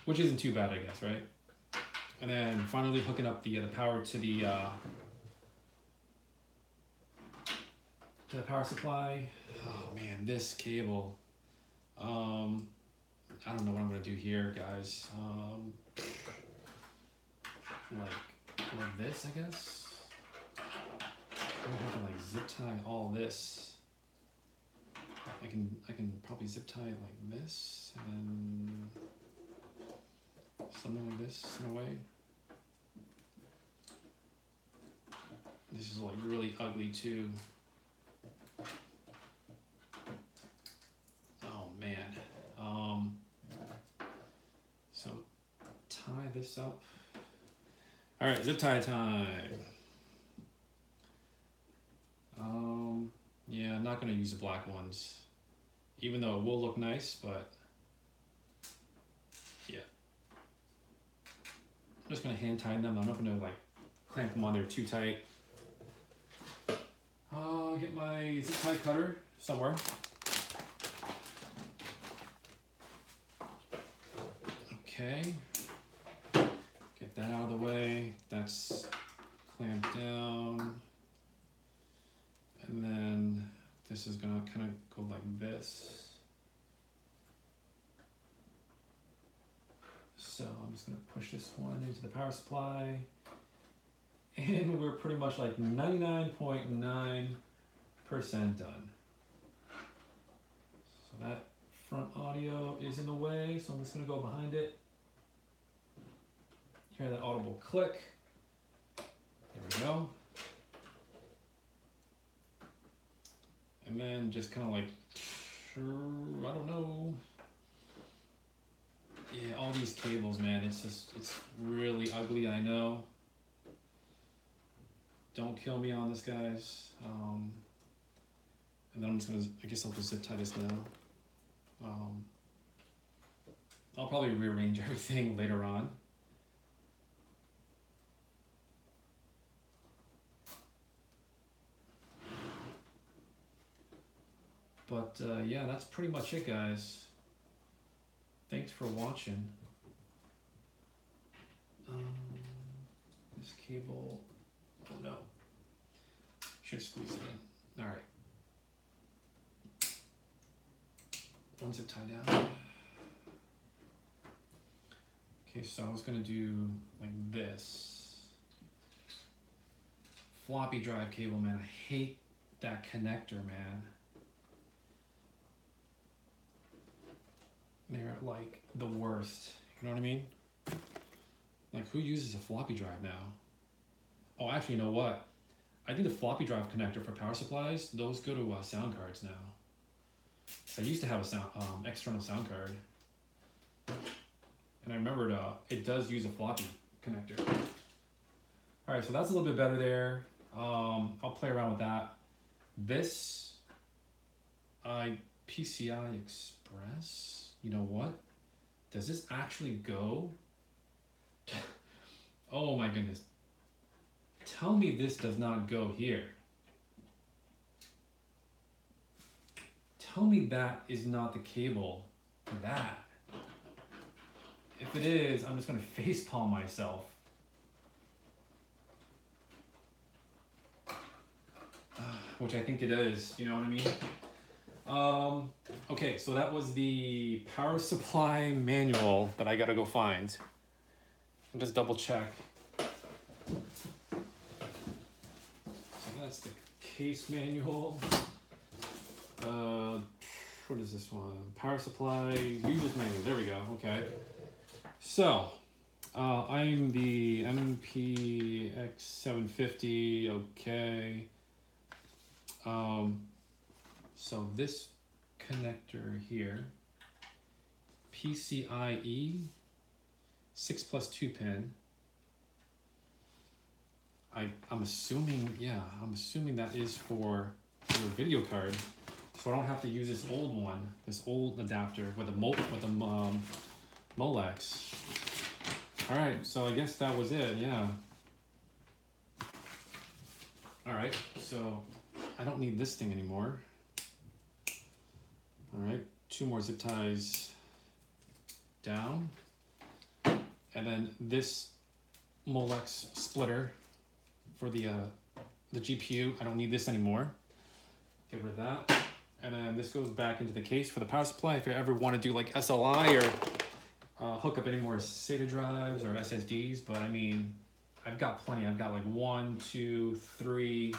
which isn't too bad, I guess, right? And then finally hooking up the power to the power supply. Oh man, this cable. I don't know what I'm gonna do here, guys. Like this, I guess. I'm gonna have to like zip tie all this. I can probably zip tie it like this, and then something like this in a way. This is like really ugly too. Oh man. So tie this up. All right, zip tie time. Yeah, I'm not gonna use the black ones, even though it will look nice, but yeah. I'm just gonna hand tie them. I'm not gonna like clamp them on there too tight. I'll get my zip tie cutter somewhere. Okay. Get that out of the way. That's clamped down. And then this is gonna kind of go like this. So I'm just gonna push this one into the power supply. And we're pretty much like 99.9% done. So that front audio is in the way, so I'm just gonna go behind it. Hear that audible click. There we go. And then just kind of like, I don't know. Yeah, all these cables, man, it's really ugly, I know. Don't kill me on this, guys. And then I'm just gonna, I guess I'll just zip tie this now. I'll probably rearrange everything later on. But yeah, that's pretty much it, guys. Thanks for watching. This cable, oh no, should squeeze it in. All right, one zip tie down. Okay, so I was gonna do like this. Floppy drive cable, man, I hate that connector, man. They're like the worst, you know what I mean? Like, who uses a floppy drive now? Oh, actually, you know what? I think the floppy drive connector for power supplies, those go to sound cards now. I used to have a sound, external sound card. And I remembered it does use a floppy connector. All right, so that's a little bit better there. I'll play around with that. This PCI Express. You know what? Does this actually go? Oh my goodness. Tell me this does not go here. Tell me that is not the cable for that. If it is, I'm just gonna facepalm myself. Which I think it is, you know what I mean? Okay, so that was the power supply manual that I gotta go find. I'll just double check. So that's the case manual. What is this one? Power supply user's manual. There we go. Okay. So I'm the MPX750. Okay. So this connector here, PCIe 6+2 pin. I'm assuming, yeah, I'm assuming that is for your video card, so I don't have to use this old one, this old adapter with the Molex. All right, so I guess that was it. Yeah. All right, so I don't need this thing anymore. All right, 2 more zip ties down. And then this Molex splitter for the GPU. I don't need this anymore. Get rid of that. And then this goes back into the case for the power supply. If you ever want to do like SLI or hook up any more SATA drives or SSDs, but I mean, I've got plenty. I've got like 1, 2, 3.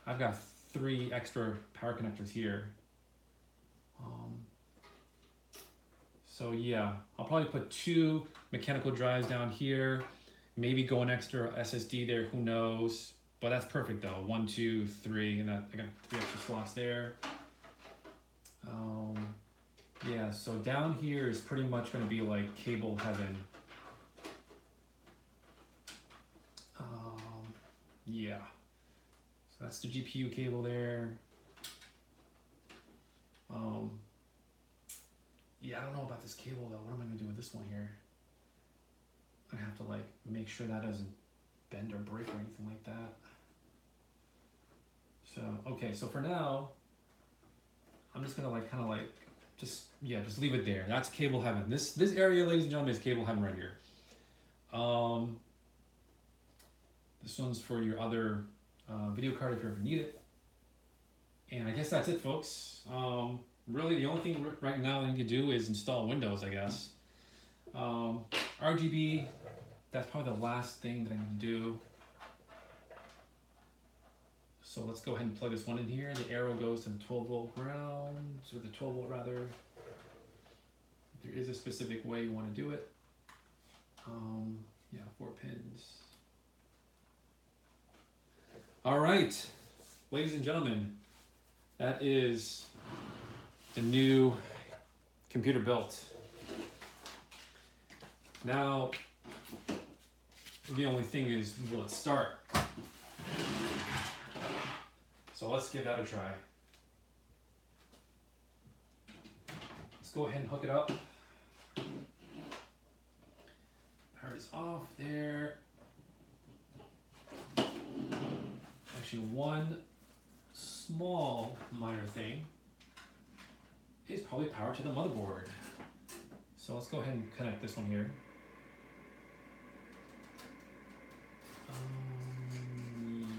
I've got 3 extra power connectors here. So yeah, I'll probably put 2 mechanical drives down here. Maybe go an extra SSD there, who knows? But that's perfect though. 1, 2, 3, and I got 3 extra slots there. Yeah, so down here is pretty much going to be like cable heaven. Yeah, so that's the GPU cable there. Yeah, I don't know about this cable though. What am I going to do with this one here? I have to like make sure that doesn't bend or break or anything like that. So, okay, so for now, I'm just gonna like kind of like just leave it there. That's cable heaven. This area, ladies and gentlemen, is cable heaven right here. This one's for your other video card if you ever need it. And I guess that's it, folks. Really, the only thing right now that I need to do is install Windows, I guess. RGB, that's probably the last thing that I need to do. So let's go ahead and plug this one in here. The arrow goes to the 12 volt ground, or the 12 volt rather. There is a specific way you want to do it. Yeah, 4 pins. All right, ladies and gentlemen, that is the new computer built. Now, the only thing is, will it start? So let's give that a try. Let's go ahead and hook it up. Power is off there. Actually, one small minor thing is probably power to the motherboard. So let's go ahead and connect this one here.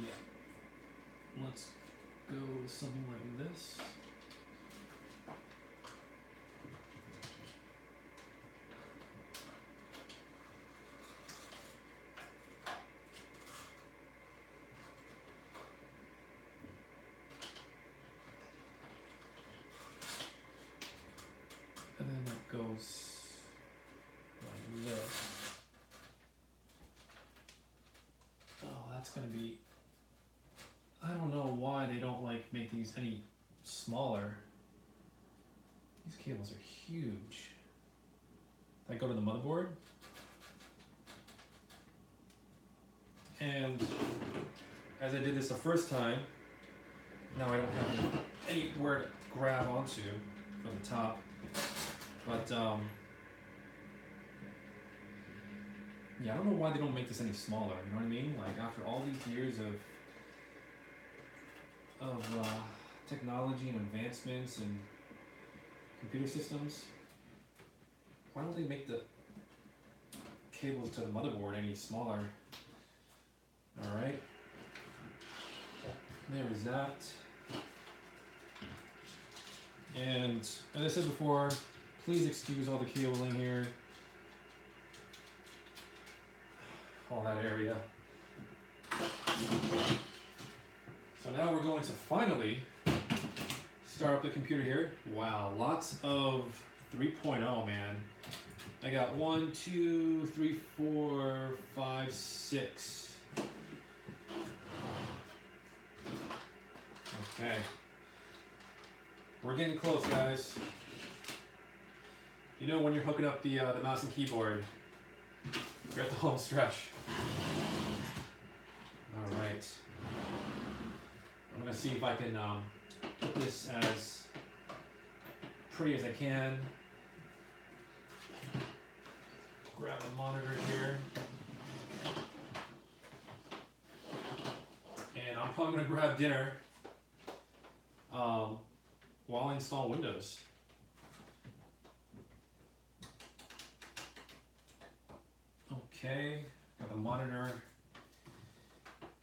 Yeah. Let's go with something like this. And then it goes like this. Oh, that's gonna be, I don't know why they don't like make these any smaller. These cables are huge. I go to the motherboard. And as I did this the first time, now I don't have anywhere to grab onto from the top. But yeah, I don't know why they don't make this any smaller, you know what I mean? Like after all these years of technology and advancements and computer systems, why don't they make the cables to the motherboard any smaller? All right, there is that. And as I said before, please excuse all the cabling here, all that area. So now we're going to finally start up the computer here. Wow, lots of 3.0, man. I got 1, 2, 3, 4, 5, 6. Okay. We're getting close, guys. You know when you're hooking up the mouse and keyboard, you're at the home stretch. All right. I'm gonna see if I can put this as pretty as I can. Grab a monitor here. And I'm probably gonna grab dinner while I install Windows. Okay, got the monitor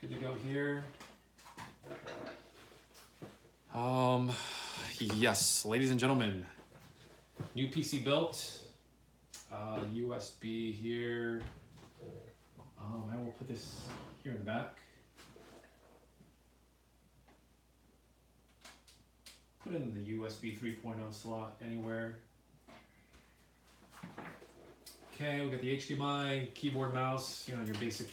good to go here. Yes, ladies and gentlemen, new PC built. USB here. I will put this here in the back. Put in the USB 3.0 slot anywhere. Okay, we got the HDMI, keyboard, mouse, you know, your basic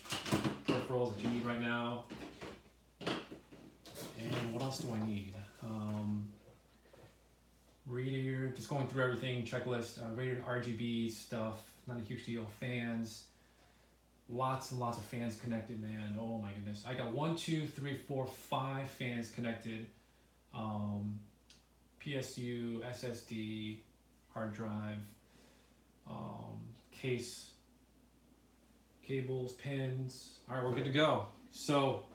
peripherals that you need right now. And what else do I need? Radiator, just going through everything, checklist, rated RGB stuff, not a huge deal. Fans, lots and lots of fans connected, man. Oh my goodness. I got 1, 2, 3, 4, 5 fans connected. PSU, SSD, hard drive, case, cables, pins. All right, we're good to go. So,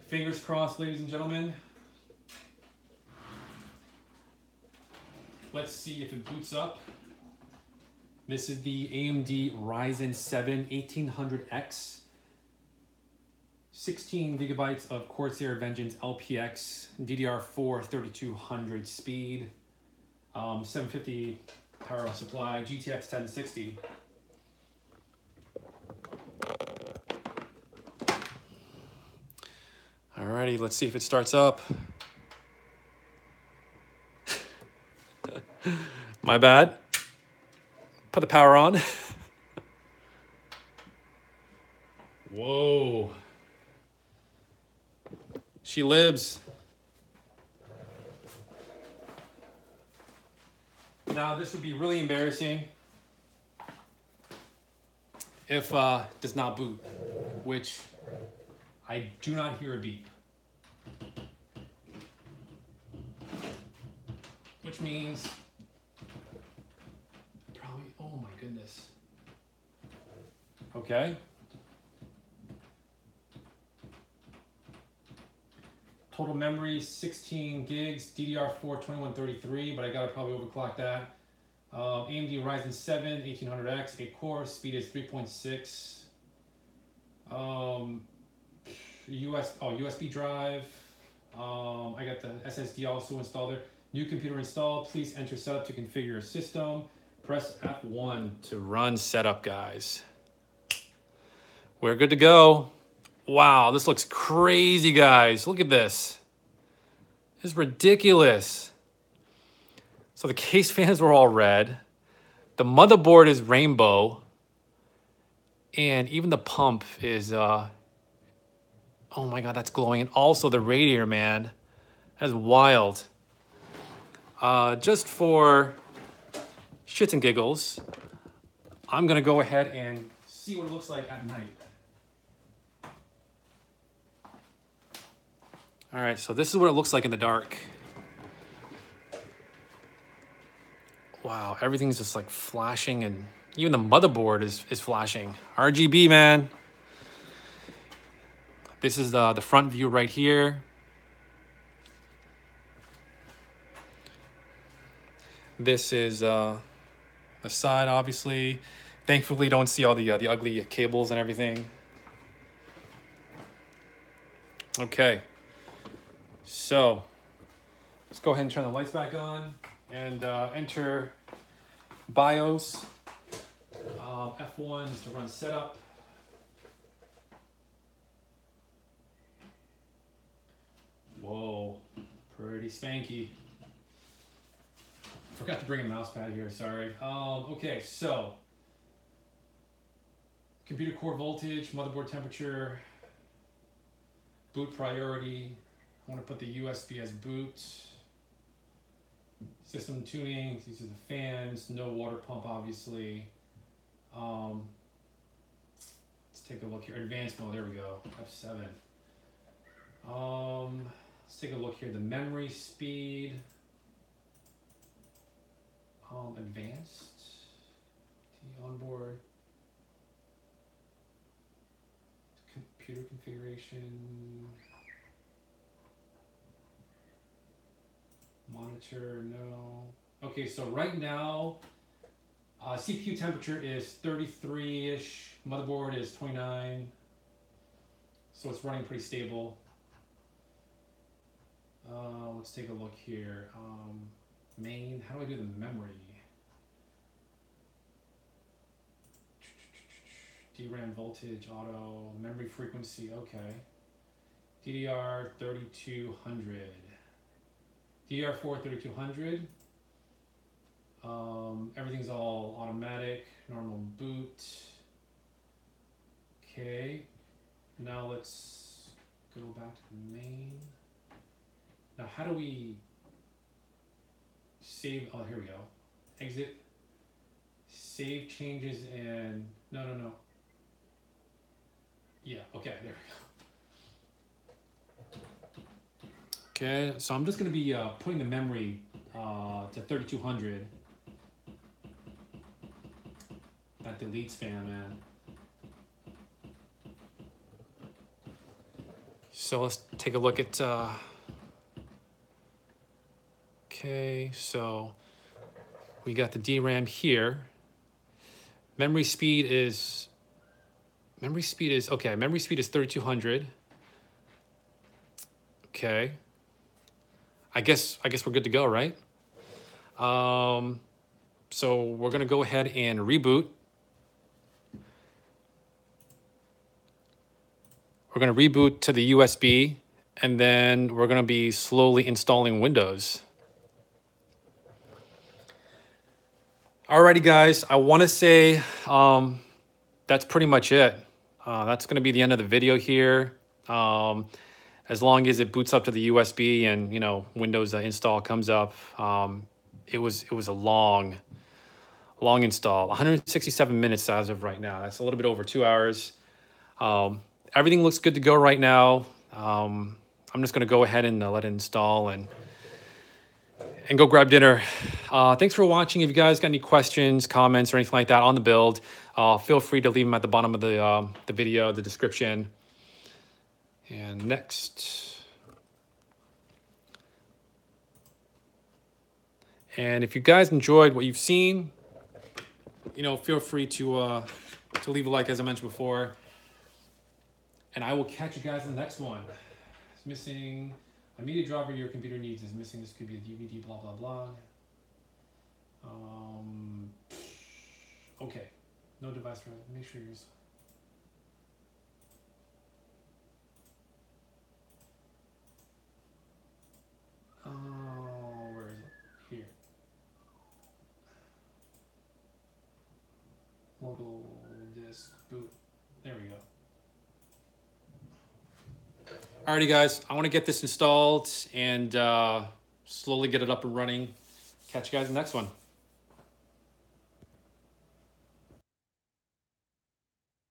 fingers crossed, ladies and gentlemen. Let's see if it boots up. This is the AMD Ryzen 7 1800X. 16 gigabytes of Corsair Vengeance LPX, DDR4 3200 speed, 750 power supply, GTX 1060. Alrighty, let's see if it starts up. My bad. Put the power on. Whoa. She lives. Now this would be really embarrassing if does not boot, which I do not hear a beep. Which means probably, oh my goodness. Okay. Total memory 16 gigs, DDR4 2133, but I gotta probably overclock that. AMD Ryzen 7 1800X, 8 core, speed is 3.6. USB drive. I got the SSD also installed there. New computer installed. Please enter setup to configure your system. Press F1 to run setup, guys. We're good to go. Wow, this looks crazy, guys. Look at this. This is ridiculous. So the case fans were all red. The motherboard is rainbow. And even the pump is, oh my God, that's glowing. And also the radiator, man. That's wild. Just for shits and giggles, I'm gonna go ahead and see what it looks like at night. All right, so this is what it looks like in the dark. Wow, everything's just like flashing, and even the motherboard is flashing. RGB, man. This is the front view right here. This is the side, obviously. Thankfully, don't see all the ugly cables and everything. Okay. So, let's go ahead and turn the lights back on and enter BIOS. F1 is to run setup. Whoa, pretty spanky. Forgot to bring a mouse pad here, sorry. Okay, so computer core voltage, motherboard temperature, boot priority. I want to put the USB as boot. System tuning, these are the fans, no water pump obviously. Let's take a look here. Advanced mode, there we go, F7. Let's take a look here. The memory speed. Advanced. Onboard. Computer configuration. Monitor, no. Okay, so right now, CPU temperature is 33-ish. Motherboard is 29. So it's running pretty stable. Let's take a look here. Main, how do I do the memory? DRAM voltage, auto, memory frequency, okay. DDR 3200. DDR4 3200. Everything's all automatic, normal boot. Okay. Now let's go back to the main. Now how do we save? Oh, here we go. Exit. Save changes and no. Yeah, okay, there we go. Okay, so I'm just gonna be putting the memory to 3200. That deletes spam, man. So let's take a look at, okay, so we got the DRAM here. Memory speed is 3200. Okay. I guess we're good to go, right? So we're gonna go ahead and reboot. We're gonna reboot to the USB, and then we're gonna be slowly installing Windows. Alrighty, guys, I wanna say that's pretty much it. That's gonna be the end of the video here. As long as it boots up to the USB and Windows install comes up, it was a long install. 167 minutes as of right now. That's a little bit over 2 hours. Everything looks good to go right now. I'm just gonna go ahead and let it install and go grab dinner. Thanks for watching. If you guys got any questions, comments, or anything like that on the build, feel free to leave them at the bottom of the video, the description. And next. And if you guys enjoyed what you've seen, feel free to leave a like, as I mentioned before. And I will catch you guys in the next one. It's missing a media driver your computer needs is missing. This could be a DVD, blah, blah, blah. Okay. No device for make sure you're... where is it? Here. Local disk boot. There we go. Alrighty, guys. I want to get this installed and slowly get it up and running. Catch you guys in the next one.